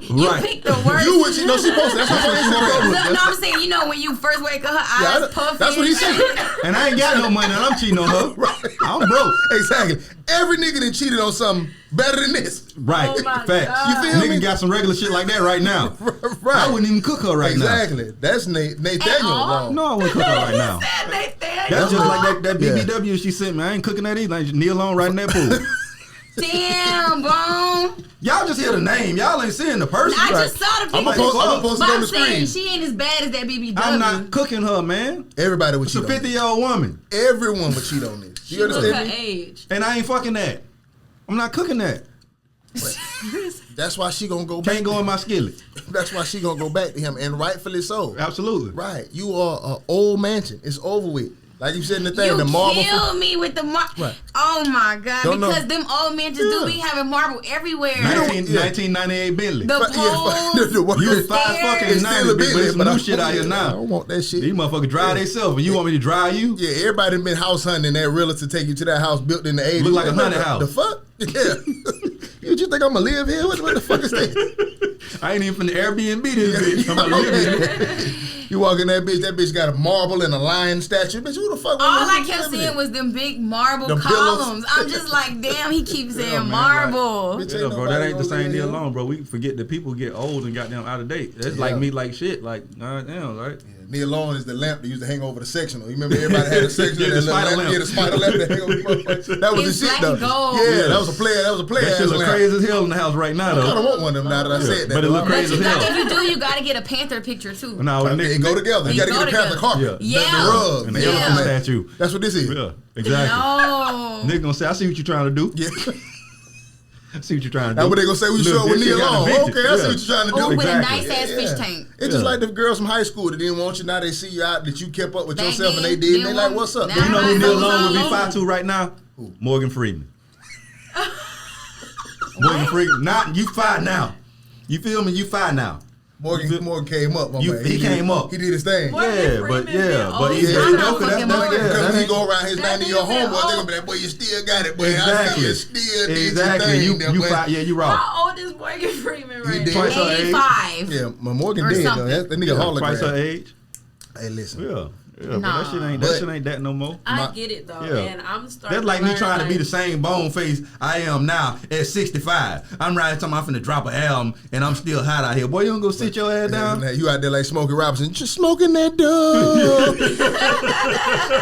C: You picked the worst.
A: You would, she posted. That's what
C: No, I'm saying, when you first wake up, her eyes puffy.
A: That's what he said.
B: And I ain't got no money, and I'm cheating on her.
A: Right.
B: I'm broke.
A: Exactly. Every nigga that cheated on something better than this.
B: Right.
D: Oh my
B: Facts.
D: God.
A: You feel
B: Nigga
A: me?
B: got some regular shit like that right now.
A: Right.
B: I wouldn't even cook her right now.
A: Exactly. That's Nathaniel wrong.
B: No, I wouldn't cook her right now. That's just like that BBW she sent me. I ain't cooking that either. Like Neil Long right in that pool.
C: Damn, bro.
B: Y'all just hear the name. Y'all ain't seeing the person.
C: I just saw the picture.
A: I'm gonna post it on the screen.
C: She ain't as bad as that BBW.
B: I'm not cooking her, man.
A: Everybody would
B: It's a
A: cheat on this.
B: 50-year-old woman.
A: Everyone would cheat on this. You
D: She look
A: understand
D: her
A: me?
D: age.
B: And I ain't fucking that. I'm not cooking that.
A: That's why she gonna go back.
B: Can't go in my skillet.
A: That's why she gonna go back to him, and rightfully so.
B: Absolutely.
A: Right. You are an old mansion. It's over with. Like you said in the thing,
C: You
A: the marble.
C: killed me with the marble.
A: Right.
C: Oh my God!
A: Don't
C: because
A: know.
C: them old men just do be having marble everywhere.
B: 1998 Bentley.
C: The poles.
B: You was five fucking
A: It's
B: 90,
A: still a
B: but it's
A: business,
B: some
A: but
B: new
A: I
B: shit out here
A: I
B: now.
A: don't want that shit.
B: These motherfuckers drive themselves, and you want me to drive you?
A: Yeah, everybody been house hunting that realtor take you to that house built in the 80s.
B: Look like a haunted house.
A: The fuck? Yeah. You just think I'm gonna live here? What the fuck is that?
B: I ain't even finna Airbnb this bitch. I'm gonna live here.
A: You walk in that bitch got a marble and a lion statue. Bitch, who the fuck?
C: All I kept seeing was them big marble
A: Them
C: columns.
A: pillows.
C: I'm just like, damn, he keeps saying
B: man,
C: marble.
A: Bitch,
B: Yeah,
A: ain't
B: bro,
A: nobody
B: that ain't the
A: gonna
B: same
A: live
B: Neil
A: here.
B: Long, bro. We forget that people get old and goddamn out of date. That's like me, like shit. Like, damn, right?
A: Yeah, Neil Long is the lamp that used to hang over the sectional. You remember everybody had a sectional.
B: Yeah, the spider lamp.
A: Yeah, the spider lamp that hang over the motherfucker. That was
C: It's
A: the shit,
C: black
A: though.
C: and gold.
A: Yeah, that was a player. That was a player.
B: That shit look crazy as hell in the house right now,
A: I kind of
B: though.
A: want one of them now that I said that.
B: But it look
C: But
B: crazy
C: you
B: as hell.
C: if you do, you gotta get a Panther picture too.
B: No, the
A: They
B: nigga
A: go together. You
C: They
A: got to
C: go
A: get a Panther
C: together.
A: carpet.
B: Yeah.
A: The rug.
B: and the
A: Yeah.
B: elephant statue.
A: That's what this is.
B: Yeah, exactly.
C: No.
B: Nigga gonna say, I see what you're trying to do.
A: Yeah.
B: I see what you're trying to do.
A: That's what they gonna say we
B: Look,
A: show with
B: this shit
A: Neil
B: got
A: Long.
B: the vintage.
A: Okay, I see
B: Yeah.
A: what you're trying to do.
C: Oh, with a
B: Exactly.
C: nice ass
A: Yeah.
C: fish tank.
A: It's just
B: Yeah.
A: like the girls from high school that didn't want you. Now they see you out that you kept up with
C: Back
A: yourself and they
C: then,
A: did. And they
C: they
A: like,
C: want-
A: what's up?
C: now
B: You know who
C: I
B: Neil
C: know
B: Long would be
C: Long.
B: 5'2" right now?
A: Who?
B: Morgan Freeman. Morgan Freeman. Not you 5 now. You feel me? You 5 now.
A: Morgan came up. My man.
B: He came up.
A: He did his thing.
D: Morgan
B: Yeah,
D: Freeman
B: but
D: been
B: he's
A: old.
B: you
A: I'm
B: know,
C: not
B: 'cause
C: fucking
B: that's
C: Morgan.
A: Because
B: that
A: he
B: ain't-
A: go around his
D: That
A: 90-year
D: nigga been
A: homeboy, they're
D: old.
A: gonna be like, boy, you still got it, boy.
B: Exactly.
A: I still did
B: Exactly.
A: your
B: You
A: thing there, boy.
B: 5, yeah, you wrong.
D: How old is Morgan Freeman right
A: did.
D: now?
B: Twice her age.
C: 85.
A: Yeah, my Morgan
C: Or
A: dead
C: something.
A: though. That nigga
B: Twice her
A: hologram.
B: age.
A: Hey, listen.
B: Yeah. Yeah,
C: Nah.
B: but that shit ain't
A: But-
B: that shit ain't that no more.
D: I get it though,
B: Yeah.
D: and I'm starting.
B: That's like
D: to
B: me
D: learn,
B: trying to be
D: like,
B: the same bone face I am now at 65. I'm riding talking I'm finna drop an album and I'm still hot out here. Boy, you don't go sit your ass down.
A: You out there like Smokey Robinson, just smoking that dub,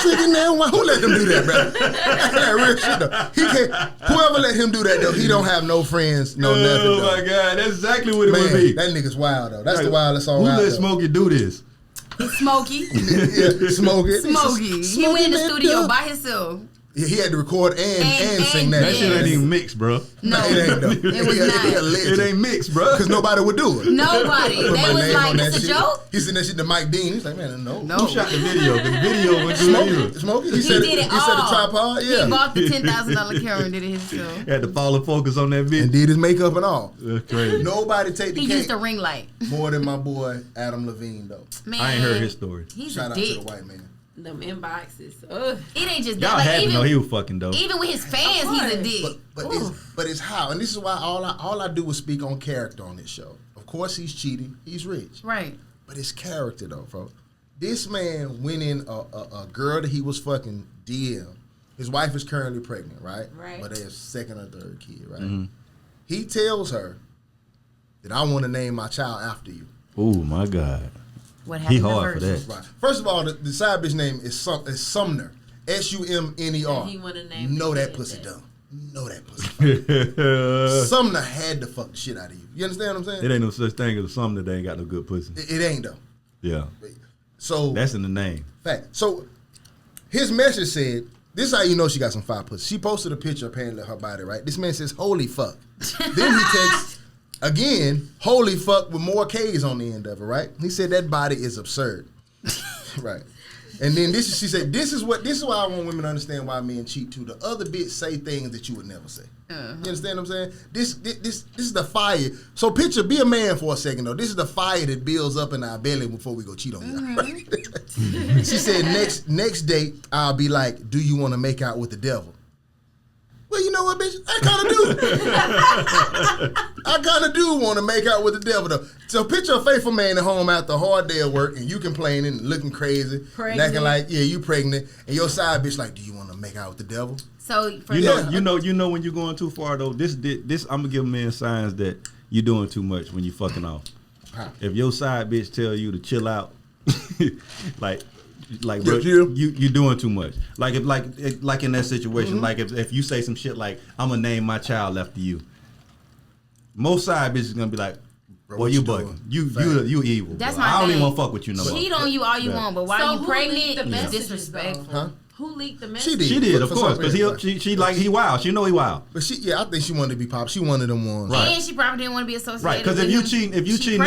A: drinking that wine. Who let him do that, bro? That real shit though. He can't. Whoever let him do that though, he don't have no friends, no nothing.
B: Oh
A: Though.
B: my God, that's exactly what it
A: Man,
B: would be.
A: that nigga's wild though. That's the wildest song
B: Who
A: out
B: let
A: there.
B: Smokey do this?
C: Smokey.
A: Yeah, Smokey.
C: Smokey. He went in the studio by himself.
A: Yeah, he had to record and sing that.
B: That shit ain't
C: Yes.
B: even mixed, bro.
C: No,
A: it ain't though.
C: it was not.
B: It ain't mixed, bro.
A: Because nobody would do it.
C: Nobody.
A: Put my
C: They was
A: name
C: like,
A: on
C: this
A: that
C: a
A: shit.
C: joke?
A: He sent that shit to Mike Dean. He's like, man, no.
C: No.
B: Who shot the video? The video went through
A: Smokey.
B: you.
A: Smokey.
C: He did it
A: He
C: all.
A: set the tripod. Yeah.
C: He bought the $10,000 camera and did it himself.
B: Had to follow focus on that
A: And
B: video.
A: did his makeup and all.
B: That's crazy.
A: Nobody take the
C: He
A: cake
C: used a ring light.
A: more than my boy Adam Levine though.
C: Man,
B: I ain't heard his story.
C: He's
A: Shout
C: a
A: out to
C: dick.
A: the white man.
D: them inboxes. Ugh.
C: It ain't just
B: Y'all
C: that. Like,
B: happy
C: even,
B: know he was fucking though.
C: even with his fans, he's a dick.
A: But it's how, and this is why all I do is speak on character on this show. Of course he's cheating. He's rich.
C: Right.
A: But it's character though, bro. This man went in a girl that he was fucking DM. His wife is currently pregnant, right?
D: Right.
A: But they have second or third kid, right?
B: Mm-hmm.
A: He tells her that I want to name my child after you.
B: Oh my God.
C: What
B: He
C: happened
B: hard for
C: first?
B: that.
A: Right. First of all, the side bitch name is Sumner. SUMNER.
D: And he wanna name
A: Know
D: the
A: that
D: kid
A: pussy
D: that.
A: dumb. Know that pussy. Sumner had to fuck the shit out of you. You understand what I'm saying?
B: It ain't no such thing as a something that ain't got no good pussy.
A: It ain't though.
B: Yeah.
A: So
B: That's in the name.
A: fact. So his message said, "This is how you know she got some fire pussy." She posted a picture apparently of her body. Right. This man says, "Holy fuck." Then he texts again, "Holy fuck" with more K's on the end of it. Right. He said that body is absurd. Right. And then she said, this is why I want women to understand why men cheat too. The other bitch say things that you would never say. You understand what I'm saying? This is the fire. So be a man for a second though. This is the fire that builds up in our belly before we go cheat on you. She said next date I'll be like, do you want to make out with the devil? know what, bitch? I kind of do want to make out with the devil, though. So picture a faithful man at home after a hard day of work, and you complaining and looking crazy, and acting like, yeah, you pregnant, and your side bitch like, do you want to make out with the devil?
C: So for
B: you know when you're going too far though. This I'm gonna give men signs that you're doing too much when you fucking off. Huh. If your side bitch tell you to chill out, like bro, you doing too much. Like if like in that situation, like if you say some shit like I'm gonna name my child after you, most side bitches gonna be like, boy, you bugging. You evil.
C: That's
B: bro.
C: my
B: I don't
C: thing.
B: even want to fuck with you no more.
C: Cheat on you all you want, but while you pregnant,
D: it's
C: disrespectful.
A: Huh?
D: Who leaked the message?
A: She
B: did, of course, because he like he wild. She know he wild.
A: But I think she wanted to be pop. She wanted them ones,
C: right? And she probably didn't want to be associated.
B: Right, because if you cheating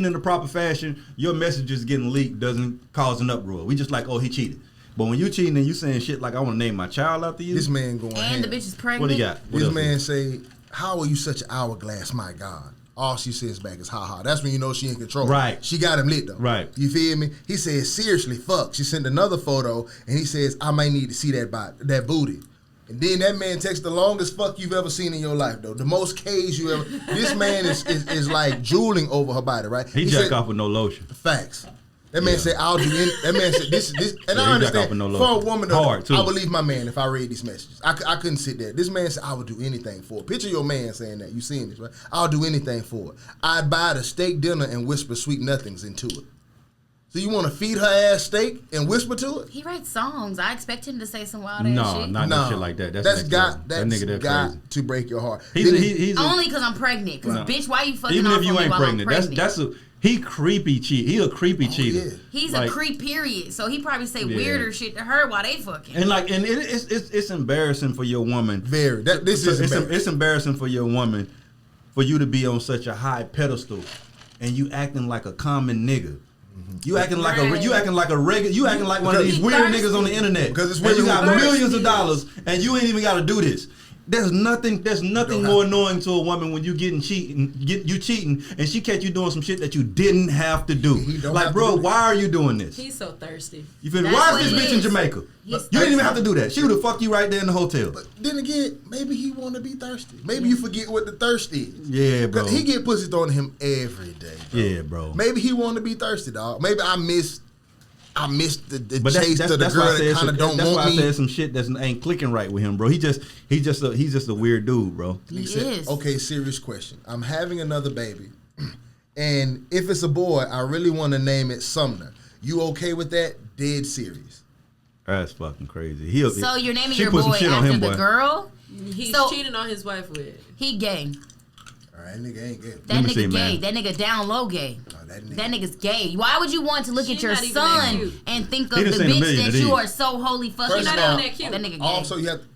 B: in the proper fashion, your messages getting leaked doesn't cause an uproar. We just like, oh, he cheated. But when you cheating and you saying shit like I want to name my child after you,
A: this man going.
C: And the bitch is pregnant.
B: What he got?
A: This man say, "How are you such an hourglass, my God?" All she says back is, ha ha. That's when you know she in control.
B: Right.
A: She got him lit, though.
B: Right.
A: You feel me? He says, seriously, fuck. She sent another photo, and he says, I might need to see that booty. And then that man takes the longest fuck you've ever seen in your life, though. The most K's you ever. This man is like drooling over her body, right?
B: He jack off with no lotion.
A: Facts. That man said, I'll do anything. That man said, this. And I understand. For a woman, though, I believe my man if I read these messages. I couldn't sit there. This man said, I would do anything for it. Picture your man saying that. You seen this, right? I'll do anything for it. I'd buy the steak dinner and whisper sweet nothings into it. So you want to feed her ass steak and whisper to it?
C: He writes songs. I expect him to say some wild ass shit.
B: No shit like that.
A: That's got to break your heart.
C: He's only because I'm pregnant. Because bitch, why you fucking
B: even
C: off
B: if you ain't pregnant?
C: That's
B: he creepy cheat. He a creepy cheater.
A: Yeah.
C: He's a creep, period. So he probably say weirder shit to her while they fucking.
B: And it's embarrassing for your woman.
A: Very.
B: It's embarrassing for your woman for you to be on such a high pedestal and you acting like a common nigga. You acting like one of these weird niggas on the internet. Because it's when you got millions of dollars and you ain't even got to do this. There's nothing more annoying to a woman when you cheating and she catch you doing some shit that you didn't have to do. Like, bro, why are you doing this?
D: He's so thirsty.
B: You feel me? Why is this bitch in Jamaica? You didn't even have to do that. She would have fucked you right there in the hotel.
A: But then again, maybe he want to be thirsty. Maybe you forget what the thirst is.
B: Yeah, bro.
A: He get pussy thrown to him every day. Bro.
B: Yeah, bro.
A: Maybe he want to be thirsty, dog. Maybe I missed the chase to the girl that kind of don't want me.
B: That's why I said some shit that ain't clicking right with him, bro. He's just a weird dude, bro.
A: He said, okay, serious question. I'm having another baby, and if it's a boy, I really want to name it Sumner. You okay with that? Dead serious.
B: That's fucking crazy.
C: So you're naming your boy after the girl?
D: He's cheating on his wife with.
C: He gay.
A: That nigga ain't gay.
C: That nigga gay. That nigga down low gay. That nigga's gay. Why would you want to look at your son and think of the bitch that you are so holy fucking about? That nigga gay.
A: Also, you have to.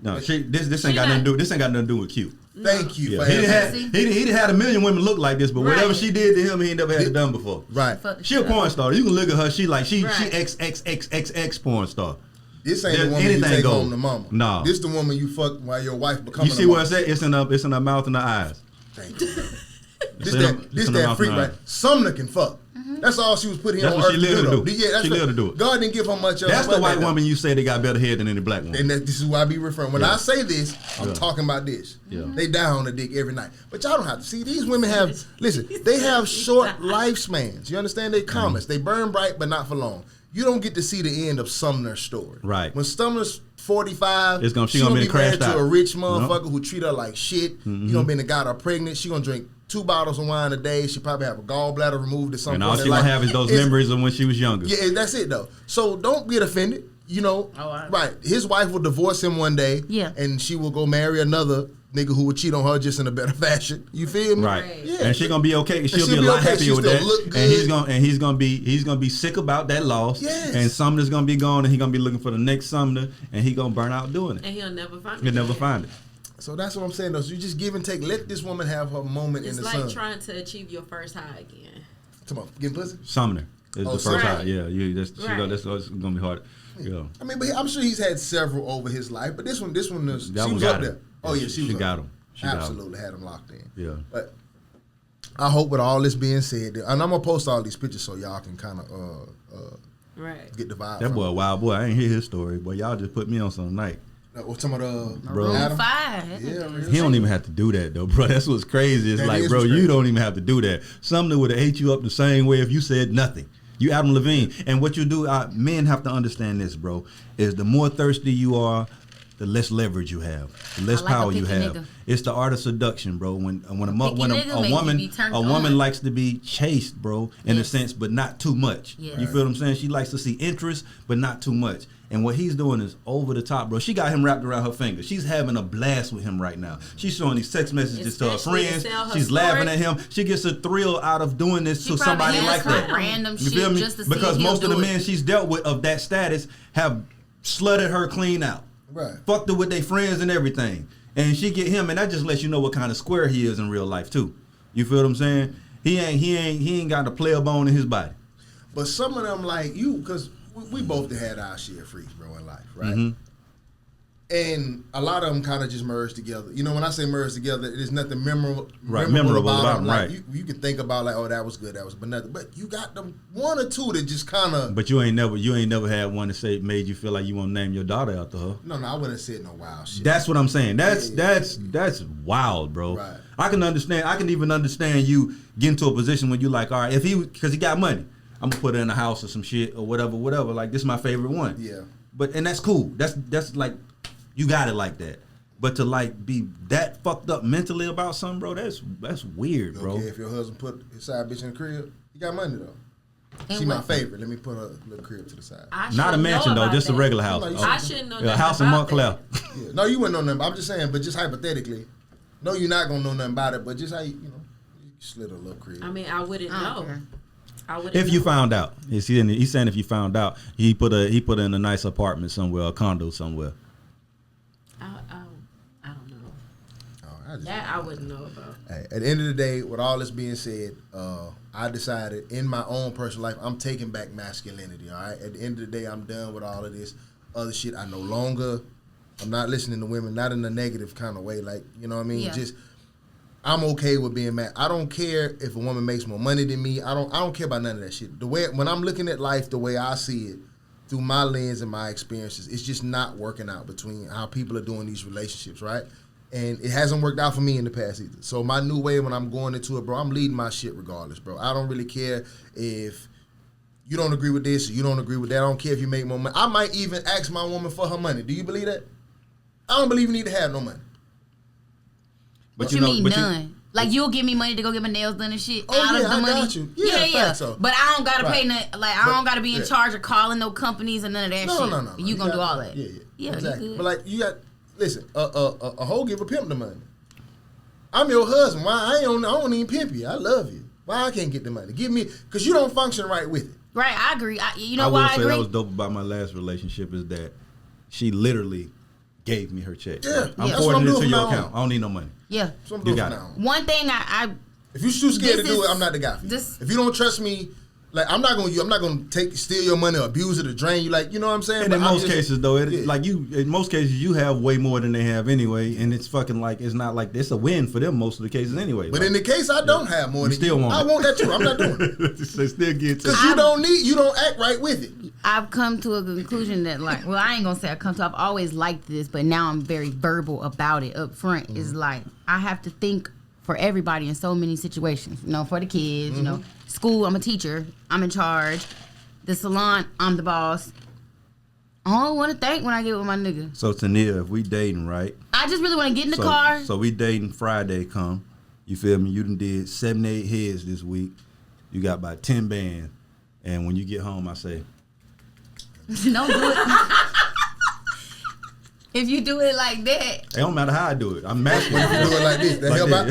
B: No, this ain't got nothing to do with cute.
A: Thank you.
B: Yeah. He had a million women look like this, but whatever she did to him, he ain't never had it done before.
A: Right.
B: She a porn star. You can look at her. She XXXXX porn star.
A: This ain't the woman you take home to mama.
B: No.
A: This the woman you fuck while your wife becomes.
B: You see where it's at? It's in her mouth and her eyes.
A: Thank you. This that freak, right? Sumner can fuck. That's all she was put here on earth to do. Yeah,
B: she lived to do it.
A: God didn't give her much else.
B: That's the white woman you say they got better head than any black woman.
A: And this is why I be referring. When I say this, I'm talking about this. Yeah. They down on the dick every night. But y'all don't have to see. These women have, listen, they have short lifespans. You understand? They comets. They burn bright, but not for long. You don't get to see the end of Sumner's story.
B: Right.
A: When Sumner's 45,
B: she gonna be
A: married to a rich motherfucker who treat her like shit. You gonna be in the got her pregnant. She gonna drink 2 bottles of wine a day. She probably have a gallbladder removed at some point.
B: And all she gonna have is those memories of when she was younger.
A: Yeah, that's it though. So don't get offended. You know, right? His wife will divorce him one day. Yeah, and she will go marry another nigga who would cheat on her just in a better fashion. You feel me?
B: Right. Yeah. And she gonna be okay. She'll be a lot happier with that. And he's gonna be sick about that loss. Yes. And Sumner's gonna be gone, and he's gonna be looking for the next Sumner, and he gonna burn out doing it.
D: And he'll never find it.
B: He'll never find it.
A: So that's what I'm saying though. So you just give and take. Let this woman have her moment in the sun.
D: It's like trying to achieve your first high again.
A: Come on, getting pussy.
B: Sumner is the first high. Yeah, that's gonna be hard. Yeah.
A: I mean, but I'm sure he's had several over his life, but this one was up there. Oh yeah, she got him. Absolutely had him locked in.
B: Yeah.
A: But I hope with all this being said, and I'm gonna post all these pictures so y'all can kind of get the vibe.
B: That boy, a wild boy. I ain't hear his story, but y'all just put me on some night.
A: What's some of the
C: Maroon 5?
A: Yeah,
B: he don't even have to do that though, bro. That's what's crazy. It's
A: that
B: like, bro, you don't even have to do that. Something would have ate you up the same way if you said nothing. You Adam Levine, and what you do, men have to understand this, bro. Is the more thirsty you are, the less leverage you have, the less power you have. Nigga. It's the art of seduction, bro. When a woman likes to be chased, bro, in a sense, but not too much. Yes. You feel what I'm saying? She likes to see interest, but not too much. And what he's doing is over the top, bro. She got him wrapped around her finger. She's having a blast with him right now. She's showing these text messages to her friends. She's laughing at him. She gets a thrill out of doing this to somebody like that.
C: Random
B: you feel me? Because most of the men she's dealt with of that status have slutted her clean out.
A: Right.
B: Fucked her with their friends and everything. And she get him, and that just lets you know what kind of square he is in real life too. You feel what I'm saying? He ain't got a player bone in his body.
A: But some of them like you, because we both had our share of freaks, bro, in life, right? Mm-hmm. And a lot of them kind of just merge together. You know, when I say merge together, there's nothing memorable about them. Like, you can think about like, oh, that was good, but nothing. But you got them one or two that just kind of.
B: But you ain't never had one to say made you feel like you want to name your daughter after her.
A: No, I wouldn't have said no wild shit.
B: That's what I'm saying. That's wild, bro.
A: Right.
B: I can understand. I can even understand you getting to a position when you like, all right, because he got money, I'm gonna put her in a house or some shit or whatever. Like, this is my favorite one.
A: Yeah.
B: And that's cool. That's like. You got it like that. But to like be that fucked up mentally about something, bro, that's weird, bro.
A: Okay, if your husband put his side bitch in the crib, you got money though. She my favorite. Let me put a little crib to the side.
B: Not a mansion though, just a regular house.
D: I shouldn't know.
B: A house in Montclair.
A: Yeah. No, you wouldn't know nothing. I'm just saying, but just hypothetically, no, you're not gonna know nothing about it. But just how you slid a little crib.
D: I mean, I wouldn't know.
B: If you found out, he's saying if you found out, he put in a nice apartment somewhere, a condo somewhere.
D: I don't know. That I wouldn't know about.
A: Hey, at the end of the day, with all this being said, I decided in my own personal life, I'm taking back masculinity. All right. At the end of the day, I'm done with all of this other shit. I'm not listening to women, not in a negative kind of way. Like, you know what I mean? Yeah. I'm okay with being mad. I don't care if a woman makes more money than me. I don't care about none of that shit. When I'm looking at life the way I see it, through my lens and my experiences, it's just not working out between how people are doing these relationships, right? And it hasn't worked out for me in the past either. So my new way when I'm going into it, bro, I'm leading my shit regardless, bro. I don't really care if you don't agree with this or you don't agree with that. I don't care if you make more money. I might even ask my woman for her money. Do you believe that? I don't believe you need to have no money.
C: What you mean none? Like, you'll give me money to go get my nails done and shit out of the money?
A: Got you. Yeah. So.
C: But I don't gotta pay nothing. Like, I don't gotta be in charge of calling no companies and none of that shit.
A: No.
C: You gonna do all that?
A: Yeah, exactly. But like, you got listen. A hoe give a pimp the money. I'm your husband. Why I don't even pimp you. I love you. Why I can't get the money? Give me, because you don't function right with it.
C: Right, I agree. You know
B: I
C: why I agree?
B: That was dope about my last relationship is that she literally gave me her check.
A: Yeah,
B: I'm forwarding it to your account. I don't need no money.
C: Yeah.
B: You got it.
C: One thing I
A: if you're too scared to do it, I'm not the guy for you. If you don't trust me, like, I'm not gonna steal your money or abuse it or drain you. Like, you know what I'm saying?
B: And in most cases though, in most cases you have way more than they have anyway, and it's fucking like it's not like it's a win for them most of the cases anyway.
A: But like, in the case I don't have more than you, I want that too. I'm not doing it.
B: So still get
A: because you don't act right with it.
C: I've come to a conclusion that, like, well, I ain't gonna say I've always liked this, but now I'm very verbal about it up front. Is like, I have to think for everybody in so many situations. You know, for the kids, you know, school, I'm a teacher, I'm in charge. The salon, I'm the boss. I don't want to think when I get with my nigga.
B: So Tania, if we dating, right?
C: I just really want to get in the car.
B: So we dating Friday come. You feel me? You done did 7-8 heads this week. You got about 10 bands. And when you get home, I say,
C: don't do it. If you do it like that,
B: it don't matter how I do it. I'm masculine.
A: If you do it like this, that help out.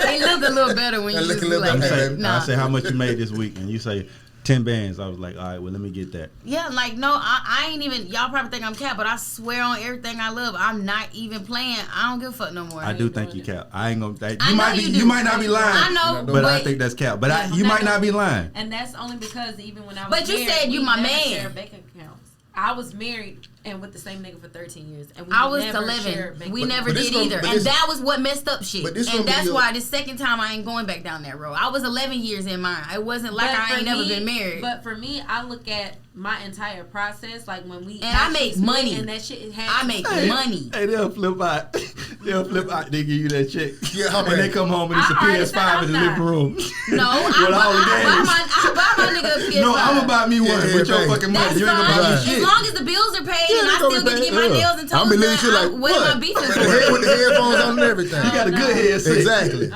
C: They look a little better when you look a little
B: like that. I say how much you made this week, and you say 10 bands. I was like, all right, well, let me get that.
C: Yeah, like, no, I ain't even. Y'all probably think I'm cap, but I swear on everything I love, I'm not even playing. I don't give a fuck no more.
B: I do think you cap. I ain't gonna. You might not be lying.
C: I know,
B: but I think that's cap. But you might not be lying.
D: And that's only because even when I was
C: but you said you my man.
D: Bank accounts. I was married and with the same nigga for 13 years. And
C: I was 11. We never did either. And that was what messed up shit. And that's why the second time I ain't going back down that road. I was 11 years in mine. It wasn't like I ain't never been married.
D: But for me, I look at my entire process, like when we...
C: And I make money.
D: And that shit
C: I make money.
B: Hey, they'll flip out. They give you that check.
A: Yeah,
B: and they come home and it's a PS5 in the living room.
C: No, I buy my nigga a PS5.
B: No, I'm gonna buy me one with your fucking money.
C: That's
B: you ain't gonna buy me shit.
C: As long as the bills are paid and I still get to get my nails and toes
A: I'm believing shit like,
C: what am I beefing for?
A: With the headphones on and everything.
B: You got a good headset.
A: Exactly.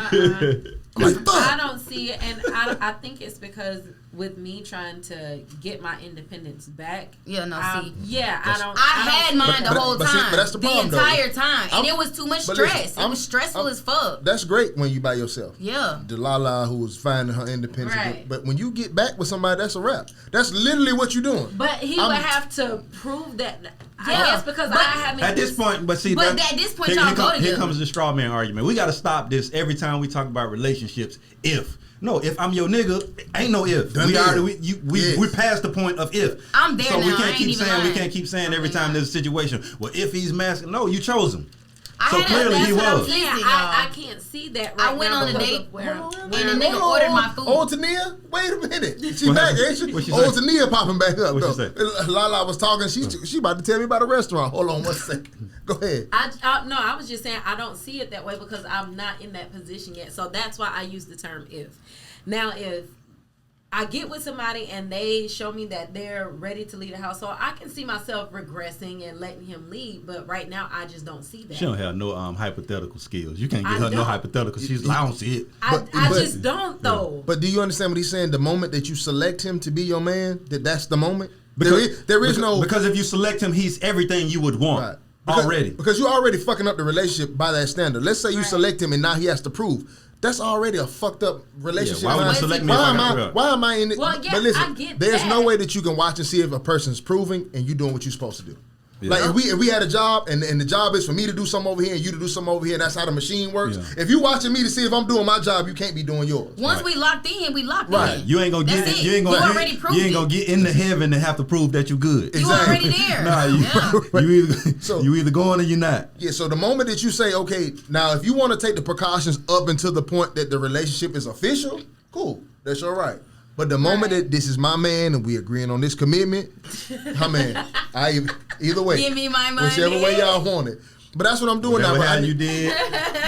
A: I'm like, fuck.
D: I don't see it, and I think it's because with me trying to get my independence back.
C: Yeah, no, see.
D: Yeah,
C: I had mine the whole time.
A: But that's the problem,
C: the entire time. And it was too much stress. It was stressful as fuck.
A: That's great when you by yourself.
C: Yeah.
A: Delilah, who was finding her independence.
D: Right.
A: But when you get back with somebody, that's a wrap. That's literally what you're doing.
D: But he would have to prove that. I guess because I haven't.
B: At this point, but at
C: this point, y'all go together.
B: Here comes the straw man argument. We got to stop this every time we talk about relationships. If I'm your nigga, ain't no if. We past the point of if.
C: I'm there
B: so
C: now.
B: we can't keep saying every time there's a situation. Well, if he's masculine, no, you chose him. So clearly he was.
D: I can't see that right now.
C: I went on a date
A: and
C: the nigga ordered my food.
A: Old Tania? Wait a minute. She back, ain't she? Old Tania popping back up.
B: What she say?
A: Lala was talking. She about to tell me about a restaurant. Hold on one second. Go ahead.
D: I was just saying I don't see it that way because I'm not in that position yet. So that's why I use the term if. Now, if I get with somebody and they show me that they're ready to leave the household, I can see myself regressing and letting him leave. But right now, I just don't see that.
B: She don't have no hypothetical skills. You can't get her no hypothetical. She's like, I don't see it.
D: I just don't, though.
A: But do you understand what he's saying? The moment that you select him to be your man, that's the moment? There is no...
B: Because if you select him, he's everything you would want.
A: Right.
B: Already.
A: Because you're already fucking up the relationship by that standard. Let's say you select him and now he has to prove. That's already a fucked up relationship.
B: Yeah, why would you select me?
A: Why am I in it?
D: Well, yeah,
A: but listen,
D: I get
A: there's
D: that.
A: no way that you can watch and see if a person's proving and you doing what you're supposed to do.
B: Yeah.
A: Like if we had a job and the job is for me to do something over here and you to do something over here, and that's how the machine works. Yeah. If you watching me to see if I'm doing my job, you can't be doing yours.
C: Once we locked in, we locked in.
B: You ain't gonna get it. You ain't gonna get into heaven and have to prove that you good.
C: You already there.
B: Nah, you either going or you're not.
A: Yeah, so the moment that you say, okay, now if you want to take the precautions up until the point that the relationship is official, cool. That's all right. But the moment that this is my man and we agreeing on this commitment, either way.
C: Give me my money.
A: Whichever way y'all want it. But that's what I'm doing
B: whatever
A: now.
B: You did,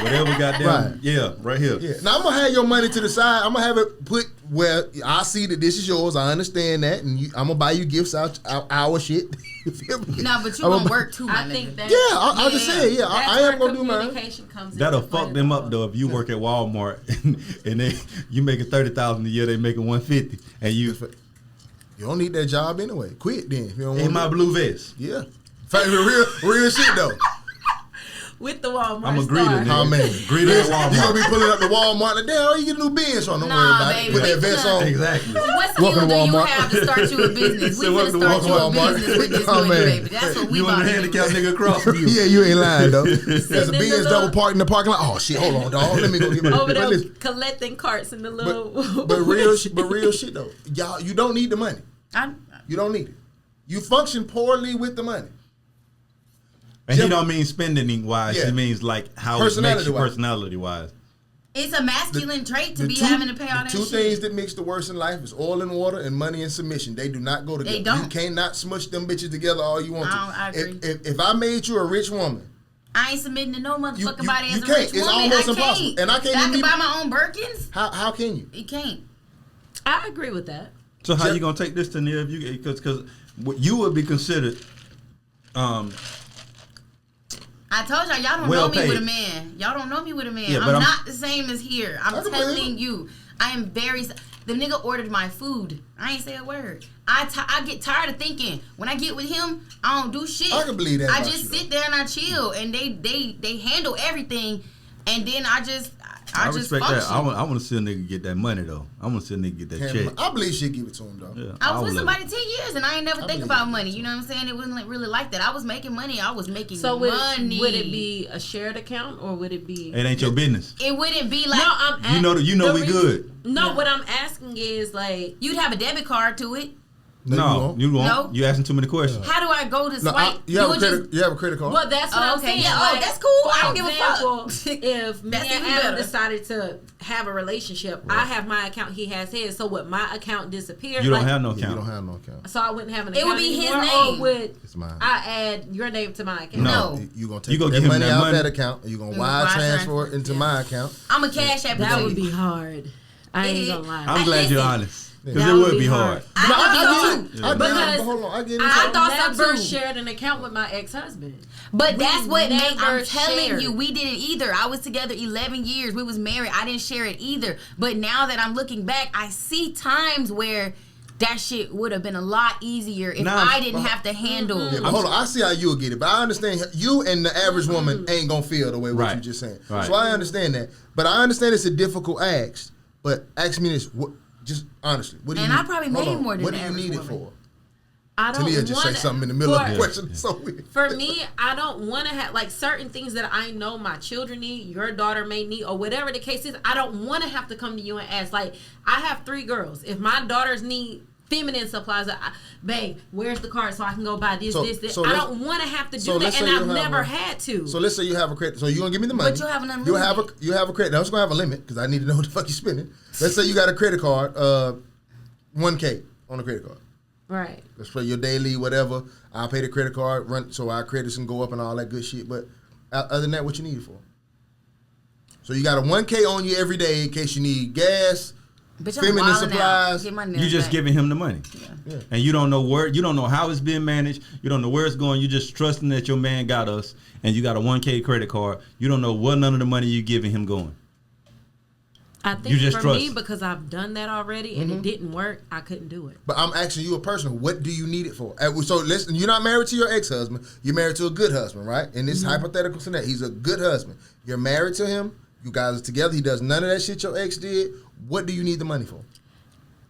B: whatever goddamn. Right. Yeah, right here.
A: Yeah. Now I'm going to have your money to the side. I'm going to have it put where I see that this is yours. I understand that. And I'm going to buy you gifts out our shit. You feel me?
C: No, but you going to work too, my nigga.
A: I just said, I am going to do mine.
B: That'll fuck them up, though, if you work at Walmart and you making $30,000 a year, they making $150,000, and you
A: don't need that job anyway. Quit then. If you don't
B: in my blue vest.
A: Yeah. Real shit, though.
D: With the Walmart.
B: I'm a greeter,
A: nigga. Man.
B: Greeter at Walmart.
A: You gonna be pulling up the Walmart like, damn, you get a new Benz on. Don't worry about it. Put that vest on.
B: Exactly.
C: What skill do you have to start you a business? We finna start you a business with this money, baby. That's what we
B: you want a handicapped nigga across from you.
A: Yeah, you ain't lying, though. There's a Benz double parked in the parking lot. Oh, shit, hold on, dog. Let me go get my...
D: Over there collecting carts in the little...
A: But real shit, though. Y'all, you don't need the money. You don't need it. You function poorly with the money.
B: And he don't mean spending wise.
A: Yeah.
B: He means like how it makes you personality wise.
C: It's a masculine trait to be having to pay all that shit.
A: Two things that mix the worst in life is oil and water and money and submission. They do not go together.
C: They don't.
A: You cannot smush them bitches together all you want to.
C: I agree.
A: If I made you a rich woman,
C: I ain't submitting to no motherfucking body as a
A: can't.
C: rich
A: It's
C: woman.
A: almost impossible. And I can't
C: I
A: even
C: can buy my own Birkins.
A: How can you?
C: You can't.
D: I agree with that.
B: So how you gonna take this to Neil? Because you would be considered.
C: I told y'all don't know me with a man. Y'all don't know me with a man. Yeah, I'm not the same as here. I'm telling you. I am very... The nigga ordered my food. I ain't say a word. I get tired of thinking. When I get with him, I don't do shit.
A: I can believe that.
C: I just sit there and I chill. And they handle everything. And then I just
B: respect
C: function.
B: that. I want to see a nigga get that money, though. I want to see a nigga get that check.
A: I believe she'll give it to him, though.
B: Yeah,
C: I was with somebody 10 years, and I ain't never think about money. You know what I'm saying? It wasn't really like that. I was making money. I was making money.
D: Would it be a shared account, or would it be...
B: It ain't your business.
C: It wouldn't be like...
B: No, you know we good.
D: No, what I'm asking is, like...
C: You'd have a debit card to it.
B: No, you won't.
C: No?
B: You asking too many questions.
C: How do I go to
A: No,
C: swipe?
A: you have a credit card.
D: Well, that's what I'm saying.
C: Yeah,
D: Like,
C: that's cool. I don't give a fuck.
D: If me
C: That's
D: and
C: even
D: Adam
C: better.
D: decided to have a relationship, I have my account, he has his. So would my account disappear?
B: You don't have no
A: Yeah,
B: account.
A: you don't have no account.
D: So I wouldn't have an
C: It
D: account
C: would be his
D: anymore,
C: name.
D: Or would
A: It's mine.
D: I add your name to my account?
C: No.
A: You gonna
B: You
A: take
B: gonna
A: that
B: give him
A: money
B: that
A: out
B: money?
A: that account, and you gonna
C: You
A: wire
C: wire
A: transfer it
C: transfer,
A: into
C: yeah.
A: my account.
C: I'm a cash app.
D: That would be hard. I ain't gonna lie.
B: I'm glad you're
C: Listen,
B: honest. Because
D: That
B: it
D: would
B: would
D: be
B: be
D: hard.
B: hard.
A: I get it.
D: Because
A: Hold on, I get it.
C: I thought so
D: never
C: too.
D: shared an account with my ex-husband.
C: But
D: We
C: that's what made. I'm
D: never
C: telling
D: shared.
C: you, we didn't either. I was together 11 years. We was married. I didn't share it either. But now that I'm looking back, I see times where that shit would have been a lot easier if
B: Nah,
C: I didn't have to handle.
A: Yeah, but hold on, I see how you'll get it, but I understand you and the average woman ain't gonna feel the way what
B: Right.
A: you just saying.
B: Right.
A: So I understand that, but I understand it's a difficult ask. But ask me this: what? Just honestly, what do you?
C: And
A: need?
C: I probably
A: Hold
C: made
A: on.
C: more than
A: What
C: the
A: do you
C: average
A: need it
C: woman.
A: for?
D: I don't
A: Tania just say
D: wanna-
A: something in the middle of the
D: for-
A: question. It's so weird.
D: For me, I don't want to have like certain things that I know my children need, your daughter may need, or whatever the case is. I don't want to have to come to you and ask. Like, I have 3 girls. If my daughters need feminine supplies, babe, where's the card so I can go buy this,
A: So-
D: this.
A: so
D: I
A: let's-
D: don't want to have to do
A: so
D: that,
A: let's
D: and
A: say you
D: I've
A: have
D: never
A: a-
D: had to.
A: So let's say you have a credit. So you gonna give me the money?
C: But you have an
A: You have a
C: unlimited.
A: credit. I'm just gonna have a limit because I need to know what the fuck you spending. Let's say you got a credit card, $1K on the credit card.
D: Right.
A: Let's play your daily whatever. I'll pay the credit card, run so our credits can go up and all that good shit. But other than that, what you need it for? So you got a $1K on you every day in case you need gas,
C: Bitch, I'm
A: feminine
C: wilding
A: supplies.
C: out. Get my
B: You
C: nails
B: just
C: back.
B: giving him the money.
A: Yeah.
B: And you don't know where, you don't know how it's being managed. You don't know where it's going. You just trusting that your man got us, and you got a 1K credit card. You don't know what none of the money you giving him going.
D: I think
B: You just
D: for
B: trust.
D: me, because I've done that already and it didn't work, I couldn't do it.
A: But I'm asking you a person, what do you need it for? So listen, you're not married to your ex-husband. You're married to a good husband, right? In this hypothetical scenario, he's a good husband. You're married to him. You guys are together. He does none of that shit your ex did. What do you need the money for?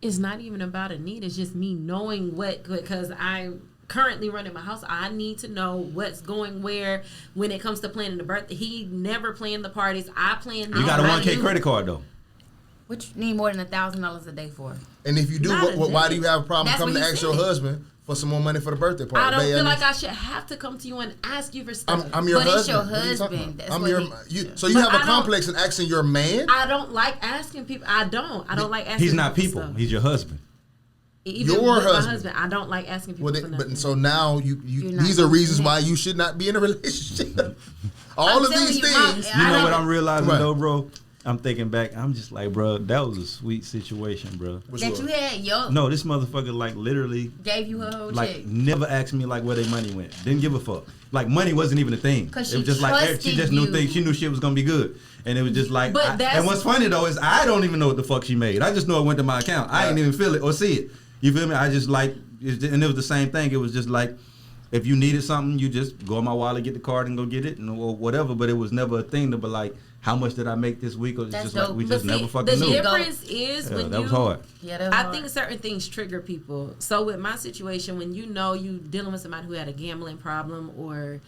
D: It's not even about a need. It's just me knowing what, because I'm currently running my house. I need to know what's going where when it comes to planning the birthday. He never planned the parties. I planned.
B: You got a
D: I
B: 1K
D: knew-
B: credit card though.
C: What you need more than $1,000 a day for?
A: And if you do,
D: Not a
A: why do
D: day.
A: you have a problem
C: That's
A: coming to
C: what he
A: ask your
C: said.
A: husband for some more money for the birthday party?
D: I don't
A: Babe,
D: feel
A: need-
D: like I should have to come to you and ask you for stuff.
A: I'm your
C: But
A: husband.
C: it's your
A: What are you talking
C: husband.
A: about?
C: That's
A: I'm
C: what
A: your.
C: he-
A: So you
D: But
A: have
D: I
A: a
D: don't-
A: complex in asking your man?
D: I don't like asking people. I don't like asking.
B: He's not
D: people.
B: people. He's your husband.
D: Even
A: Your
D: with
A: husband.
D: my husband. I don't like asking people
A: Well,
D: for
A: but
D: nothing.
A: so now you
C: not
A: these are reasons
C: gonna
A: why
C: connect.
A: you should not be in a relationship. All
C: I'm
A: of
C: telling
A: these
C: you, Mom,
A: things.
B: You
C: I
B: know
C: don't-
B: what I'm realizing
A: Right.
B: though, bro? I'm thinking back. I'm just like, bro, that was a sweet situation, bro.
A: Which
C: That
A: one?
C: you had,
B: No, this motherfucker like literally
C: gave you her whole
B: like
C: check.
B: never asked me like where their money went. Didn't give a fuck. Like money wasn't even a thing.
C: 'Cause
B: It
C: she
B: was just like she
C: trusted
B: just knew
C: you.
B: things. She knew shit was gonna be good, and it was just like.
D: But that's-
B: and what's funny though is I don't even know what the fuck she made. I just know it went to my account. I didn't even feel it or see it. You feel me? I just like, and it was the same thing. It was just like, if you needed something, you just go in my wallet, get the card, and go get it, and or whatever. But it was never a thing to be like, how much did I make this week? Or it's
C: That's
B: just
C: dope.
B: like we
C: But
B: just never
D: the
B: fucking knew.
D: difference is
B: Yeah,
D: when
B: that
D: you.
B: was hard.
C: Yeah, that was
D: I
C: hard.
D: think certain things trigger people. So with my situation, when you know you dealing with somebody who had a gambling problem or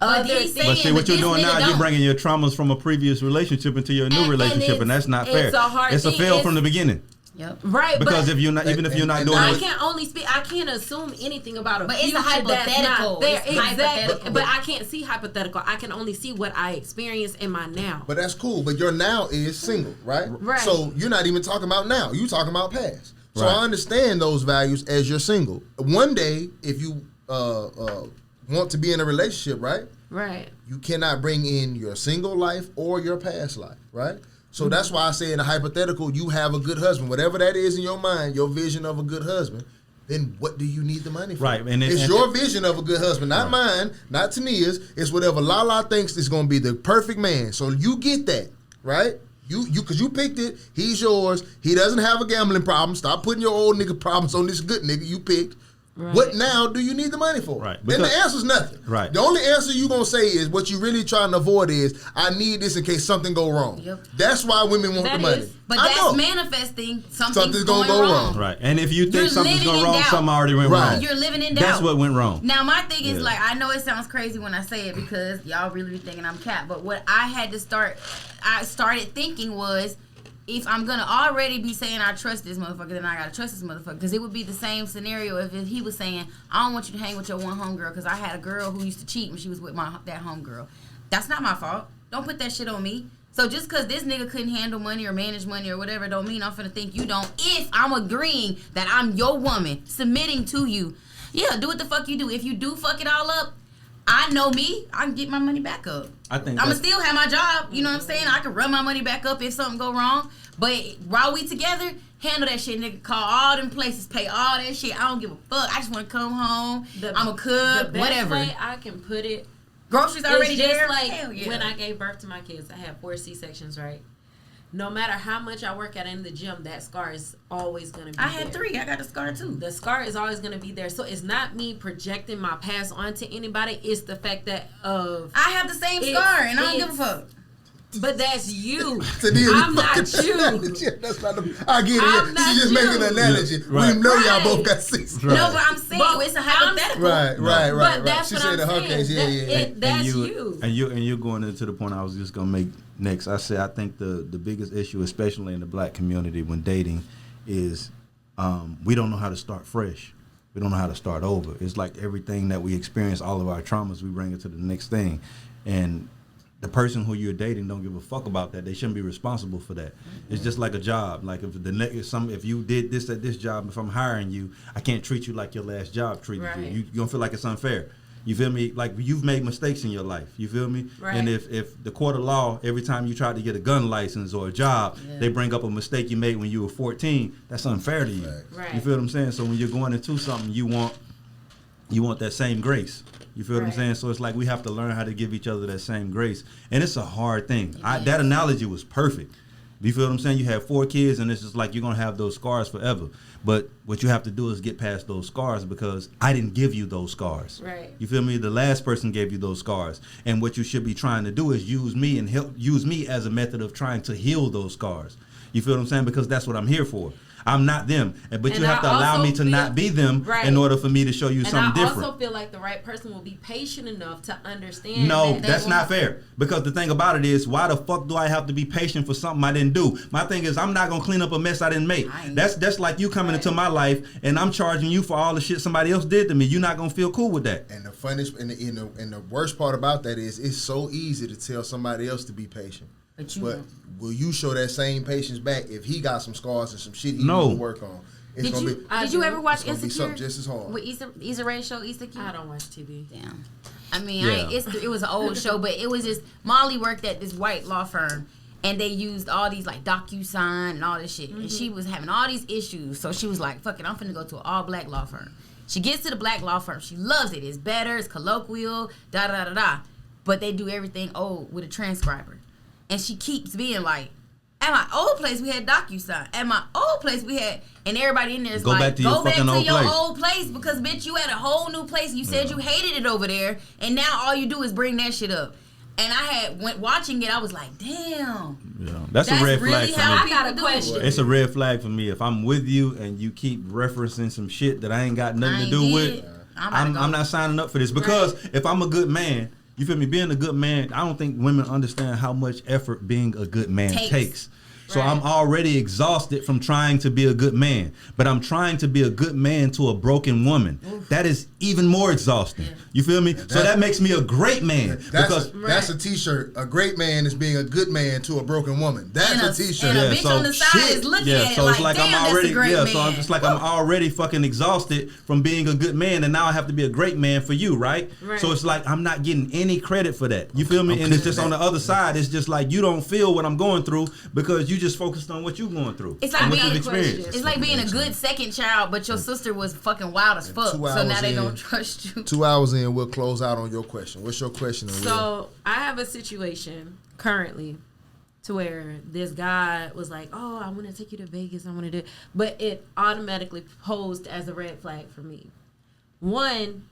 D: other
C: he's
D: things,
B: But see, what you're
C: this
B: doing
C: nigga
B: now, you're
C: don't.
B: bringing your traumas from a previous relationship into your new
D: And
B: relationship, and that's not fair.
D: it's a hard
B: It's a
D: thing.
B: fail
D: It's-
B: from the beginning.
C: Yep.
D: right?
B: Because
D: but
B: if you're not, even if you're not
A: and
B: doing
D: I
B: it,
D: can't only speak. I can't assume anything about a
C: But it's a
D: future that's
C: hypothetical.
D: not there.
C: It's
D: Exactly.
C: hypothetical.
D: But I can't see hypothetical. I can only see what I experience in my now.
A: But that's cool. But your now is single, right?
D: Right.
A: So you're not even talking about now. You talking about past. So
B: Right.
A: I understand those values as you're single. One day, if you want to be in a relationship, right?
D: Right.
A: You cannot bring in your single life or your past life, right? So that's why I say in a hypothetical, you have a good husband. Whatever that is in your mind, your vision of a good husband, then what do you need the money for?
B: Right, and
A: it's your vision of a good husband, not mine, not Tania's. It's whatever Lala thinks is going to be the perfect man. So you get that, right? You because you picked it. He's yours. He doesn't have a gambling problem. Stop putting your old nigga problems on this good nigga you picked.
D: Right.
A: What now do you need the money for?
B: Right,
A: Then the
B: because-
A: answer's nothing.
B: Right.
A: The only answer you gonna say is what you really trying to avoid is I need this in case something go wrong.
C: Yep.
A: That's why women want
D: That
A: the money.
D: is.
C: But
A: I
C: that's
A: know.
C: manifesting something's
A: Something's gonna
C: going
A: go
C: wrong.
A: wrong.
B: right. And if you think
C: You're
B: something's
C: living
B: going
C: in
B: wrong,
C: doubt.
B: something already went
A: Right.
B: wrong.
C: You're living in doubt.
B: That's what went wrong.
C: Now my thing is
B: Yeah.
C: like I know it sounds crazy when I say it because y'all really be thinking I'm cat, but what I had to start, I started thinking was, if I'm gonna already be saying I trust this motherfucker, then I gotta trust this motherfucker. Because it would be the same scenario if he was saying, I don't want you to hang with your one homegirl because I had a girl who used to cheat when she was with that homegirl. That's not my fault. Don't put that shit on me. So just because this nigga couldn't handle money or manage money or whatever, don't mean I'm finna think you don't. If I'm agreeing that I'm your woman, submitting to you, yeah, do what the fuck you do. If you do fuck it all up, I know me, I can get my money back up.
B: I think
C: I'ma still have my job. You know what I'm saying? I can run my money back up if something go wrong. But while we together, handle that shit, nigga. Call all them places, pay all that shit. I don't give a fuck. I just want to come home. I'ma cook,
D: the best
C: whatever.
D: way I can put it.
C: Groceries already
D: just
C: there.
D: Like
C: hell yeah.
D: when I gave birth to my kids, I had 4 C-sections, right? No matter how much I work out in the gym, that scar is always going to be there.
C: I had 3. I got a scar too.
D: The scar is always going to be there. So it's not me projecting my past onto anybody. It's the fact that
C: I have the same scar and I don't give a fuck.
D: But that's you.
A: I'm
D: not you.
A: That's not I get it. She's just making an analogy.
B: Right.
A: We know y'all both got 6.
B: Right.
C: No, but I'm saying it's a hypothetical.
A: Right.
D: But that's
A: She
D: what
A: said
D: I'm
A: in her
D: saying.
A: case, yeah.
D: That's you.
B: And you're going into the point I was just gonna make next. I think the biggest issue, especially in the black community when dating, is we don't know how to start fresh. We don't know how to start over. It's like everything that we experience, all of our traumas, we bring it to the next thing, and the person who you're dating don't give a fuck about that. They shouldn't be responsible for that. It's just like a job. Like if you did this at this job, if I'm hiring you, I can't treat you like your last job treated you. You're gonna feel like it's unfair. You feel me? Like you've made mistakes in your life. You feel me?
D: Right.
B: And if the court of law, every time you try to get a gun license or a job, they bring up a mistake you made when you were 14, that's unfair to you.
D: Right.
B: You feel what I'm saying? So when you're going into something, you want that same grace. You feel what I'm saying? So it's like we have to learn how to give each other that same grace. And it's a hard thing. That analogy was perfect. You feel what I'm saying? You have 4 kids, and it's just like you're going to have those scars forever. But what you have to do is get past those scars because I didn't give you those scars.
D: Right.
B: You feel me? The last person gave you those scars. And what you should be trying to do is use me as a method of trying to heal those scars. You feel what I'm saying? Because that's what I'm here for. I'm not them, but you have to allow me to not be them in order for me to show you something different.
D: And I also feel like the right person will be patient enough to understand.
B: No, that's not fair. Because the thing about it is, why the fuck do I have to be patient for something I didn't do? My thing is, I'm not gonna clean up a mess I didn't make. That's like you coming into my life and I'm charging you for all the shit somebody else did to me. You're not gonna feel cool with that.
A: And the funniest and the worst part about that is, it's so easy to tell somebody else to be patient. But will you show that same patience back if he got some scars and some shit he needs to work on?
C: Did you ever watch Insecure?
A: Be something just as hard.
C: With Issa Rae's show, Insecure?
D: I don't watch TV.
C: Damn. I mean, it was an old show, but it was just, Molly worked at this white law firm, and they used all these, like, DocuSign and all this shit. And she was having all these issues, so she was like, fuck it, I'm finna go to an all-black law firm. She gets to the black law firm. She loves it. It's better. It's colloquial, da-da-da-da-da. But they do everything with a transcriber. And she keeps being like, at my old place, we had DocuSign. At my old place, we had... And everybody in there is
B: go back to your
C: old place because, bitch, you at a whole new place. You said you hated it over there. And now all you do is bring that shit up. And I watching it, I was like, damn.
B: Yeah, that's a red flag for me.
C: I got a question.
B: It's a red flag for me. If I'm with you and you keep referencing some shit that I ain't got nothing to do with, I'm not signing up for this. Because if I'm a good man... You feel me? Being a good man, I don't think women understand how much effort being a good man takes. So I'm already exhausted from trying to be a good man. But I'm trying to be a good man to a broken woman. Oof. That is even more exhausting. Yeah. You feel me? So that makes me a great man.
A: That's a t-shirt. A great man is being a good man to a broken woman. That's a t-shirt.
C: And a bitch on the side is looking at it like, damn, that's a great man.
B: So I'm just like, I'm already fucking exhausted from being a good man, and now I have to be a great man for you, right? So it's like, I'm not getting any credit for that. You feel me? And it's just on the other side, it's just like, you don't feel what I'm going through because you just focused on what you're going through.
C: It's like being a good second child, but your sister was fucking wild as fuck. So now they don't trust you.
A: 2 hours in, we'll close out on your question. What's your question?
D: So I have a situation currently to where this guy was like, oh, I want to take you to Vegas. I want to do it. But it automatically posed as a red flag for me. One,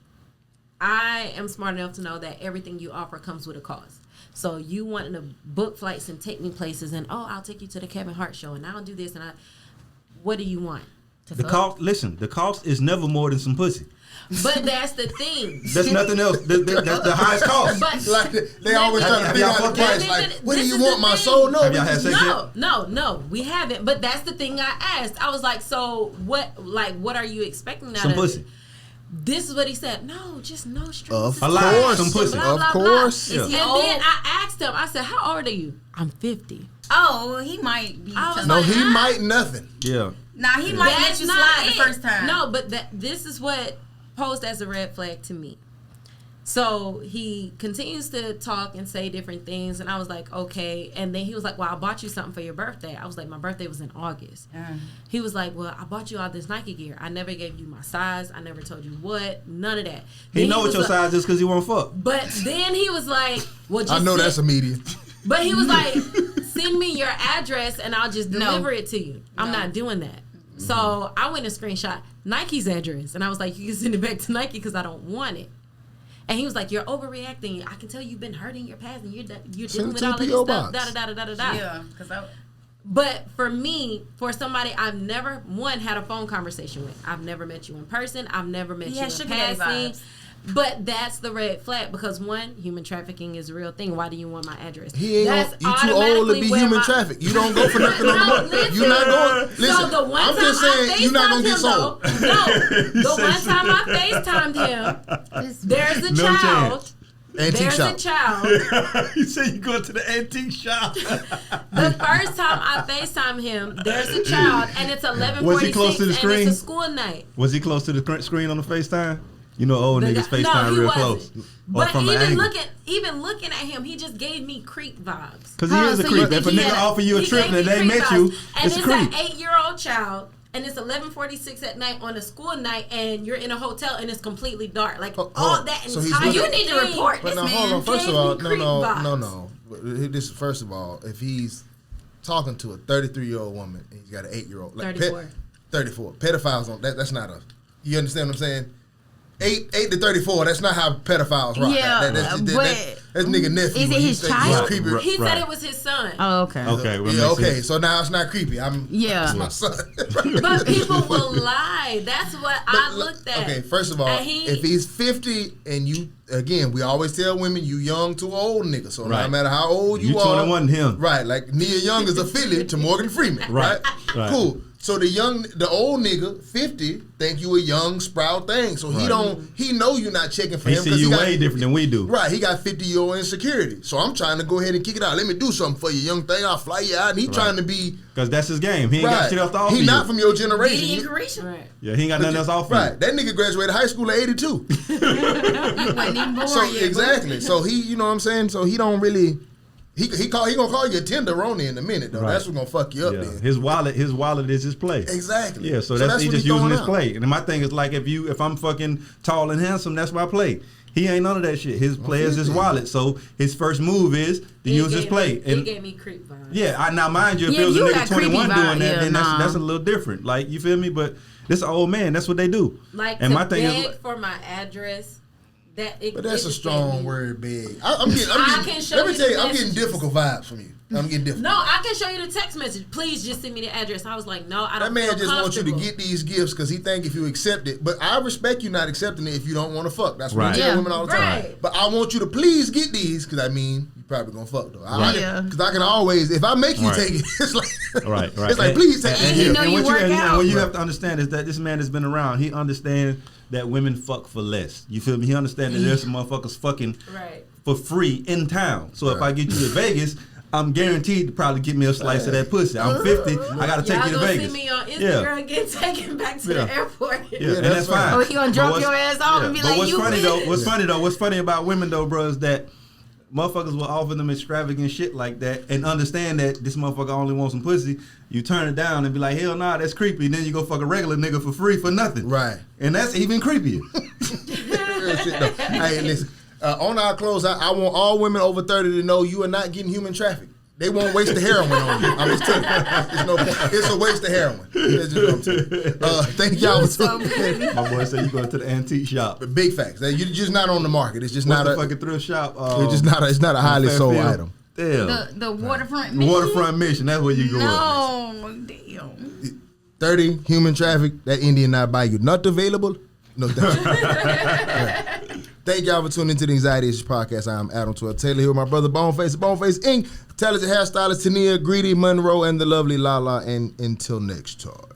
D: I am smart enough to know that everything you offer comes with a cost. So you wanting to book flights and take me places and, oh, I'll take you to the Kevin Hart show and I'll do this and what do you want?
B: The cost. Listen, the cost is never more than some pussy.
D: But that's the thing.
B: That's nothing else. That's the highest cost.
D: But
A: Like they always try to figure out the price. Like, what do you want, my soul? No,
B: have y'all had sex yet?
D: No, we haven't. But that's the thing I asked. I was like, so what? Like, what are you expecting out of
B: pussy.
D: it? This is what he said. No, just no strings.
A: Of
B: course, some pussy.
A: Of course.
C: Is he
D: And
C: old?
D: then I asked him. I said, "How old are you?" I'm 50.
C: Oh, he might be.
A: No, he might nothing.
B: Yeah.
C: Nah, he might let you slide the first time.
D: No, but this is what posed as a red flag to me. So he continues to talk and say different things, and I was like, okay. And then he was like, well, I bought you something for your birthday. I was like, my birthday was in August. He was like, well, I bought you all this Nike gear. I never gave you my size. I never told you what. None of that.
B: He know what your size is because he won't fuck.
D: But then he was like, well, just
A: I know that's a median.
D: But he was like, send me your address and I'll just deliver it to you. I'm not doing that. So I went and screenshot Nike's address, and I was like, you can send it back to Nike because I don't want it. And he was like, you're overreacting. I can tell you've been hurting your past, and you're dealing with all of this stuff.
C: Yeah, because
D: But for me, for somebody I've never, one, had a phone conversation with. I've never met you in person. I've never met you in passing. But that's the red flag because, one, human trafficking is a real thing. Why do you want my address?
A: He ain't you too old to be human trafficked. You don't go for nothing on the money. You're not going. Listen,
D: so the one
A: I'm
D: time
A: just saying you're not going to get sold.
D: No, the one time I FaceTimed him, there's a child.
A: Antique shop.
D: There's a child.
B: You say you go to the antique shop.
D: The first time I FaceTime him, there's a child, and it's 11:46,
B: Was he close to the screen?
D: And it's a school night.
B: Was he close to the screen on the FaceTime? You know, old niggas FaceTime real close.
D: But even looking at him, he just gave me creep vibes.
B: Because he is a creep. If a nigga offer you a trip and they met you, it's a creep.
D: And it's an 8-year-old child, and it's 11:46 at night on a school night, and you're in a hotel, and it's completely dark. Like, all that entire
C: you need to report
A: but
C: this
A: now,
C: man.
A: hold on. First of all,
D: no.
A: This first of all, if he's talking to a 33-year-old woman and he's got an 8-year-old, like 34, pedophiles on that's not a. You understand what I'm saying? 8 to 34. That's not how pedophiles rock.
C: Yeah,
A: that's nigga nephew.
C: Is it his child?
D: He said it was his son.
C: Oh, okay.
B: Okay.
A: So now it's not creepy. It's my son.
D: But people will lie. That's what I looked at.
A: Okay, first of all, if he's 50 and you, again, we always tell women you young to old nigga. So no matter how old you are,
B: 21 him.
A: Right, like Nia Young is affiliate to Morgan Freeman. Right. Cool. So the old nigga, 50, think you a young sprout thing. So he know you not checking for him.
B: He see you way different than we do.
A: Right, he got 50-year-old insecurity. So I'm trying to go ahead and kick it out. Let me do something for you, young thing. I'll fly you out. And he trying to be.
B: Because that's his game. He ain't got shit else to offer you.
A: He not from your generation.
B: Yeah, he ain't got nothing else to offer you.
A: Right, that nigga graduated high school at 82.
C: You wasn't even born yet.
A: Exactly. So he, you know what I'm saying? So he don't really. He gonna call you a tenderoni in a minute though. That's what's gonna fuck you up. Then
B: his wallet is his play.
A: Exactly.
B: Yeah, so that's he just using his play. And my thing is like if I'm fucking tall and handsome, that's my play. He ain't none of that shit. His play is his wallet. So his first move is to use his play.
D: He gave me creep vibes.
B: Yeah, now mind you, if it was a nigga 21 doing that, then that's a little different. Like you feel me? But this an old man. That's what they do.
D: Like and my thing is for my address.
A: But that's a strong word, big. I'm getting difficult vibes from you. I'm getting difficult.
D: No, I can show you the text message. Please just send me the address. I was like, no, I don't.
A: That man just wants you to get these gifts because he think if you accept it. But I respect you not accepting it if you don't want to fuck. That's what I tell women all the time. But I want you to please get these because you probably gonna fuck though. Because I can always, if I make you take it, it's like it's like please take it.
C: And
B: what you have to understand is that this man has been around. He understands that women fuck for less. You feel me? He understands that there's some motherfuckers fucking for free in town. So if I get you to Vegas, I'm guaranteed to probably get me a slice of that pussy. I'm 50. I gotta take you to Vegas.
D: See me on Instagram and get taken back to the airport.
B: Yeah, and that's fine.
C: Or he gonna drop your ass off and be like, you
B: what's funny about women though, bro, is that motherfuckers will offer them extravagant shit like that and understand that this motherfucker only wants some pussy. You turn it down and be like, hell nah, that's creepy. And then you go fuck a regular nigga for free for nothing.
A: Right.
B: And that's even creepier.
A: Hey, listen. On our close, I want all women over 30 to know you are not getting human trafficked. They won't waste the heroin on you. I'm just telling you. There's no point. It's a waste of heroin. That's just what I'm telling you. Thank y'all for tuning in.
B: My boy said you going to the antique shop.
A: But big facts. You're just not on the market. It's just
B: What's
A: not
B: the fucking thrift shop.
A: It's not a highly sold item.
B: Damn.
C: The waterfront mission.
B: Waterfront mission. That's where you go.
C: No, damn.
A: 30 human traffic. That Indian not buy you. Not available. No. Thank y'all for tuning into the Anxiety Issues Podcast. I'm Adam 12 Taylor here with my brother Boneface Inc., talented hairstylist Tania, Greedy Monroe, and the lovely Lala. And until next time.